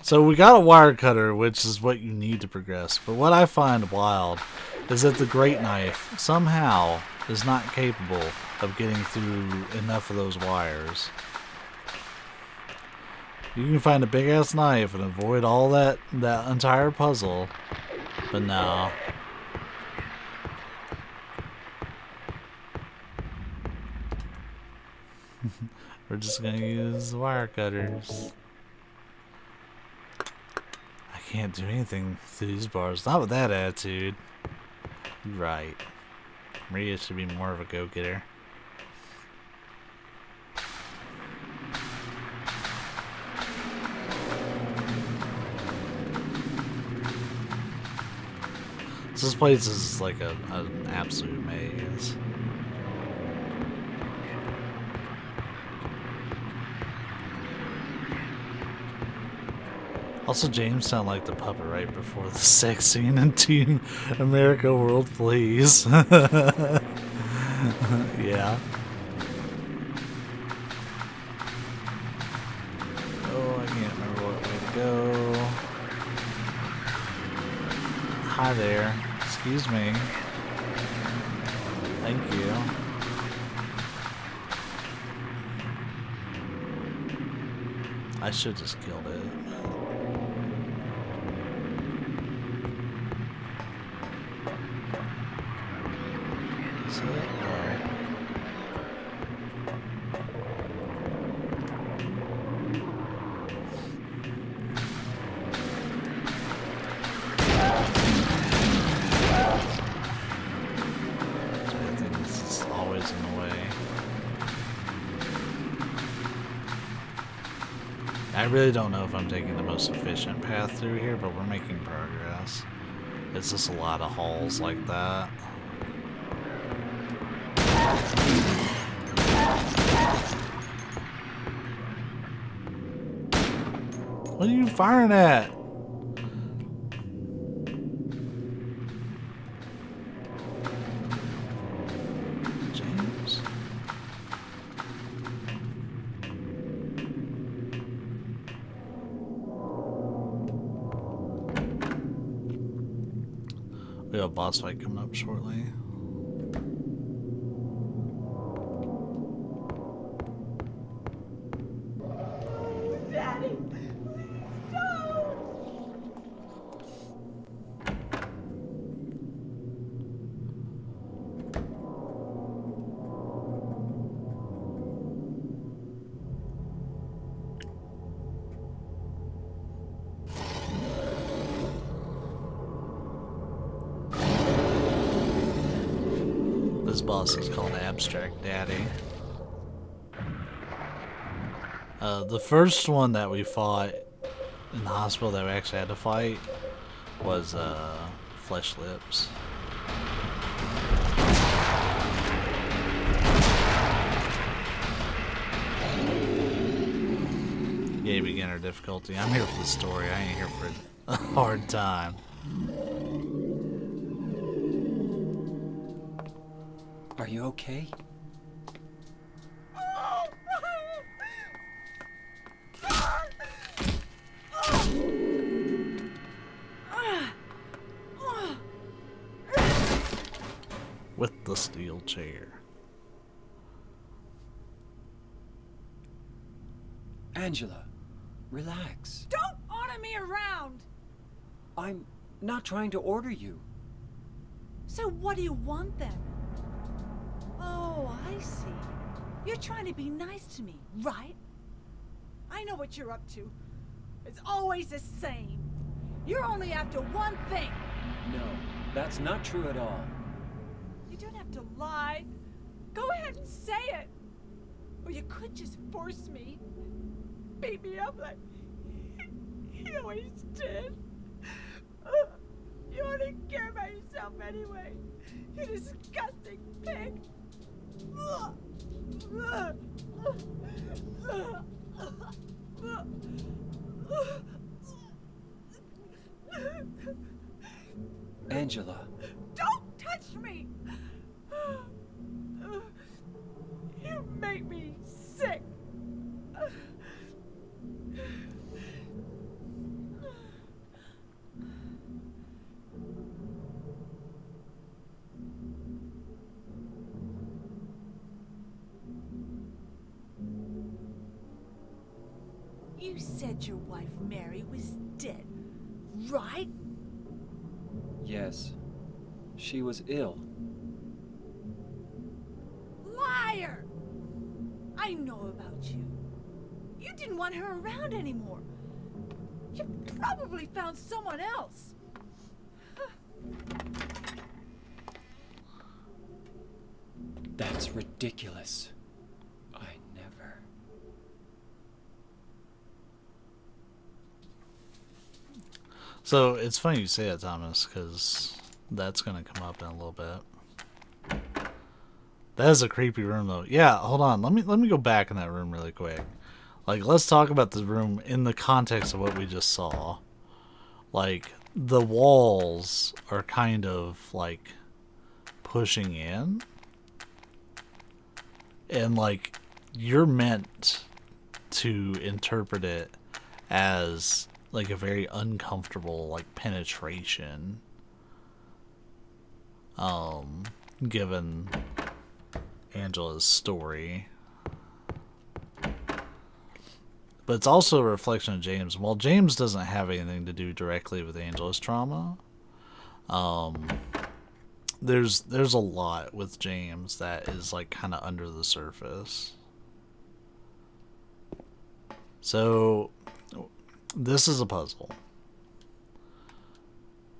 So we got a wire cutter, which is what you need to progress. But what I find wild is that the Great Knife somehow is not capable of getting through enough of those wires. You can find a big ass knife and avoid all that entire puzzle. But no. We're just gonna use wire cutters. I can't do anything through these bars. Not with that attitude. You're right. Maria should be more of a go-getter. This place is like an absolute maze. Also, James sounded like the puppet right before the sex scene in Team America World Police. Yeah. Oh, I can't remember what way to go. Hi there. Excuse me. Thank you. I should just killed it. Is it? No. I think this is always in the way. I really don't know if I'm taking the most efficient path through here, but we're making progress. It's just a lot of halls like that. What are you firing at? James? We have a boss fight coming up shortly. Daddy, This boss is called Abstract Daddy. The first one that we fought in the hospital that we actually had to fight was Flesh Lips. Yay, beginner difficulty. I'm here for the story. I ain't here for a hard time. Are you okay? With the steel chair. Angela, relax. don't order me around! I'm not trying to order you. So what do you want then? Oh, I see. You're trying to be nice to me, right? I know what you're up to. It's always the same. You're only after one thing. No, that's not true at all. You don't have to lie. Go ahead and say it. Or you could just force me. Beat me up like he always did. You only care about yourself anyway. You disgusting pig. Angela. Don't touch me! You make me sick. You said your wife Mary was dead, right? Yes. She was ill. Liar! I know about you. You didn't want her around anymore. You probably found someone else. That's ridiculous. I never. So it's funny you say that, Thomas, because that's going to come up in a little bit. That is a creepy room, though. Yeah, hold on. Let me go back in that room really quick. Like, let's talk about the room in the context of what we just saw. Like, the walls are kind of, like, pushing in. And, like, you're meant to interpret it as, like, a very uncomfortable, like, penetration. Given Angela's story. But it's also a reflection of James. While James doesn't have anything to do directly with Angela's trauma, there's a lot with James that is like kind of under the surface. So this is a puzzle.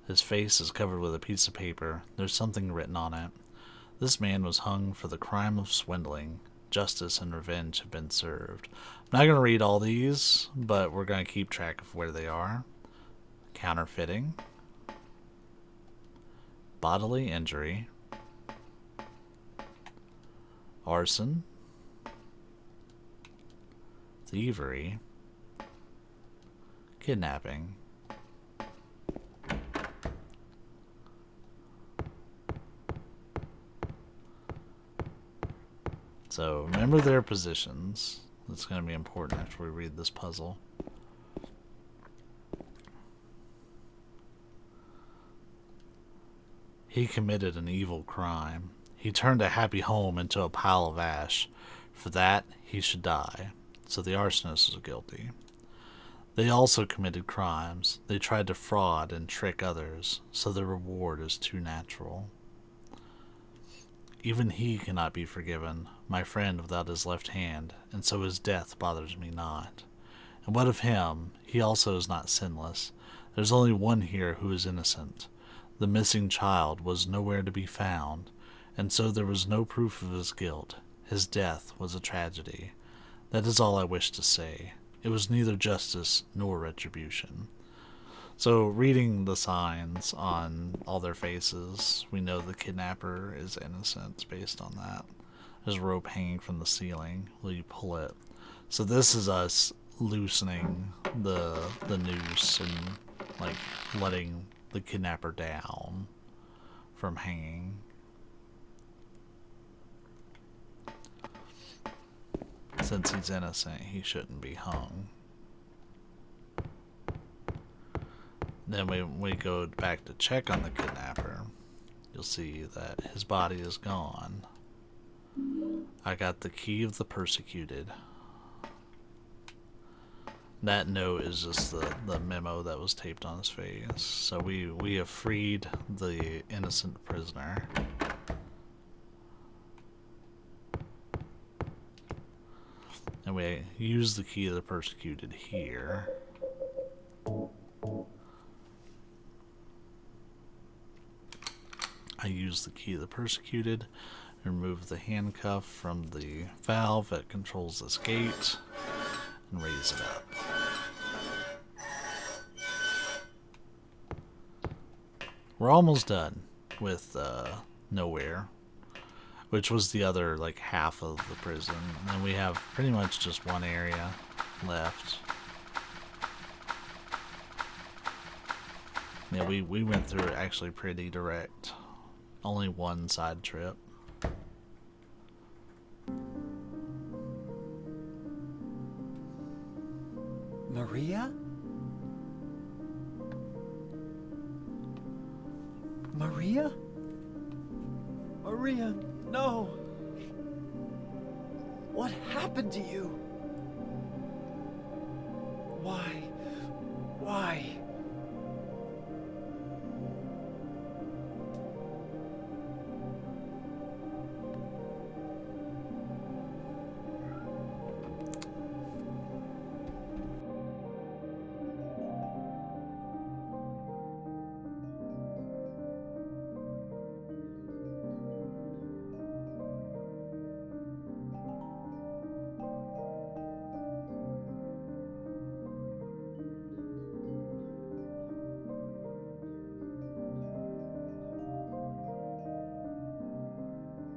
His face is covered with a piece of paper. There's something written on it. This man was hung for the crime of swindling. Justice and revenge have been served. I'm not going to read all these, but we're going to keep track of where they are. Counterfeiting. Bodily injury. Arson. Thievery. Kidnapping. So remember their positions. That's going to be important after we read this puzzle. He committed an evil crime. He turned a happy home into a pile of ash. For that, he should die. So the arsonist is guilty. They also committed crimes. They tried to fraud and trick others, so the reward is too natural. Even he cannot be forgiven, my friend without his left hand, and so his death bothers me not. And what of him? He also is not sinless. There's only one here who is innocent. The missing child was nowhere to be found, and so there was no proof of his guilt. His death was a tragedy. That is all I wish to say. It was neither justice nor retribution. So, reading the signs on all their faces, we know the kidnapper is innocent based on that. There's a rope hanging from the ceiling. Will you pull it? So this is us loosening the noose and, like, letting the kidnapper down from hanging. Since he's innocent, he shouldn't be hung. Then we go back to check on the kidnapper. You'll see that his body is gone. I got the key of the persecuted. That note is just the memo that was taped on his face. So we have freed the innocent prisoner. And we use the key of the persecuted here. I use the key of the persecuted, remove the handcuff from the valve that controls this gate, and raise it up. We're almost done with Nowhere, which was the other like half of the prison, and we have pretty much just one area left. Yeah, we went through it actually pretty direct. Only one side trip. Maria? Maria? Maria, no! What happened to you? Why? Why?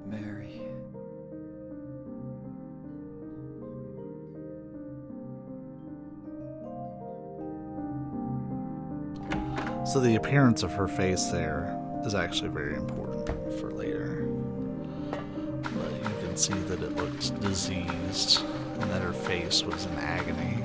Mary. So the appearance of her face there is actually very important for later. But you can see that it looked diseased and that her face was in agony.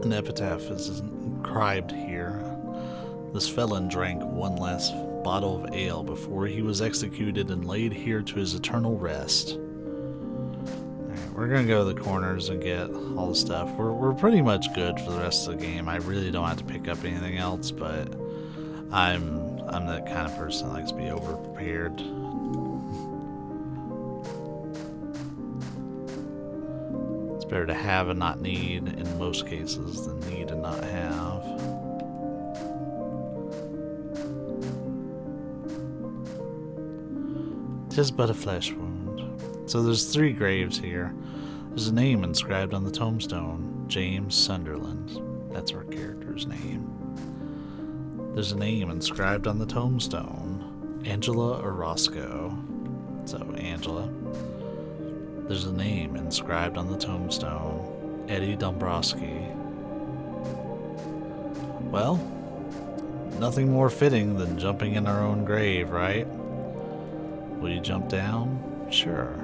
An epitaph is inscribed here. This felon drank one last bottle of ale before he was executed and laid here to his eternal rest. Alright, we're gonna go to the corners and get all the stuff. We're pretty much good for the rest of the game. I really don't have to pick up anything else, but I'm that kind of person that likes to be over prepared. It's better to have and not need in most cases than need and not have. Tis but a flesh wound. So there's 3 graves here. There's a name inscribed on the tombstone. James Sunderland. That's our character's name. There's a name inscribed on the tombstone. Angela Orozco. So, Angela. There's a name inscribed on the tombstone. Eddie Dombrowski. Well, nothing more fitting than jumping in our own grave, right? Will you jump down? Sure.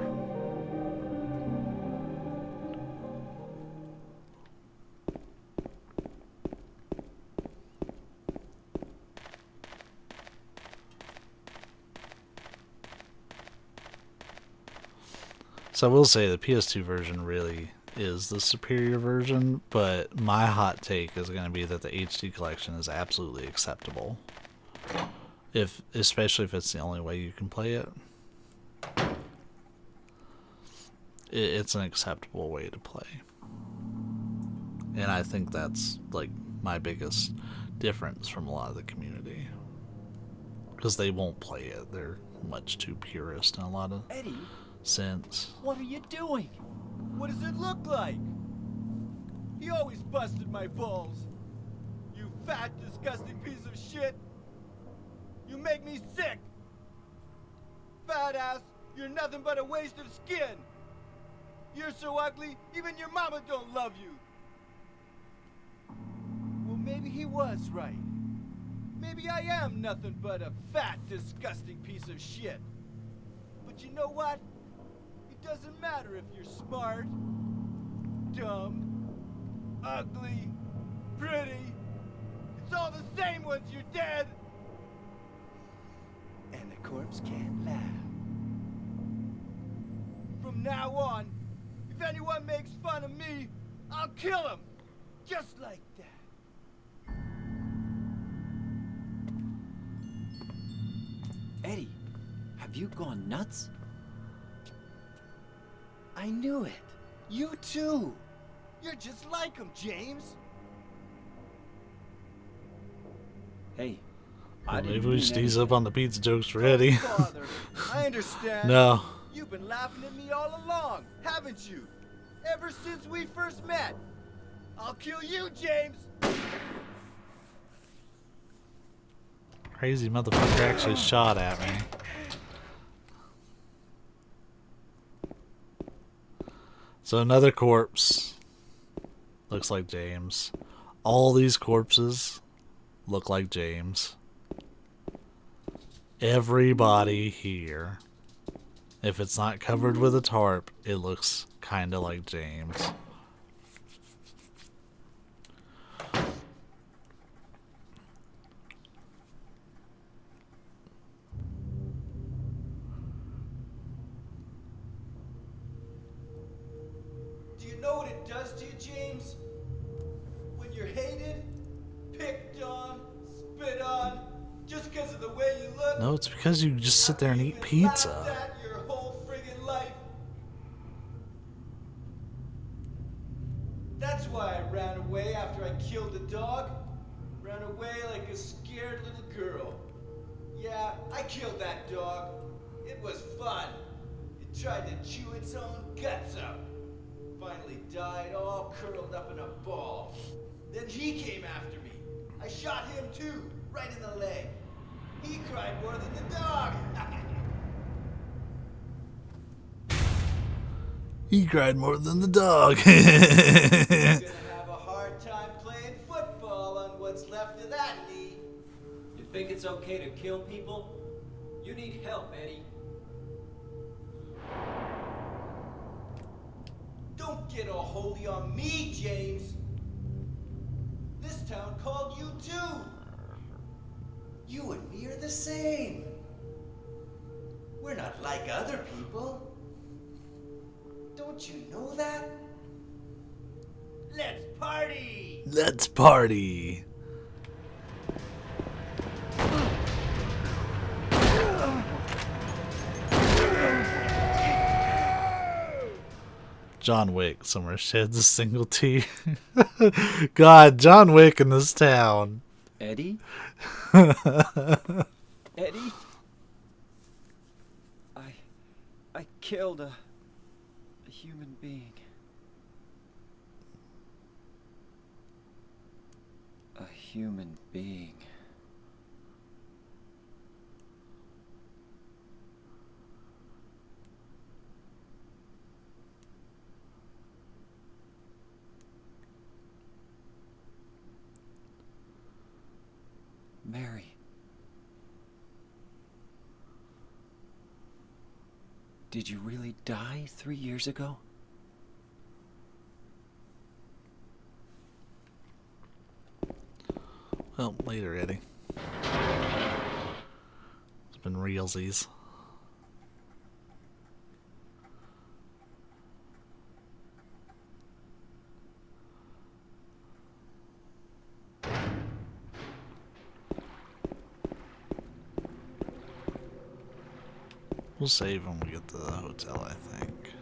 So I will say the PS2 version really is the superior version, but my hot take is going to be that the HD collection is absolutely acceptable. Especially if it's the only way you can play it. It's an acceptable way to play. And I think that's like my biggest difference from a lot of the community. Because they won't play it. They're much too purist in a lot of Eddie, sense. What are you doing? what does it look like? He always busted my balls. You fat, disgusting piece of shit. You make me sick. Fat ass, you're nothing but a waste of skin. You're so ugly, even your mama don't love you. Well, maybe he was right. Maybe I am nothing but a fat, disgusting piece of shit. But you know what? It doesn't matter if you're smart, dumb, ugly, pretty. It's all the same once you're dead. And the corpse can't laugh. From now on, if anyone makes fun of me, I'll kill him. Just like that. Eddie, have you gone nuts? I knew it. You too. You're just like him, James. Hey, Well, maybe we should ease up on the pizza jokes for Eddie. Father, I understand. No. You've been laughing at me all along, haven't you? Ever since we first met. I'll kill you, James. Crazy motherfucker actually shot at me. So another corpse. Looks like James. All these corpses look like James. Everybody here If it's not covered with a tarp, it looks kind of like James. Do you know what it does to you, James? When you're hated, picked on, spit on, just because of the way you look. No, it's because you just sit there and eat After you've been laughed pizza. at your whole friggin' life. That's why I ran away after I killed the dog. Ran away like a scared little girl. Yeah, I killed that dog. It was fun. It tried to chew its own guts up. Finally died all curled up in a ball. Then he came after me. I shot him too, right in the leg. He cried more than the dog. He cried more than the dog. You're gonna have a hard time playing football on what's left of that knee. You think it's okay to kill people? You need help, Eddie. Don't get all holy on me, James. This town called you too. You and me are the same. We're not like other people. Don't you know that? Let's party! Let's party. John Wick somewhere sheds a single tear. God, John Wick in this town. Eddie? Eddie? I killed a human being. A human being. Mary. Did you really die 3 years ago? Well, later, Eddie. It's been realsies. We'll save when we get to the hotel, I think.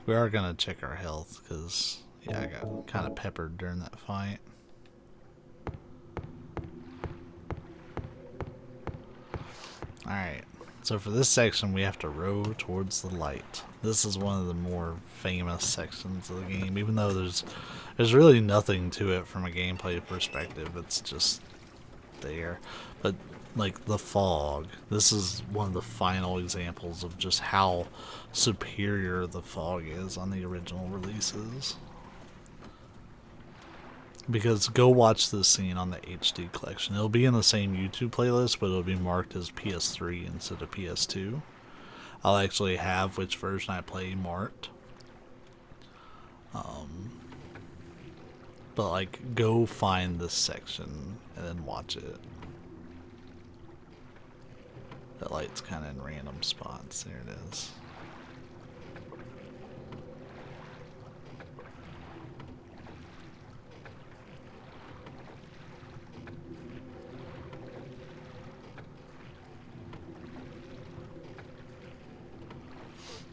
We are gonna check our health, because, yeah, I got kind of peppered during that fight. Alright, so for this section we have to row towards the light. This is one of the more famous sections of the game, even though there's really nothing to it from a gameplay perspective. It's just there. But like the fog, this is one of the final examples of just how superior the fog is on the original releases. Because go watch this scene on the HD collection. It'll be in the same YouTube playlist, but it'll be marked as PS3 instead of PS2. I'll actually have which version I play marked. But like, go find this section and then watch it. That light's kind of in random spots. There it is.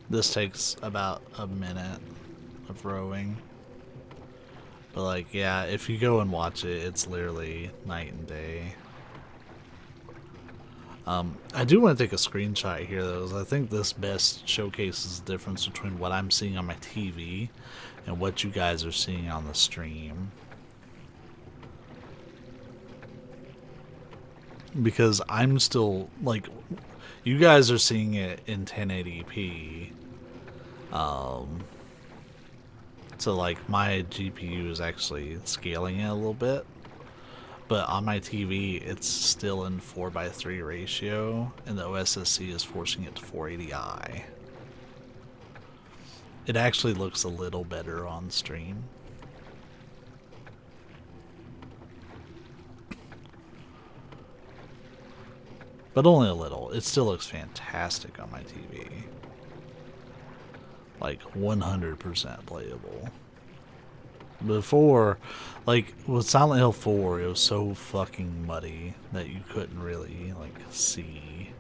This takes about a minute of rowing. But like, yeah, if you go and watch it, it's literally night and day. I do want to take a screenshot here though, because I think this best showcases the difference between what I'm seeing on my TV and what you guys are seeing on the stream. Because I'm still, like, you guys are seeing it in 1080p. So like my GPU is actually scaling it a little bit. but on my TV it's still in 4:3 ratio, and the OSSC is forcing it to 480i. It actually looks a little better on stream. But only a little. It still looks fantastic on my TV. Like 100% playable. Before, like with Silent Hill 4, it was so fucking muddy that you couldn't really like see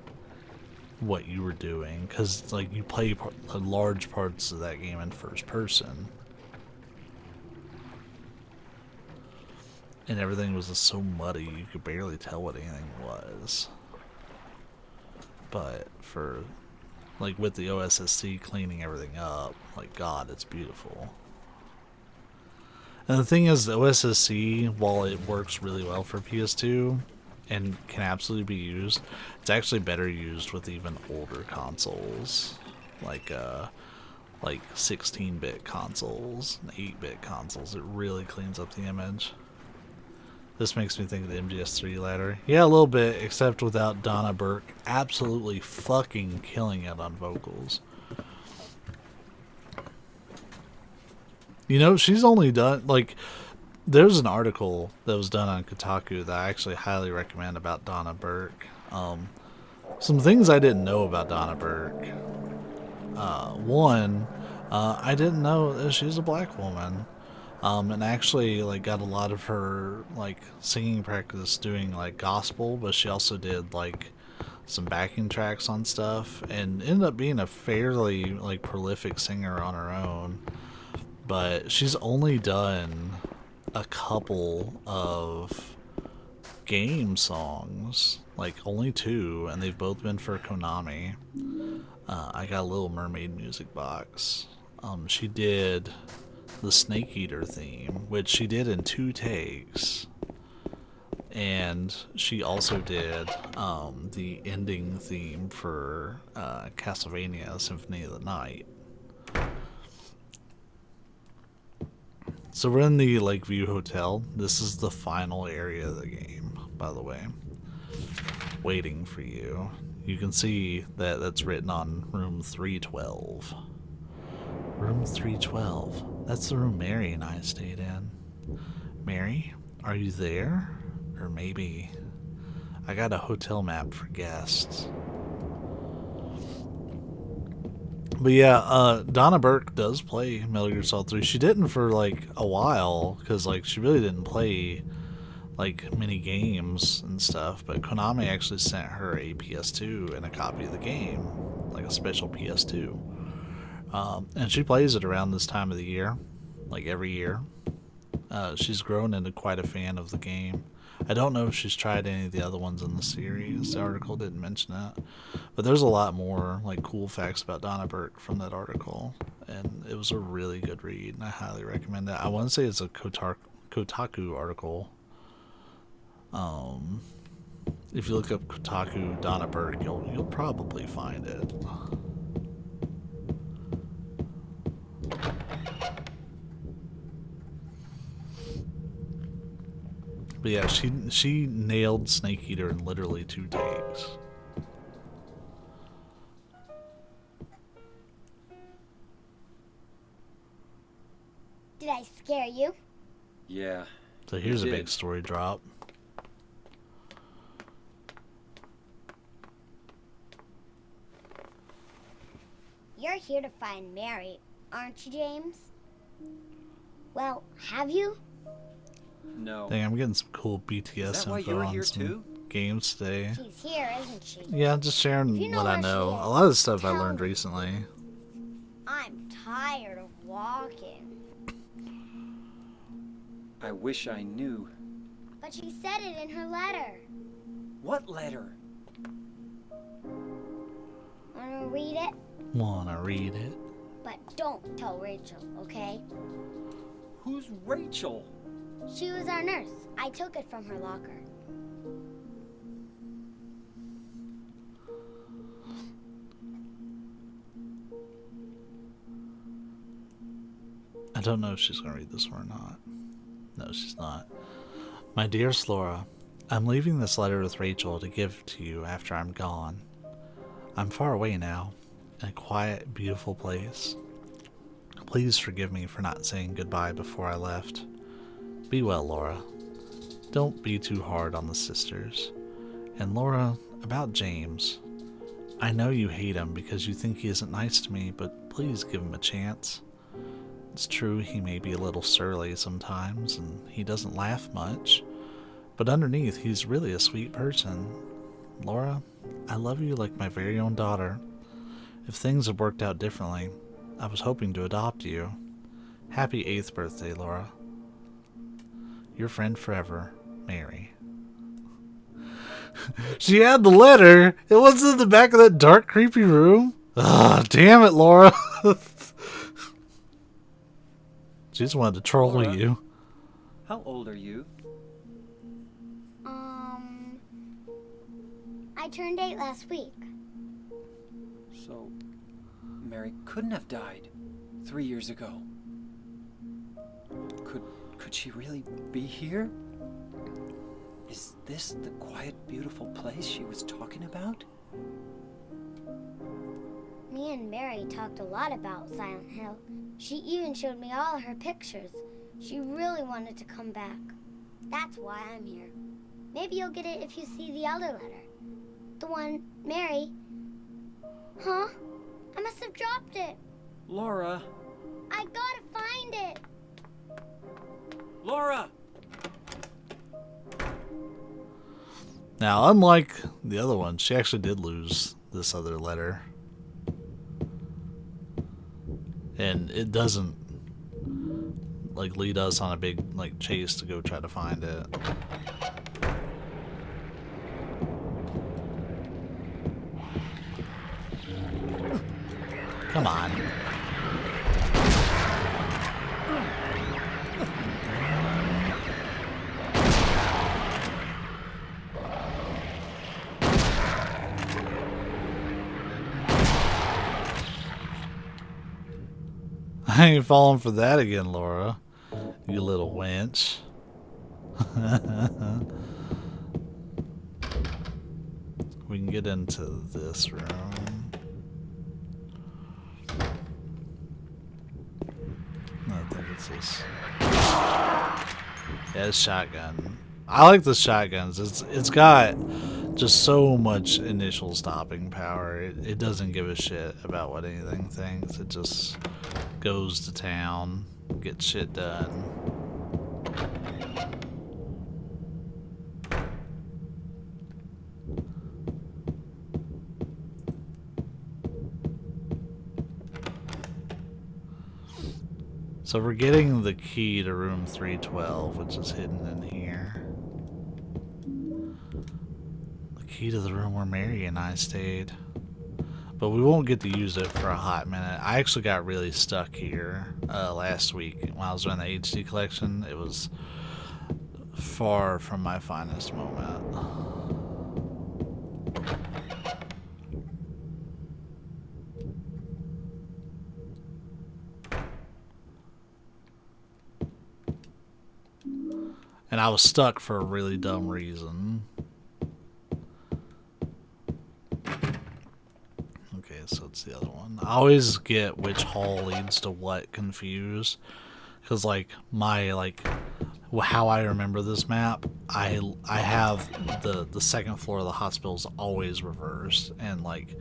what you were doing, because like you play large parts of that game in first person, and everything was just so muddy you could barely tell what anything was. But for like with the OSSC cleaning everything up, like God, it's beautiful. And the thing is, the OSSC, while it works really well for PS2 and can absolutely be used, it's actually better used with even older consoles, like 16-bit consoles and 8-bit consoles. It really cleans up the image. This makes me think of the MGS3 ladder. Yeah, a little bit, except without Donna Burke absolutely fucking killing it on vocals. You know, she's only done, like, there's an article that was done on Kotaku that I actually highly recommend about Donna Burke. Some things I didn't know about Donna Burke. One, I didn't know that she's a black woman. And actually, like, got a lot of her, like, singing practice doing, like, gospel, but she also did, like, some backing tracks on stuff, and ended up being a fairly, like, prolific singer on her own. But she's only done a couple of game songs, like, only 2, and they've both been for Konami. I got a Little Mermaid music box. She did the Snake Eater theme, which she did in 2 takes, and she also did the ending theme for Castlevania Symphony of the Night. So we're in the Lakeview Hotel. This is the final area of the game, by the way, waiting for you. You can see that that's written on room 312. Room 312. That's the room Mary and I stayed in. Mary, are you there? Or maybe I got a hotel map for guests. But yeah, Donna Burke does play Metal Gear Solid 3. She didn't for like a while, because like she really didn't play like many games and stuff. But Konami actually sent her a PS2 and a copy of the game, like a special PS2. And she plays it around this time of the year, like every year. She's grown into quite a fan of the game. I don't know if she's tried any of the other ones in the series. The article didn't mention that. But there's a lot more like cool facts about Donna Burke from that article. And it was a really good read, and I highly recommend it. I want to say it's a Kotaku article. If you look up Kotaku Donna Burke, you'll probably find it. But yeah, she nailed Snake Eater in literally 2 takes. Did I scare you? Yeah. So here's a you big did. story drop. You're here to find Mary, aren't you, James? Well, have you? No. Dang, I'm getting some cool Is BTS that why info you're on here some too? games today. She's here, isn't she? Yeah, just sharing If you know what I where she know. is, A lot of stuff I tell learned me. recently. I'm tired of walking. I wish I knew. But she said it in her letter. What letter? Wanna read it? Wanna read it? But don't tell Rachel, okay? Who's Rachel? She was our nurse. I took it from her locker. I don't know if she's gonna read this one or not. No, she's not. My dearest Laura, I'm leaving this letter with Rachel to give to you after I'm gone. I'm far away now, in a quiet, beautiful place. Please forgive me for not saying goodbye before I left. Be well, Laura. Don't be too hard on the sisters. And Laura, about James. I know you hate him because you think he isn't nice to me, but please give him a chance. It's true he may be a little surly sometimes, and he doesn't laugh much, but underneath he's really a sweet person. Laura, I love you like my very own daughter. If things had worked out differently, I was hoping to adopt you. Happy 8th birthday, Laura. Your friend forever, Mary. She had the letter. It wasn't in the back of that dark, creepy room. Ah, damn it, Laura. She just wanted to troll Laura? you. How old are you? I turned 8 last week. So, Mary couldn't have died 3 years ago. Could she really be here? Is this the quiet, beautiful place she was talking about? Me and Mary talked a lot about Silent Hill. She even showed me all her pictures. She really wanted to come back. That's why I'm here. Maybe you'll get it if you see the other letter. The one, Mary. Huh? I must have dropped it. Laura! I gotta find it. Laura! Now, unlike the other one, she actually did lose this other letter. And it doesn't like lead us on a big like chase to go try to find it. Come on. I ain't falling for that again, Laura. You little wench. We can get into this room. I think it's this. Yeah, it's shotgun. I like the shotguns. It's got just so much initial stopping power. It doesn't give a shit about what anything thinks. It just goes to town, gets shit done. So we're getting the key to room 312, which is hidden in here. The key to the room where Mary and I stayed. But we won't get to use it for a hot minute. I actually got really stuck here last week when I was doing the HD collection. It was far from my finest moment. And I was stuck for a really dumb reason. Okay, so it's the other one. I always get which hall leads to what confused. Because, like, how I remember this map, I have the second floor of the hospital is always reversed. And, like,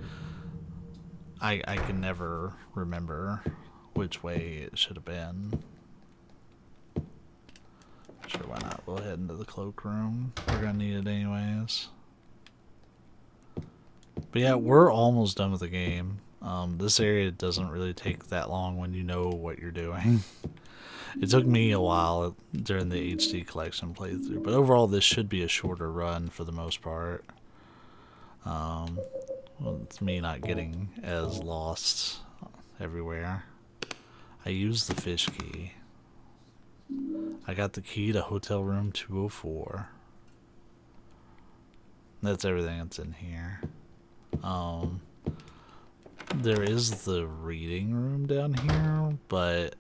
I can never remember which way it should have been. Sure, why not? We'll head into the cloakroom. We're gonna need it anyways. But yeah, we're almost done with the game. This area doesn't really take that long when you know what you're doing. It took me a while during the HD collection playthrough, but overall this should be a shorter run for the most part. Well, it's me not getting as lost everywhere. I used the fish key. I got the key to hotel room 204. That's everything that's in here. There is the reading room down here, but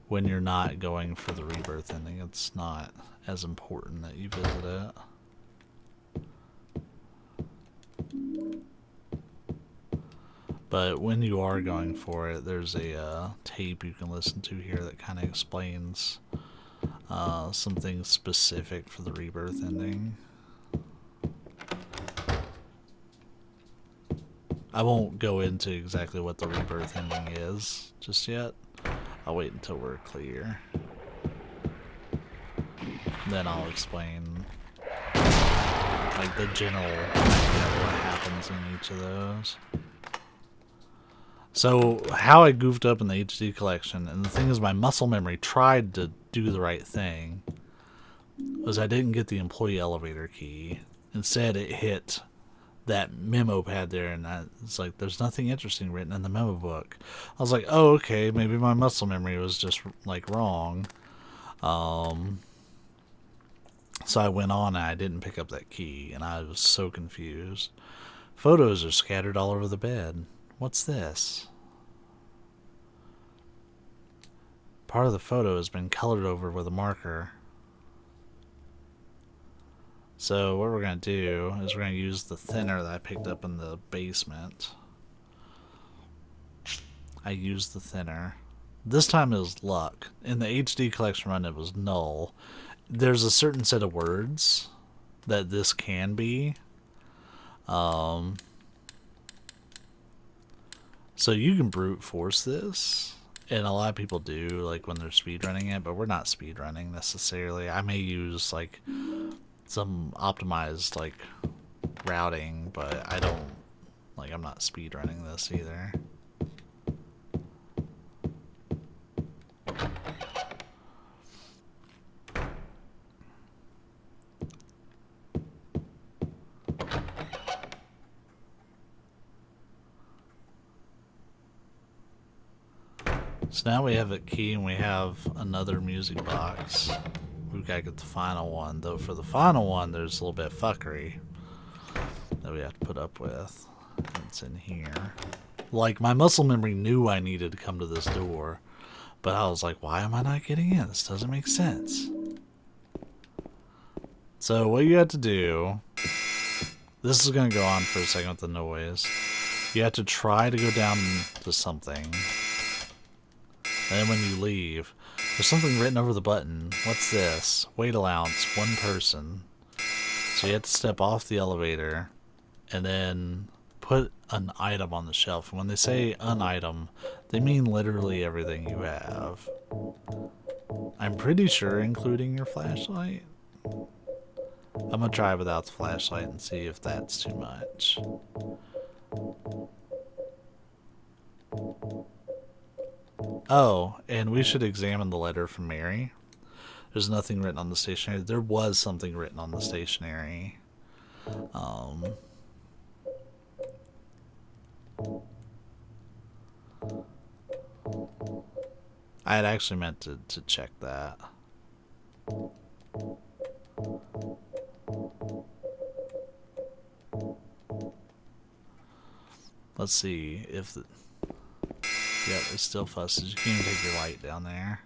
when you're not going for the rebirth ending, it's not as important that you visit it. But when you are going for it, there's a tape you can listen to here that kind of explains something specific for the rebirth ending. I won't go into exactly what the rebirth ending is just yet. I'll wait until we're clear. Then I'll explain like the general idea of what happens in each of those. So, how I goofed up in the HD collection, and the thing is my muscle memory tried to do the right thing, was I didn't get the employee elevator key. Instead, it hit that memo pad there, and it's like, there's nothing interesting written in the memo book. I was like, oh, okay, maybe my muscle memory was just, like, wrong. So I went on and I didn't pick up that key, and I was so confused. Photos are scattered all over the bed. What's this? Part of the photo has been colored over with a marker. So what we're going to do is we're going to use the thinner that I picked up in the basement. I used the thinner. This time it was luck. In the HD collection run it was null. There's a certain set of words that this can be. So you can brute force this, and a lot of people do, like when they're speedrunning it, but we're not speedrunning necessarily. I may use like some optimized like routing, but I don't, like I'm not speedrunning this either. So now we have a key and we have another music box. We've got to get the final one, though for the final one there's a little bit of fuckery that we have to put up with. It's in here. Like, my muscle memory knew I needed to come to this door, but I was like, why am I not getting in? This doesn't make sense. So what you have to do, this is going to go on for a second with the noise. You have to try to go down to something. And then when you leave, there's something written over the button. What's this? Weight allowance, 1 person. So you have to step off the elevator and then put an item on the shelf. And when they say an item, they mean literally everything you have. I'm pretty sure including your flashlight. I'm gonna try without the flashlight and see if that's too much. Oh, and we should examine the letter from Mary. There's nothing written on the stationery. There was something written on the stationery. I had actually meant to check that. Let's see if the... Yep, it still fusses. You can't even take your light down there.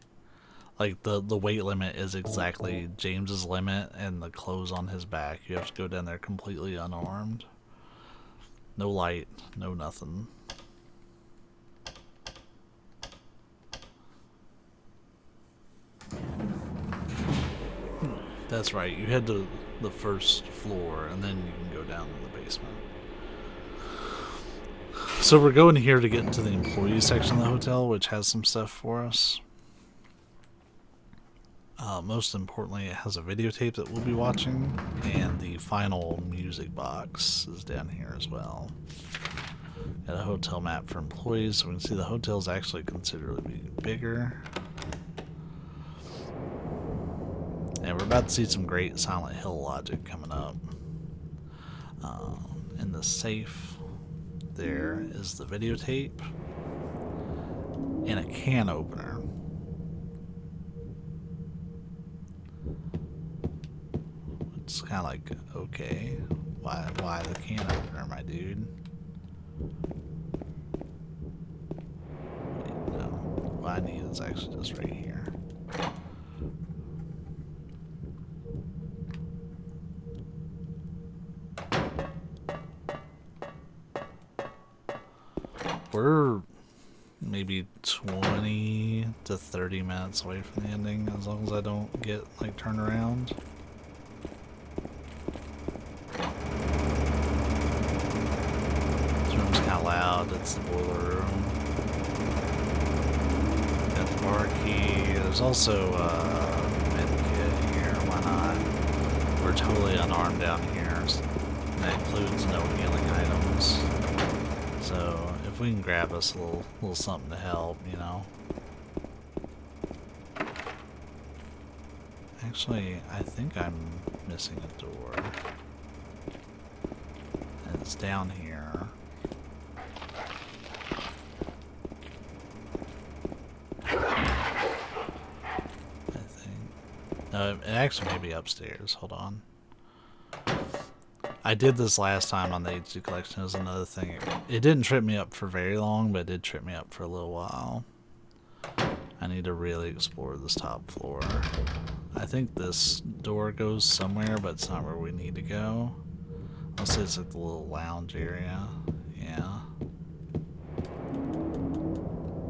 Like, the weight limit is exactly James's limit and the clothes on his back. You have to go down there completely unarmed. No light, no nothing. That's right, you head to the first floor and then you can go down to the basement. So we're going here to get into the employee section of the hotel, which has some stuff for us. Most importantly, it has a videotape that we'll be watching, and the final music box is down here as well. Got a hotel map for employees, so we can see the hotel is actually considerably bigger. And we're about to see some great Silent Hill logic coming up. In the safe, there is the videotape and a can opener. It's kind of like, okay, why the can opener, my dude? Wait, no, what I need is actually just right here. we're maybe 20 to 30 minutes away from the ending, as long as I don't get, like, turned around. This room's kind of loud. It's the boiler room. Got the bar key. There's also a med kit here. Why not? We're totally unarmed down here. And that includes no healing items. So if we can grab us a little something to help, you know. Actually, I think I'm missing a door. And it's down here. I think. No, it actually may be upstairs. Hold on. I did this last time on the HD collection as another thing. It didn't trip me up for very long, but it did trip me up for a little while. I need to really explore this top floor. I think this door goes somewhere, but it's not where we need to go. I'll say it's like the little lounge area. Yeah.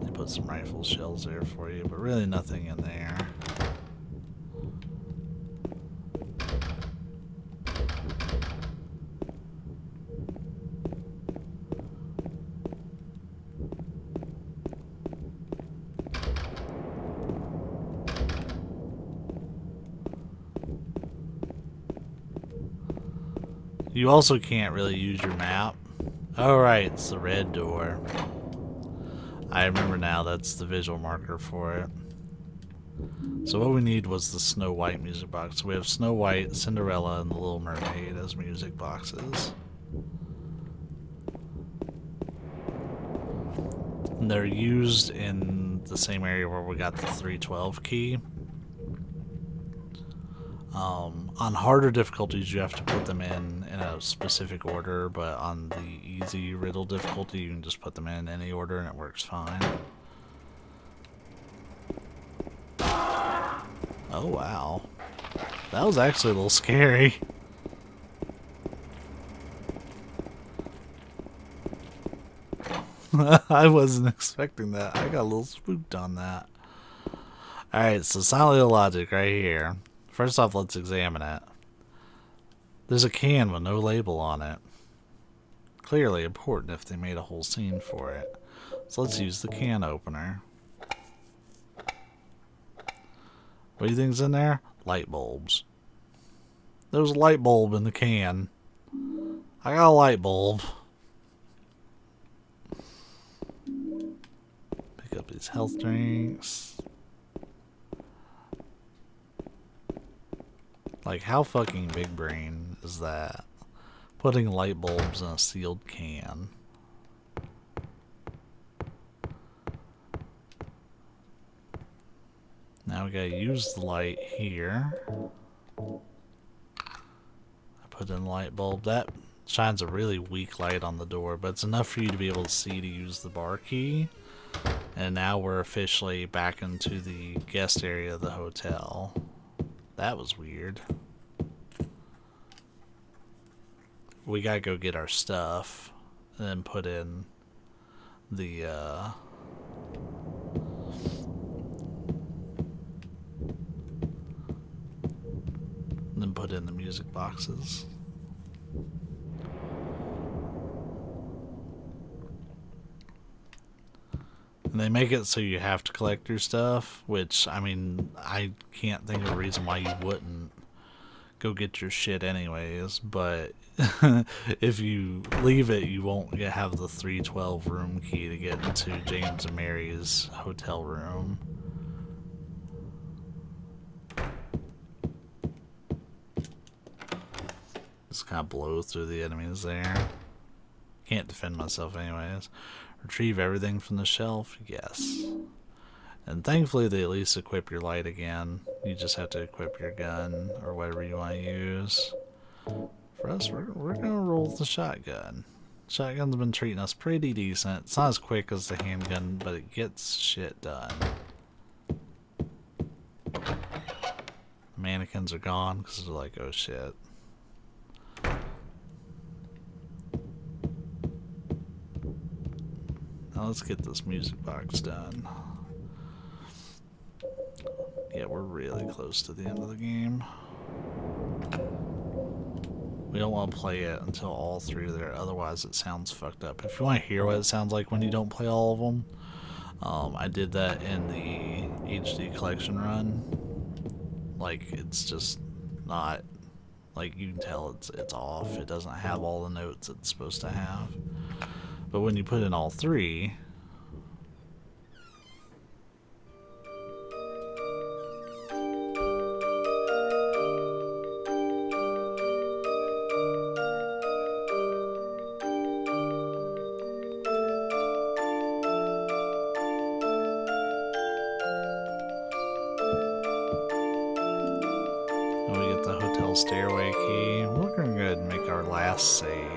They put some rifle shells there for you, but really nothing in there. You also can't really use your map. Oh right, it's the red door. I remember now, that's the visual marker for it. So what we need was the Snow White music box. So we have Snow White, Cinderella, and the Little Mermaid as music boxes. And they're used in the same area where we got the 312 key. On harder difficulties, you have to put them in a specific order, but on the easy riddle difficulty, you can just put them in any order and it works fine. Oh wow. That was actually a little scary. I wasn't expecting that. I got a little spooked on that. Alright, so Silent Hill logic right here. First off, let's examine it. There's a can with no label on it. Clearly important if they made a whole scene for it. So let's use the can opener. What do you think's in there? Light bulbs. There's a light bulb in the can. I got a light bulb. Pick up these health drinks. Like, how fucking big brain is that? Putting light bulbs in a sealed can. Now we gotta use the light here. I put in the light bulb. That shines a really weak light on the door, but it's enough for you to be able to see to use the bar key. And now we're officially back into the guest area of the hotel. That was weird. We gotta go get our stuff and then put in the music boxes. And they make it so you have to collect your stuff, which, I mean, I can't think of a reason why you wouldn't go get your shit anyways, but if you leave it, you won't have the 312 room key to get into James and Mary's hotel room. Just kind of blow through the enemies there. Can't defend myself anyways. Retrieve everything from the shelf? Yes. And thankfully they at least equip your light again. You just have to equip your gun or whatever you want to use. For us, we're going to roll with the shotgun. Shotgun's been treating us pretty decent. It's not as quick as the handgun, but it gets shit done. Mannequins are gone because they're like, oh shit. Now let's get this music box done. Yeah, we're really close to the end of the game. We don't want to play it until all three are there, otherwise it sounds fucked up. If you want to hear what it sounds like when you don't play all of them, I did that in the HD collection run. Like, it's just not, like, you can tell it's off. It doesn't have all the notes it's supposed to have. But when you put in all three, and we get the hotel stairway key. We're gonna go ahead and make our last save.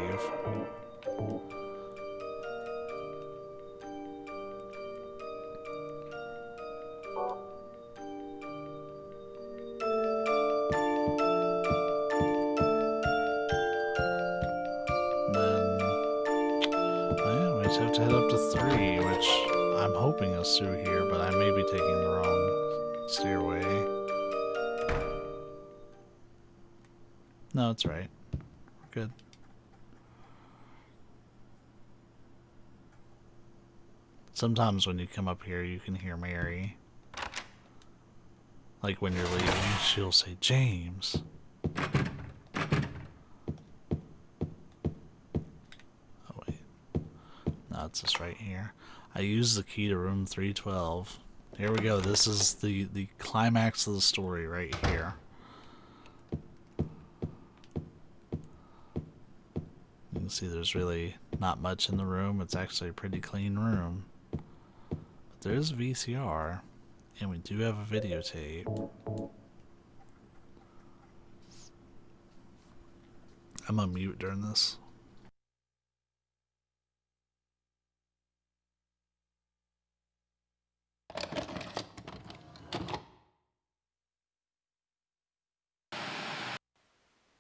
Have to head up to 3, which I'm hoping is through here, but I may be taking the wrong stairway. No, it's right. We're good. Sometimes when you come up here, you can hear Mary. Like when you're leaving, she'll say, "James." It's just right here. I used the key to room 312. Here we go. This is the climax of the story right here. You can see there's really not much in the room. It's actually a pretty clean room. But there is a VCR, and we do have a videotape. I'm on mute during this.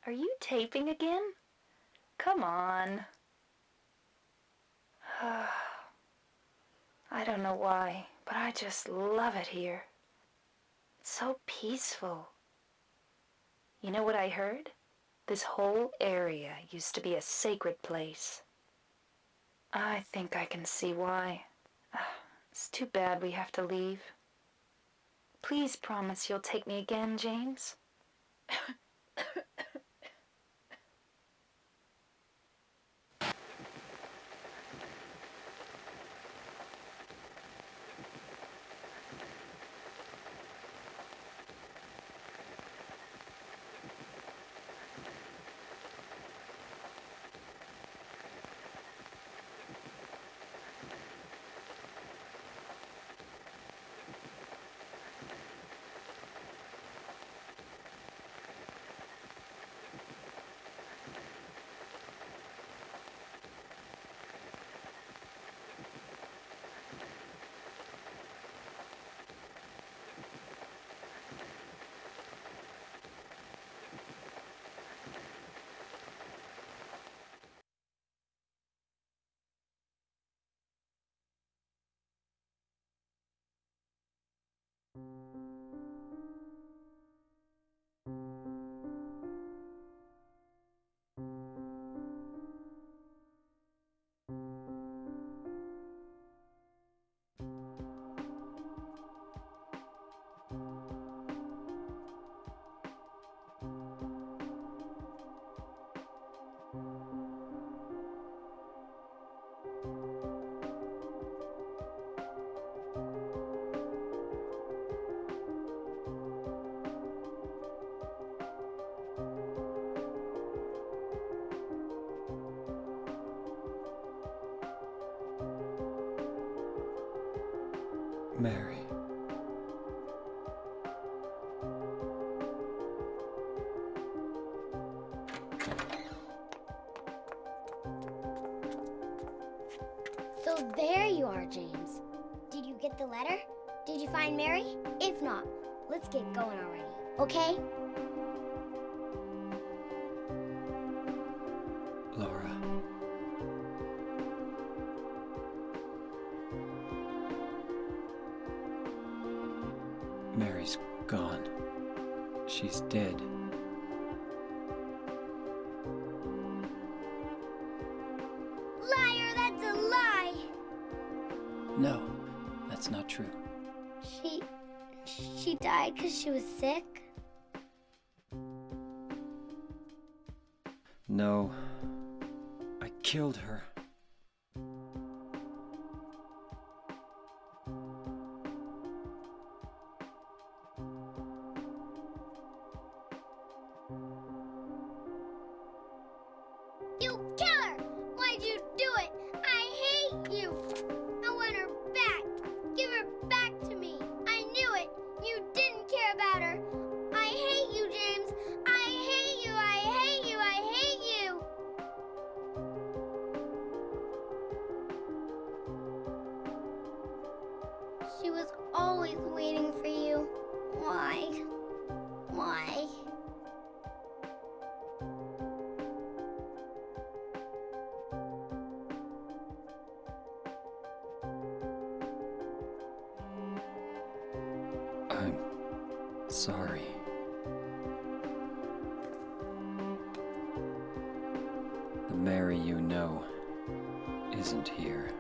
Are you taping again? Come on. I don't know why, but I just love it here. It's so peaceful. You know what I heard? This whole area used to be a sacred place. I think I can see why. It's too bad we have to leave. Please promise you'll take me again, James. Mary. So there you are, James. Did you get the letter? Did you find Mary? If not, let's get going already, okay? Laura. dead. Liar, that's a lie. No, that's not true. She died because she was sick? No, I killed her. You killer! Why'd you do it? I hate you! I want her back! Give her back to me! I knew it! You didn't care about her! I hate you, James! I hate you! I hate you! I hate you! She was always waiting for you. Why? Why? I'm sorry. The Mary you know isn't here.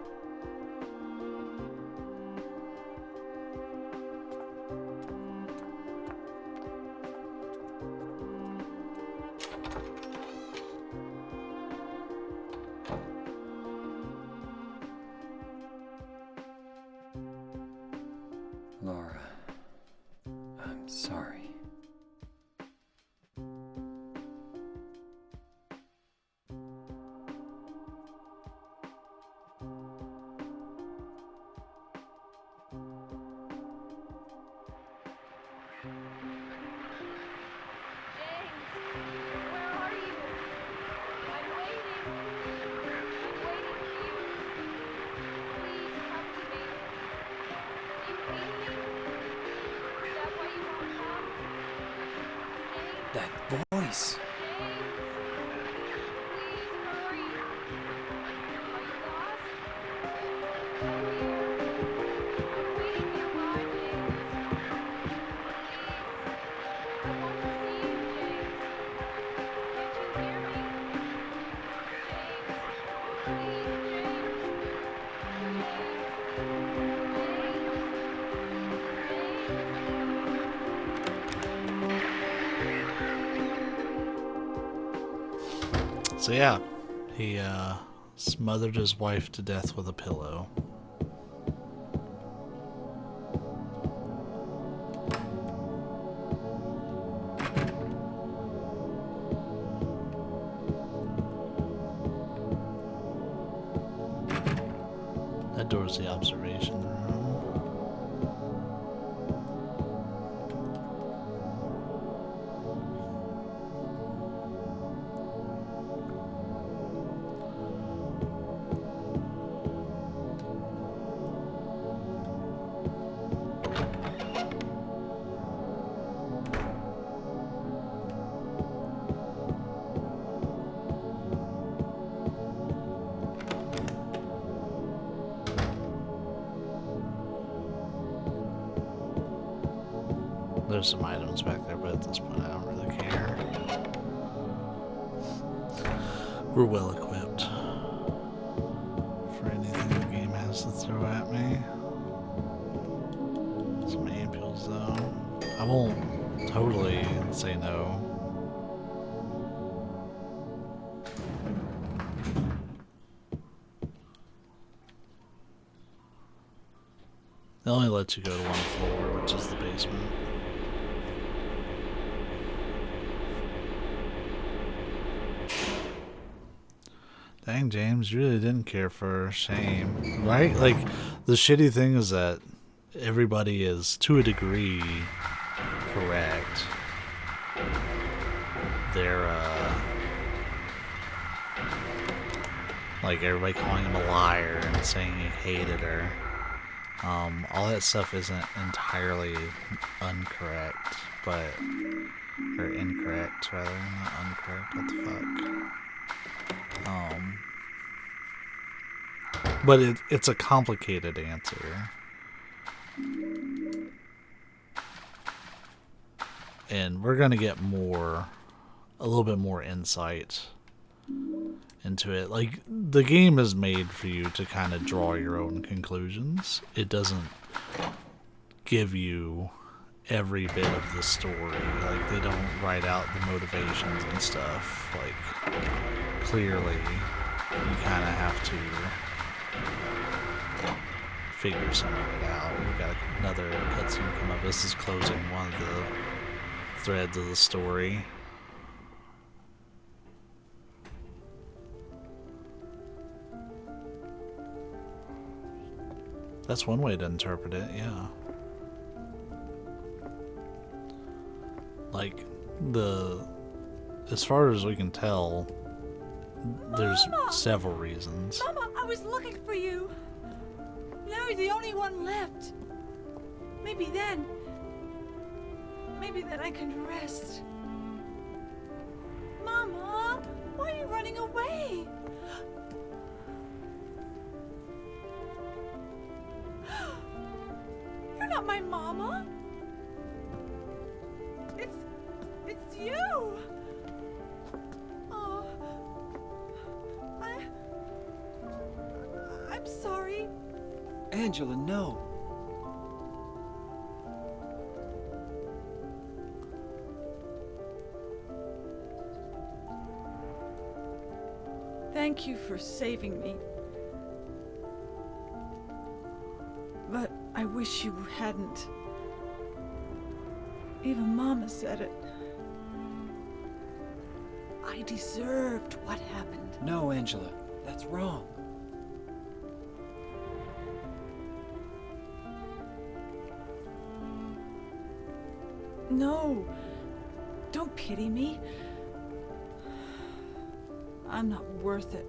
Laura, I'm sorry. James, where are you? I'm waiting. I'm waiting for you. Please come to me. You hate me? Is that why you won't come? James, That voice! James, please hurry. Are you lost? I'm here. I'm waiting nearby, James. Please, I want to see you, James. Can't you hear me? James, please, So yeah, he smothered his wife to death with a pillow. That door's the observation room. There's some items back there, but at this point I don't really care. We're well equipped for anything the game has to throw at me. Some ampules though. I won't totally say no. They only let you go to one floor, which is the basement. Dang, James, you really didn't care for shame, right? Like, the shitty thing is that everybody is, to a degree, correct. They're, like, everybody calling him a liar and saying he hated her. All that stuff isn't entirely incorrect, but, or incorrect, rather, not incorrect, what the fuck. But it's a complicated answer. and we're gonna get a little bit more insight into it. Like, the game is made for you to kind of draw your own conclusions. It doesn't give you every bit of the story. Like, they don't write out the motivations and stuff. Like, clearly, you kind of have to figure some of it out. We've got another cutscene come up. This is closing one of the threads of the story. That's one way to interpret it, yeah. Like, as far as we can tell, there's Mama! several reasons. Mama, I was looking for you. Now you're the only one left. Maybe then I can rest. Mama, why are you running away? You're not my mama. It's you. Oh, I'm sorry. Angela, no. Thank you for saving me. But I wish you hadn't. Even Mama said it. I deserved what happened. No, Angela, that's wrong. No, don't pity me. I'm not worth it.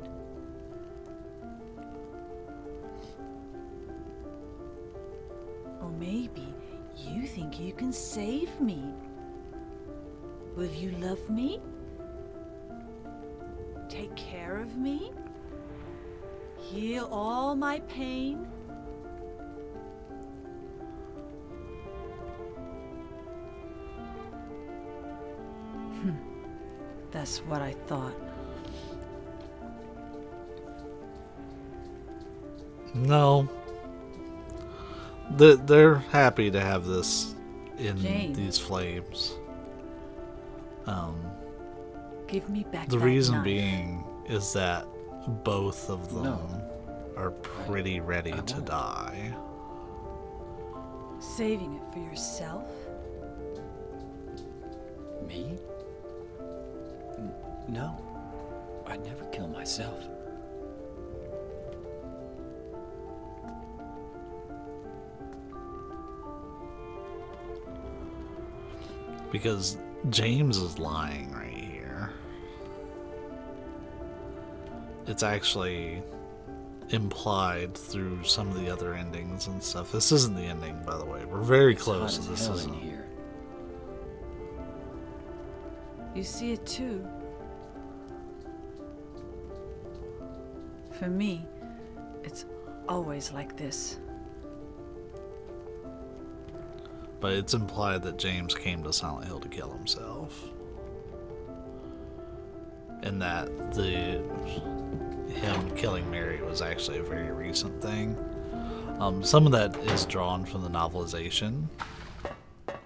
Or maybe you think you can save me. Will you love me? Take care of me? Heal all my pain? That's what I thought. No. They're happy to have this in James. these flames. Give me back The that reason knife. being is that both of them No. are pretty ready I to won't. die. Saving it for yourself? Me? No. I'd never kill myself. Because James is lying right here. It's actually implied through some of the other endings and stuff. This isn't the ending, by the way. We're very It's close hot to as this. hell in Isn't here. You see it too. For me, it's always like this. But it's implied that James came to Silent Hill to kill himself. And that him killing Mary was actually a very recent thing. Some of that is drawn from the novelization,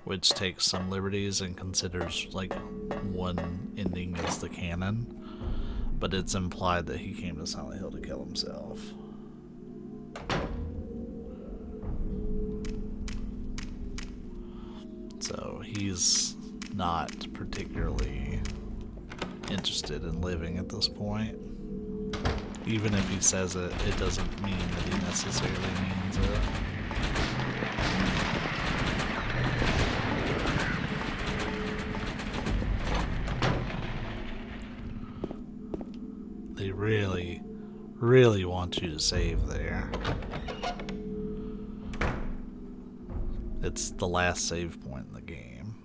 which takes some liberties and considers like one ending as the canon. But it's implied that he came to Silent Hill to kill himself. So he's not particularly interested in living at this point. Even if he says it, it doesn't mean that he necessarily means it. They really, really want you to save there. It's the last save point in the game.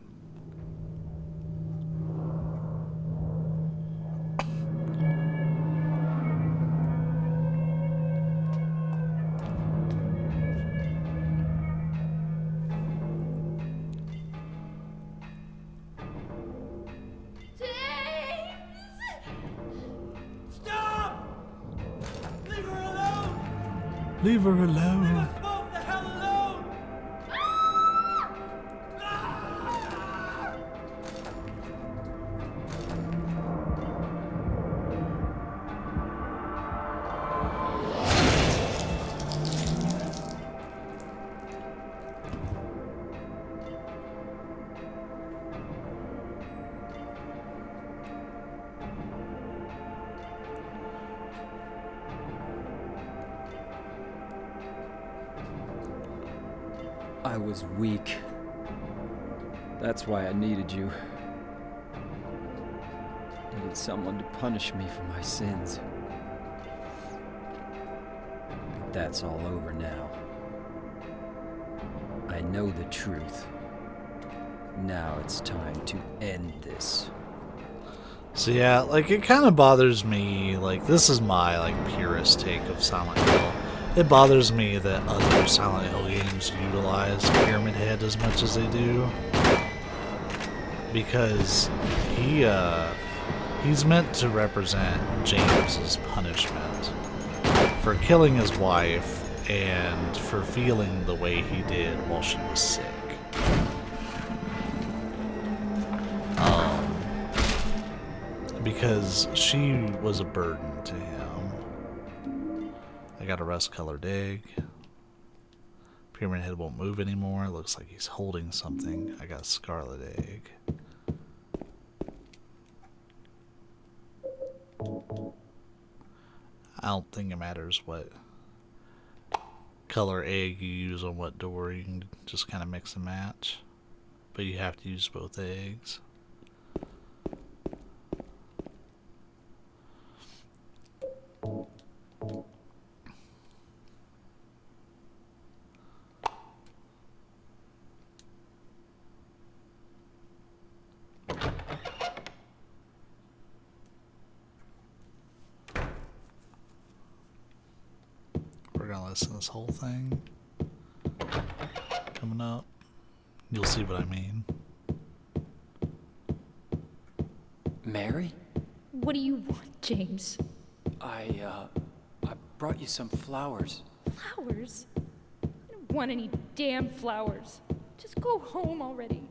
Leave her alone. Both the hell alone! I was weak. That's why I needed you. Needed someone to punish me for my sins. But that's all over now. I know the truth. Now it's time to end this. So yeah, like, it kind of bothers me, like, this is my, like, purist take of Silent Hill. It bothers me that other Silent Hill games utilize Pyramid Head as much as they do. Because he's meant to represent James's punishment for killing his wife and for feeling the way he did while she was sick. Because she was a burden to him. I got a rust-colored egg. Pyramid Head won't move anymore. It looks like he's holding something. I got a scarlet egg. I don't think it matters what color egg you use on what door. You can just kind of mix and match. But you have to use both eggs. We're gonna listen to this whole thing coming up. You'll see what I mean. Mary? What do you want, James? I brought you some flowers. Flowers? I don't want any damn flowers. Just go home already.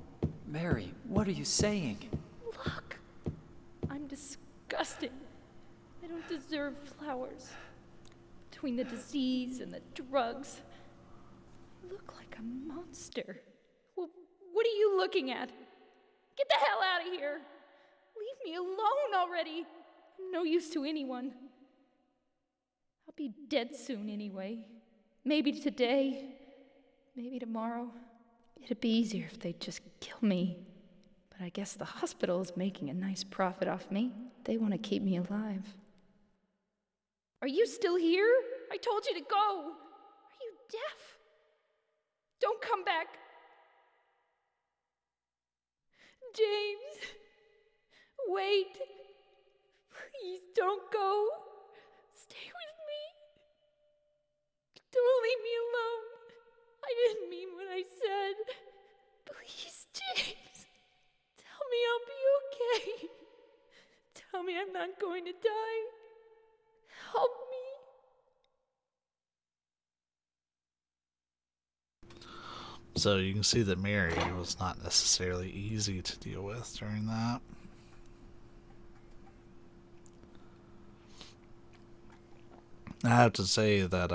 Mary, what are you saying? Look, I'm disgusting. I don't deserve flowers. Between the disease and the drugs, I look like a monster. Well, what are you looking at? Get the hell out of here. Leave me alone already. I'm no use to anyone. I'll be dead soon anyway. Maybe today, maybe tomorrow. It'd be easier if they'd just kill me. But I guess the hospital is making a nice profit off me. They want to keep me alive. Are you still here? I told you to go. Are you deaf? Don't come back. James, wait. Please don't go. Stay with me. Don't leave me alone. I didn't mean what I said. Please, James. Tell me I'll be okay. Tell me I'm not going to die. Help me. So you can see that Mary was not necessarily easy to deal with during that. I have to say that,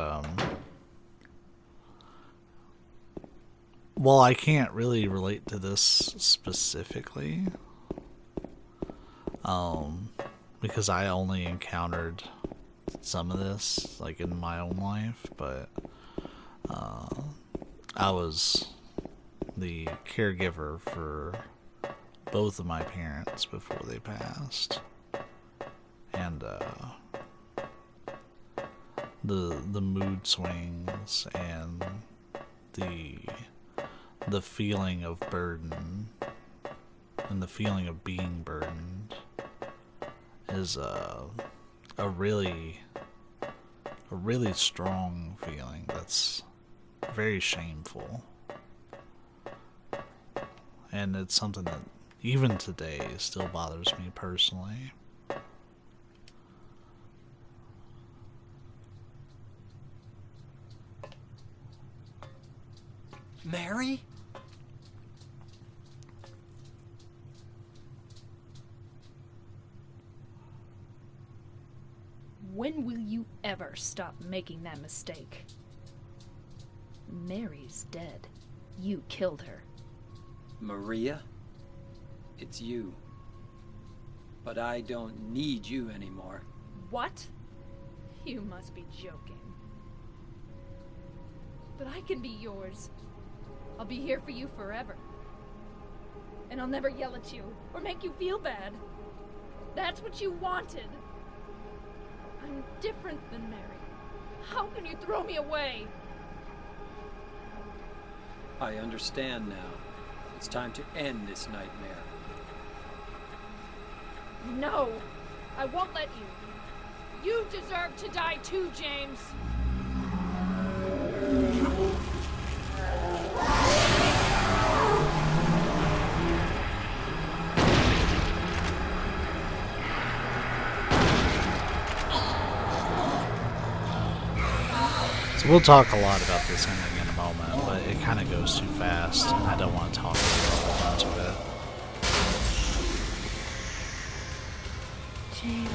well, I can't really relate to this specifically, because I only encountered some of this, like, in my own life, but, I was the caregiver for both of my parents before they passed, and, the mood swings and the feeling of burden and the feeling of being burdened is a really strong feeling that's very shameful, and it's something that even today still bothers me personally. Mary? When will you ever stop making that mistake? Mary's dead. You killed her. Maria? It's you. But I don't need you anymore. What? You must be joking. But I can be yours. I'll be here for you forever. And I'll never yell at you or make you feel bad. That's what you wanted. I'm different than Mary. How can you throw me away? I understand now. It's time to end this nightmare. No, I won't let you. You deserve to die too, James. So we'll talk a lot about this ending in a moment, but it kind of goes too fast, and I don't want to talk about a bunch of it. James.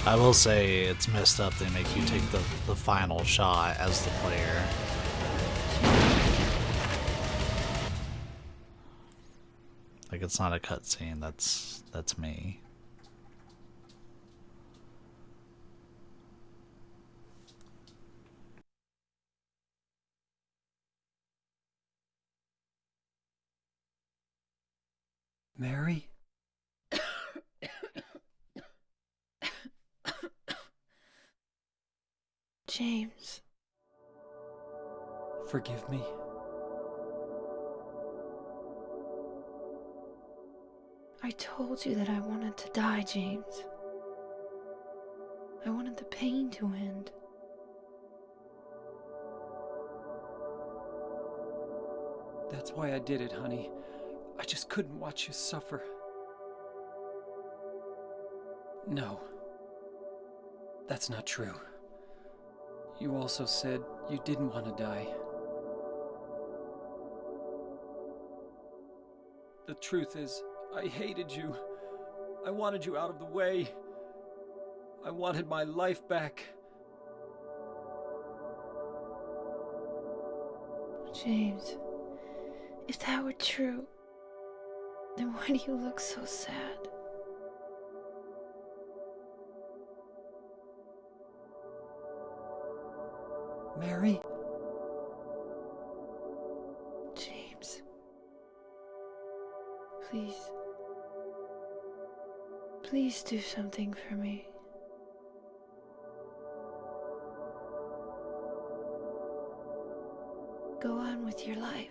I will say it's messed up they make you take the final shot as the player. Like, it's not a cutscene, that's me. Mary? James. Forgive me. I told you that I wanted to die, James. I wanted the pain to end. That's why I did it, honey. I just couldn't watch you suffer. No. That's not true. You also said you didn't want to die. The truth is, I hated you. I wanted you out of the way. I wanted my life back. James, if that were true, then why do you look so sad? Mary? James. Please. Please do something for me. Go on with your life.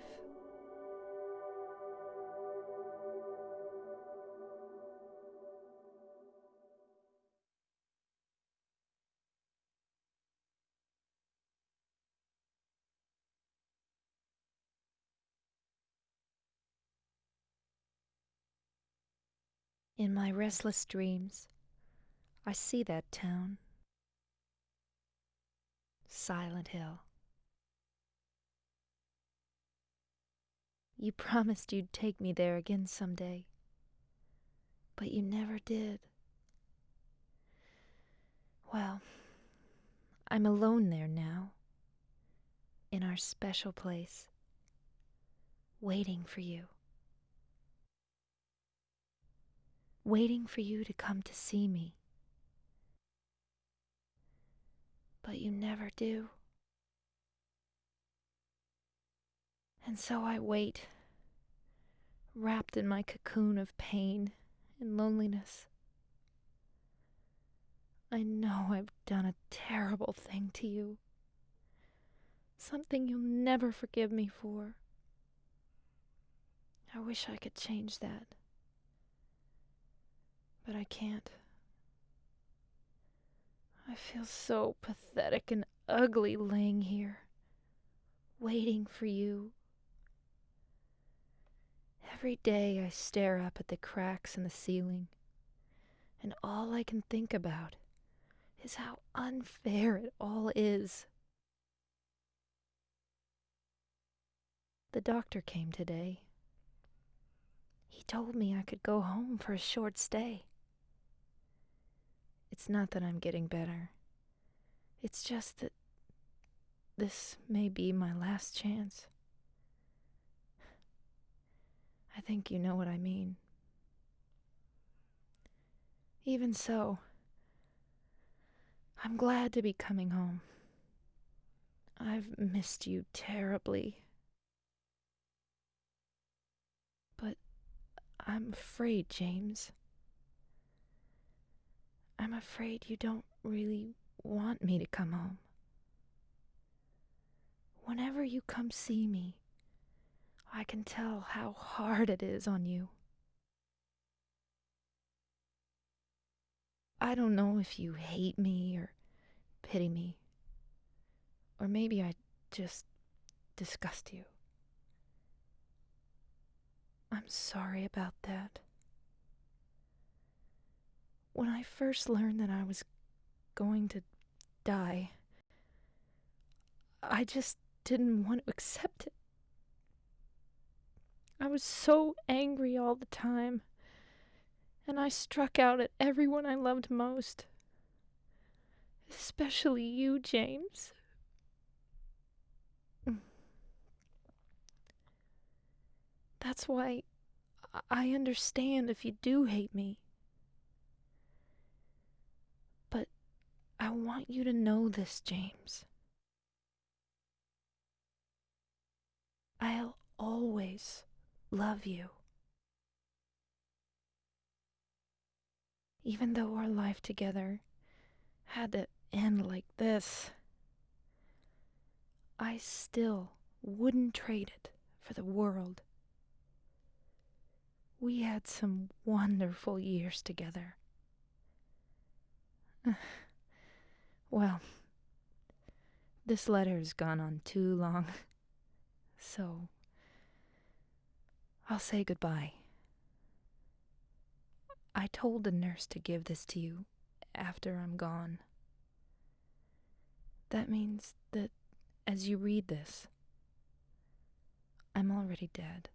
In my restless dreams, I see that town. Silent Hill. You promised you'd take me there again someday, but you never did. Well, I'm alone there now, in our special place, waiting for you. Waiting for you to come to see me. But you never do. And so I wait, wrapped in my cocoon of pain and loneliness. I know I've done a terrible thing to you. Something you'll never forgive me for. I wish I could change that. But I can't. I feel so pathetic and ugly laying here, waiting for you. Every day I stare up at the cracks in the ceiling, and all I can think about is how unfair it all is. The doctor came today. He told me I could go home for a short stay. It's not that I'm getting better. It's just that this may be my last chance. I think you know what I mean. Even so, I'm glad to be coming home. I've missed you terribly. But I'm afraid, James. I'm afraid you don't really want me to come home. Whenever you come see me, I can tell how hard it is on you. I don't know if you hate me or pity me. Or maybe I just disgust you. I'm sorry about that. When I first learned that I was going to die, I just didn't want to accept it. I was so angry all the time, and I struck out at everyone I loved most. Especially you, James. That's why I understand if you do hate me. But I want you to know this, James. I'll always love you. Even though our life together had to end like this, I still wouldn't trade it for the world. We had some wonderful years together. Well, this letter has gone on too long, so I'll say goodbye. I told the nurse to give this to you after I'm gone. That means that as you read this, I'm already dead.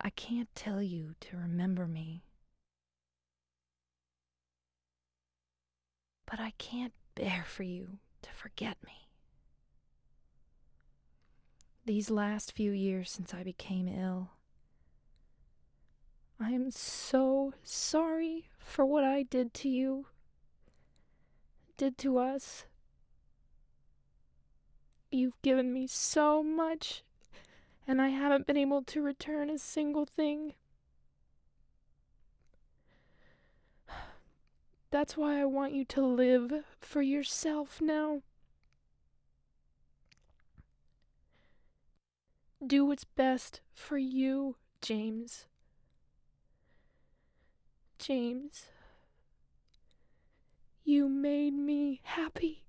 I can't tell you to remember me, but I can't bear for you to forget me. These last few years since I became ill, I am so sorry for what I did to you, did to us. You've given me so much, and I haven't been able to return a single thing. That's why I want you to live for yourself now. Do what's best for you, James. James, you made me happy.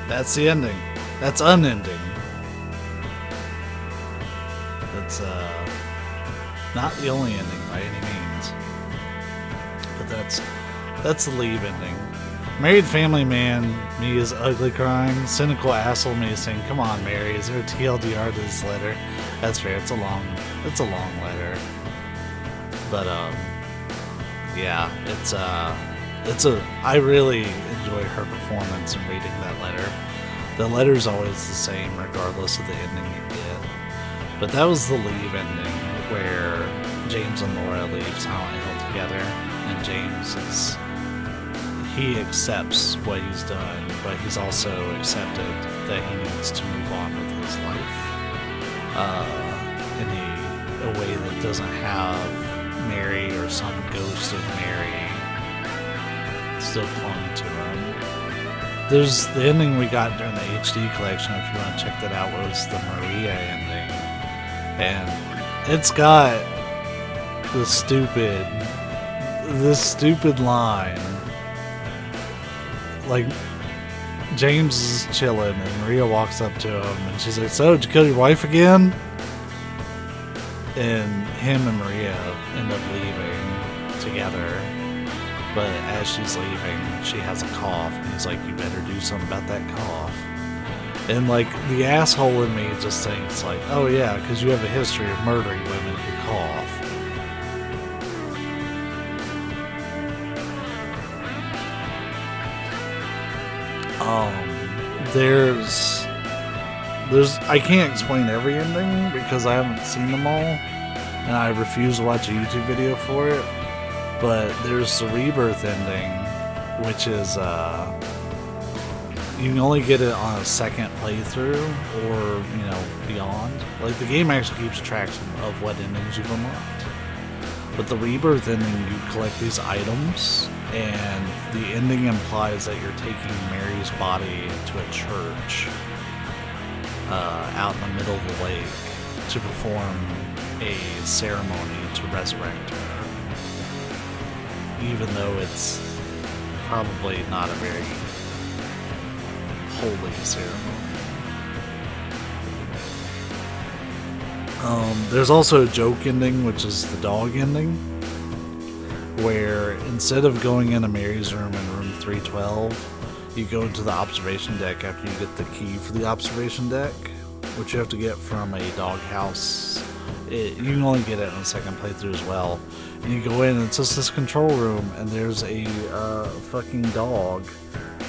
That's the ending. That's unending. That's not the only ending by any means. But that's the leave ending. Married family man, me is ugly crying. Cynical asshole me is saying, "Come on, Mary, is there a TLDR to this letter?" That's fair. It's a long letter. But yeah, I really enjoy her performance in reading that letter. The letter's always the same, regardless of the ending you get. But that was the leave ending, where James and Laura leave Silent Hill together, and he accepts what he's done, but he's also accepted that he needs to move on with his life in a way that doesn't have Mary or some ghost of Mary still clung to him. There's the ending we got during the HD collection, if you want to check that out, was the Maria ending. And it's got this stupid line. Like, James is chilling and Maria walks up to him and she's like, "So, did you kill your wife again?" And him and Maria end up leaving together. But as she's leaving, she has a cough, and he's like, "You better do something about that cough." And like, the asshole in me just thinks like, "Oh yeah, because you have a history of murdering women who cough." There's I can't explain every ending because I haven't seen them all, and I refuse to watch a YouTube video for it. But there's the Rebirth ending, which is, you can only get it on a second playthrough or, beyond. Like, the game actually keeps track of what endings you've unlocked. But the Rebirth ending, you collect these items, and the ending implies that you're taking Mary's body to a church out in the middle of the lake to perform a ceremony to resurrect her. Even though it's probably not a very holy ceremony. There's also a joke ending, which is the dog ending, where instead of going into Mary's room in room 312, you go into the observation deck after you get the key for the observation deck, which you have to get from a doghouse. You can only get it in the second playthrough as well. And you go in and it's just this control room, and there's a fucking dog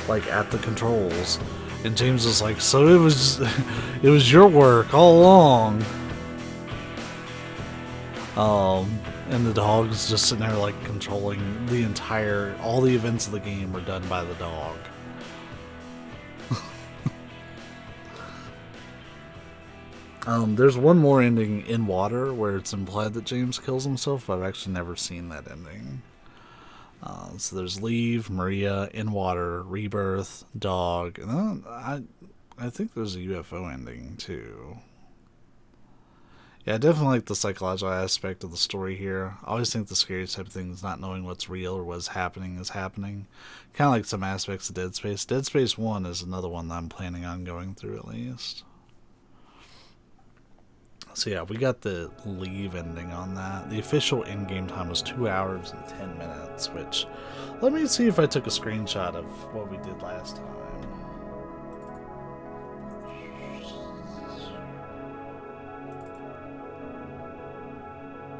like at the controls. And James was like, "So it was your work all along." And the dog's just sitting there like controlling all the events of the game were done by the dog. There's one more ending in water where it's implied that James kills himself, but I've actually never seen that ending. So there's Leave, Maria, In Water, Rebirth, Dog, and then I think there's a UFO ending too. Yeah, I definitely like the psychological aspect of the story here. I always think the scariest type of thing is not knowing what's real or what's happening is happening. Kind of like some aspects of Dead Space. Dead Space 1 is another one that I'm planning on going through at least. So yeah, we got the Leave ending on that. The official in-game time was 2 hours and 10 minutes, which, let me see if I took a screenshot of what we did last time.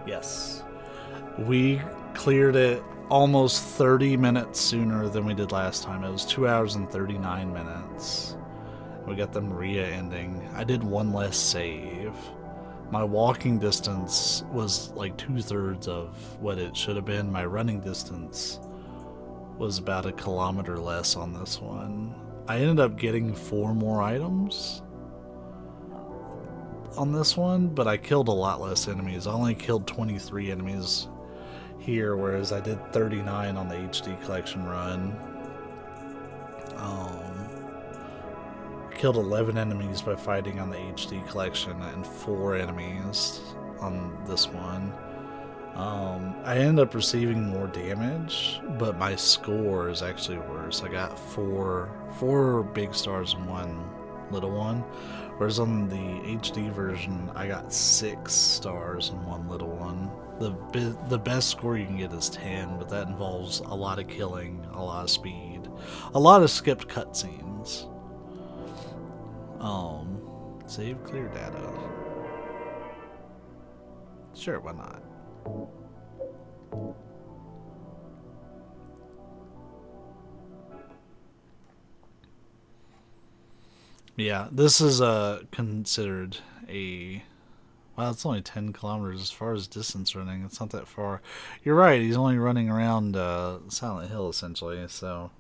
Yes. We cleared it almost 30 minutes sooner than we did last time. It was 2 hours and 39 minutes. We got the Maria ending. I did one less save. My walking distance was like 2/3 of what it should have been. My running distance was about 1 kilometer less on this one. I ended up getting 4 more items on this one, but I killed a lot less enemies. I only killed 23 enemies here, whereas I did 39 on the HD collection run. Killed 11 enemies by fighting on the HD collection and 4 enemies on this one. I ended up receiving more damage, but my score is actually worse. I got four big stars and 1 little one, Whereas on the HD version, I got 6 stars and 1 little one. The best score you can get is 10, but that involves a lot of killing, a lot of speed, a lot of skipped cutscenes. Save clear data. Sure, why not? Yeah, this is considered a... Wow, it's only 10 kilometers as far as distance running. It's not that far. You're right, he's only running around Silent Hill, essentially. So,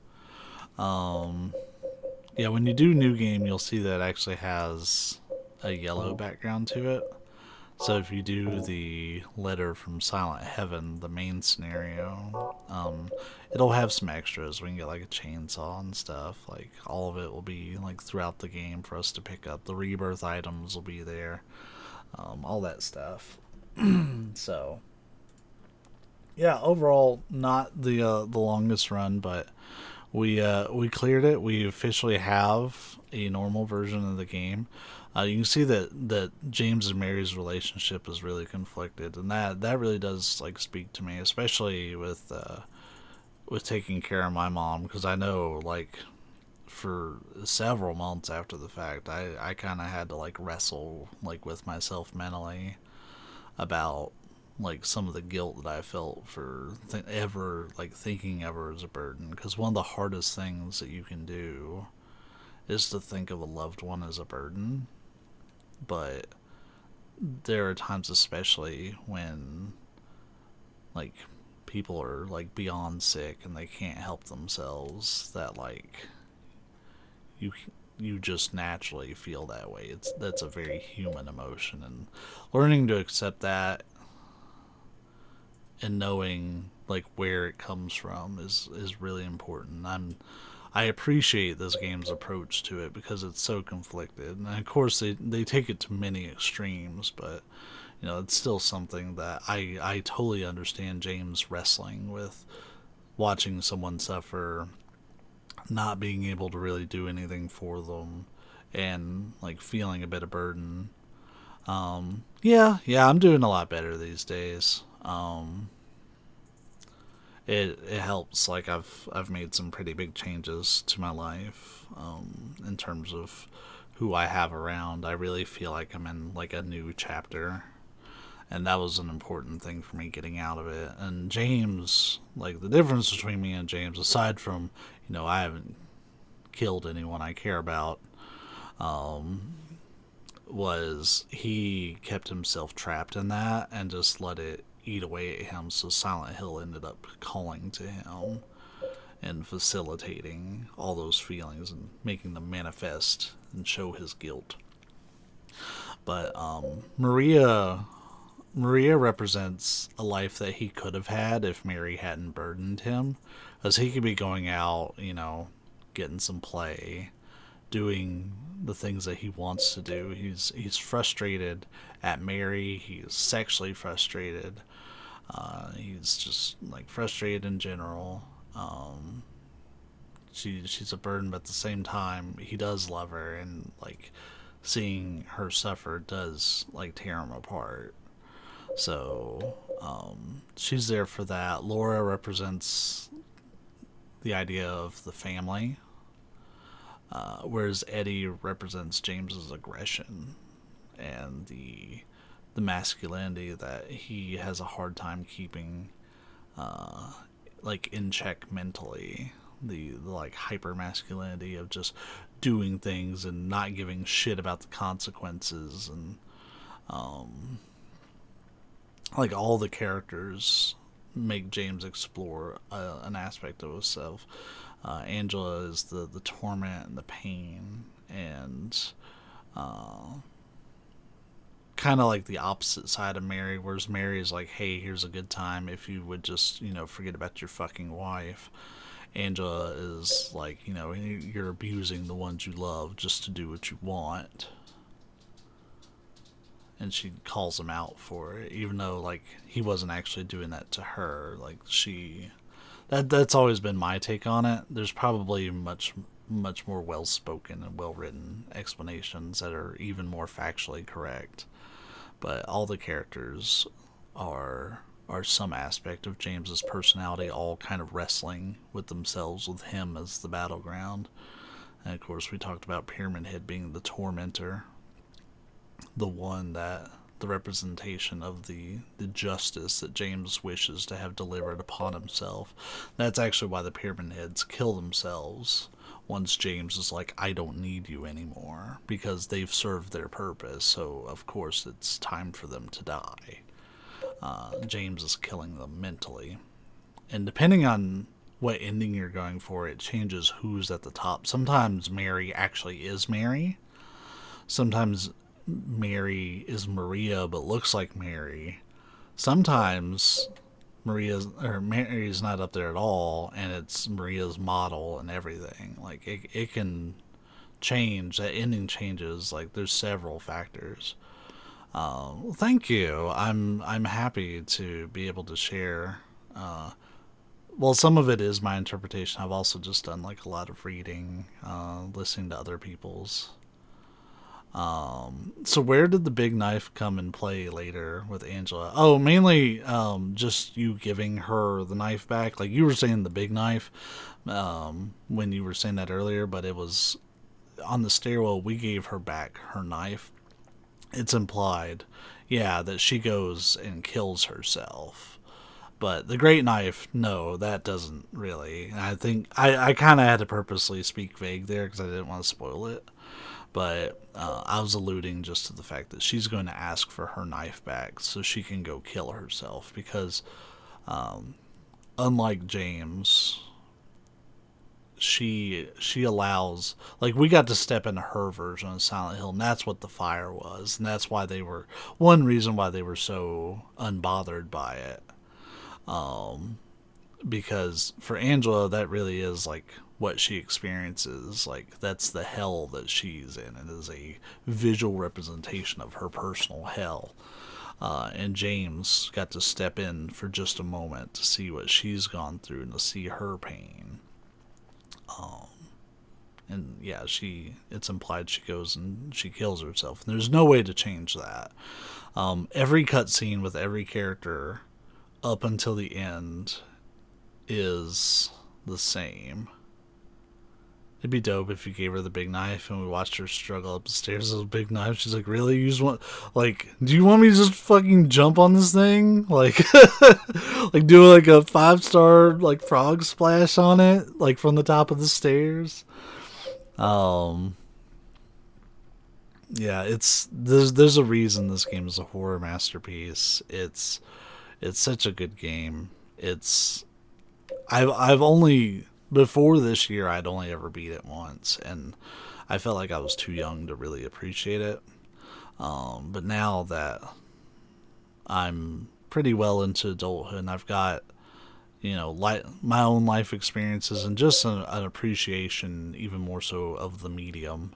yeah, when you do New Game, you'll see that it actually has a yellow background to it. So if you do the letter from Silent Heaven, the main scenario, it'll have some extras. We can get like a chainsaw and stuff. Like all of it will be like throughout the game for us to pick up. The rebirth items will be there, all that stuff. So yeah, overall not the longest run, but we cleared it. We officially have a normal version of the game. You can see that James and Mary's relationship is really conflicted, and that really does like speak to me, especially with taking care of my mom, because I know like for several months after the fact, I kind of had to like wrestle like with myself mentally about like some of the guilt that I felt for thinking of her as a burden, because one of the hardest things that you can do is to think of a loved one as a burden. But there are times, especially when like people are like beyond sick and they can't help themselves, that like you just naturally feel that way. That's a very human emotion, and learning to accept that and knowing like where it comes from is really important. I appreciate this game's approach to it because it's so conflicted. And of course they take it to many extremes, but you know, it's still something that I totally understand James wrestling with, watching someone suffer, not being able to really do anything for them, and like feeling a bit of burden. Yeah, I'm doing a lot better these days. It helps. Like I've made some pretty big changes to my life, in terms of who I have around. I really feel like I'm in like a new chapter, and that was an important thing for me getting out of it. And James, like the difference between me and James, aside from, you know, I haven't killed anyone I care about, was he kept himself trapped in that and just let it eat away at him. So Silent Hill ended up calling to him and facilitating all those feelings and making them manifest and show his guilt. But Maria represents a life that he could have had if Mary hadn't burdened him, as he could be going out, you know, getting some play, doing the things that he wants to do. He's frustrated at Mary. He's sexually frustrated. He's just like frustrated in general. She's a burden, but at the same time, he does love her, and like seeing her suffer does like tear him apart. So she's there for that. Laura represents the idea of the family, whereas Eddie represents James's aggression and the masculinity that he has a hard time keeping like in check mentally. The like hyper masculinity of just doing things and not giving shit about the consequences, and like all the characters make James explore an aspect of himself. Angela is the torment and the pain, and kind of like the opposite side of Mary, whereas Mary is like, hey, here's a good time if you would just, you know, forget about your fucking wife. Angela is like, you know, you're abusing the ones you love just to do what you want. And she calls him out for it, even though like he wasn't actually doing that to her. Like that's always been my take on it. There's probably much much more well-spoken and well-written explanations that are even more factually correct. But all the characters are some aspect of James's personality, all kind of wrestling with themselves, with him as the battleground. And of course, we talked about Pyramid Head being the tormentor, the one that the representation of the justice that James wishes to have delivered upon himself. That's actually why the Pyramid Heads kill themselves once James is like, I don't need you anymore, because they've served their purpose, so of course it's time for them to die. James is killing them mentally. And depending on what ending you're going for, it changes who's at the top. Sometimes Mary actually is Mary. Sometimes Mary is Maria but looks like Mary. Sometimes Mary's not up there at all, and it's Maria's model and everything. Like it can change. That ending changes. Like there's several factors. Thank you. I'm happy to be able to share. Well, some of it is my interpretation. I've also just done like a lot of reading, listening to other people's. So where did the big knife come and play later with Angela? Oh, mainly just you giving her the knife back. Like you were saying the big knife when you were saying that earlier, but it was on the stairwell. We gave her back her knife. It's implied, yeah, that she goes and kills herself. But the great knife, no, that doesn't really. I think I kind of had to purposely speak vague there because I didn't want to spoil it. But I was alluding just to the fact that she's going to ask for her knife back so she can go kill herself. Because unlike James, she allows, like, we got to step into her version of Silent Hill, and that's what the fire was, and that's why one reason why they were so unbothered by it, because for Angela that really is like what she experiences. Like that's the hell that she's in. It is a visual representation of her personal hell. And James got to step in for just a moment to see what she's gone through and to see her pain. And yeah, it's implied she goes and she kills herself. And there's no way to change that. Every cutscene with every character up until the end is the same. It'd be dope if you gave her the big knife and we watched her struggle up the stairs with a big knife. She's like, really? You just want, like, do you want me to just fucking jump on this thing? Like, like do like a 5-star, like, frog splash on it, like, from the top of the stairs? Yeah, there's a reason this game is a horror masterpiece. It's such a good game. I've only, before this year, I'd only ever beat it once, and I felt like I was too young to really appreciate it. But now that I'm pretty well into adulthood, and I've got, my own life experiences and just an appreciation, even more so, of the medium.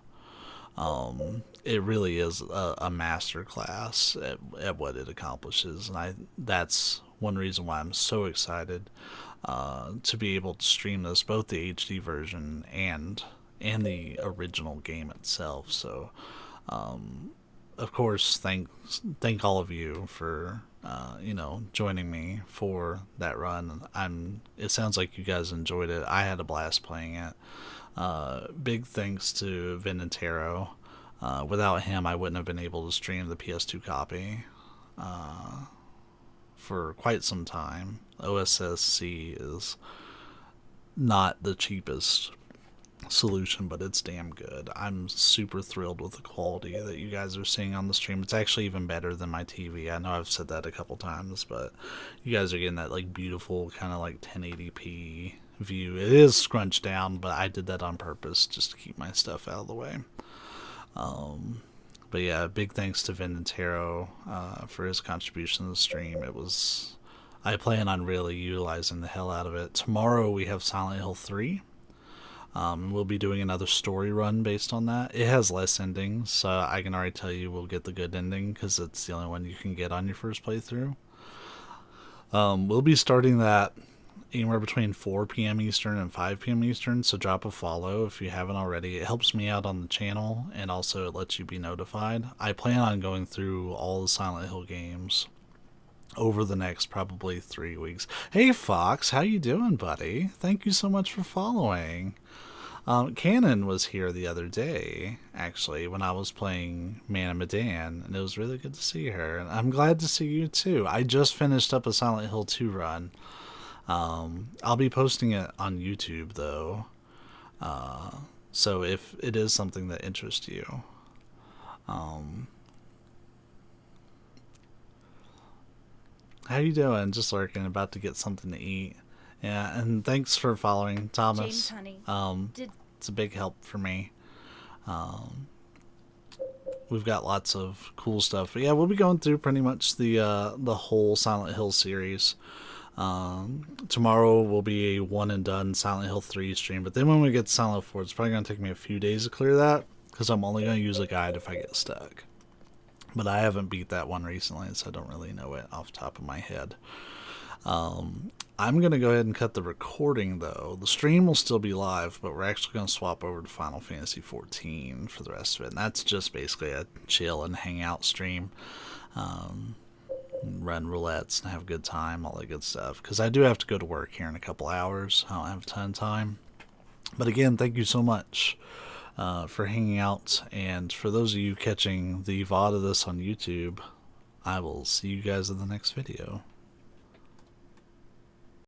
It really is a master class at what it accomplishes, and that's one reason why I'm so excited to be able to stream this, both the HD version and the original game itself. So, of course, thank all of you for joining me for that run. It sounds like you guys enjoyed it. I had a blast playing it. Big thanks to Vinatero. Without him, I wouldn't have been able to stream the PS2 copy for quite some time. OSSC is not the cheapest solution, but it's damn good. I'm super thrilled with the quality that you guys are seeing on the stream. It's actually even better than my TV. I know I've said that a couple times, but you guys are getting that like beautiful kind of like 1080p view. It is scrunched down, but I did that on purpose just to keep my stuff out of the way. But yeah, big thanks to Vinatero for his contribution to the stream. I plan on really utilizing the hell out of it. Tomorrow we have Silent Hill 3. We'll be doing another story run based on that. It has less endings, so I can already tell you we'll get the good ending because it's the only one you can get on your first playthrough. We'll be starting that anywhere between 4 p.m. Eastern and 5 p.m. Eastern, so drop a follow if you haven't already. It helps me out on the channel, and also it lets you be notified. I plan on going through all the Silent Hill games over the next probably 3 weeks. Hey Fox, how you doing, buddy? Thank you so much for following. Cannon was here the other day, actually, when I was playing Man of Medan, and it was really good to see her. And I'm glad to see you too. I just finished up a Silent Hill 2 run. I'll be posting it on YouTube though, so if it is something that interests you. How you doing? Just lurking, about to get something to eat. Yeah, and thanks for following, Thomas. James, honey, It's a big help for me. We've got lots of cool stuff. But yeah, we'll be going through pretty much the whole Silent Hill series. Tomorrow will be a one and done Silent Hill 3 stream, but then when we get to Silent Hill 4, it's probably going to take me a few days to clear that, because I'm only going to use a guide if I get stuck. But I haven't beat that one recently, so I don't really know it off the top of my head. I'm going to go ahead and cut the recording, though. The stream will still be live, but we're actually going to swap over to Final Fantasy XIV for the rest of it. And that's just basically a chill and hang out stream. Run roulettes and have a good time, all that good stuff. Because I do have to go to work here in a couple hours. I don't have a ton of time. But again, thank you so much for hanging out. And for those of you catching the VOD of this on YouTube, I will see you guys in the next video.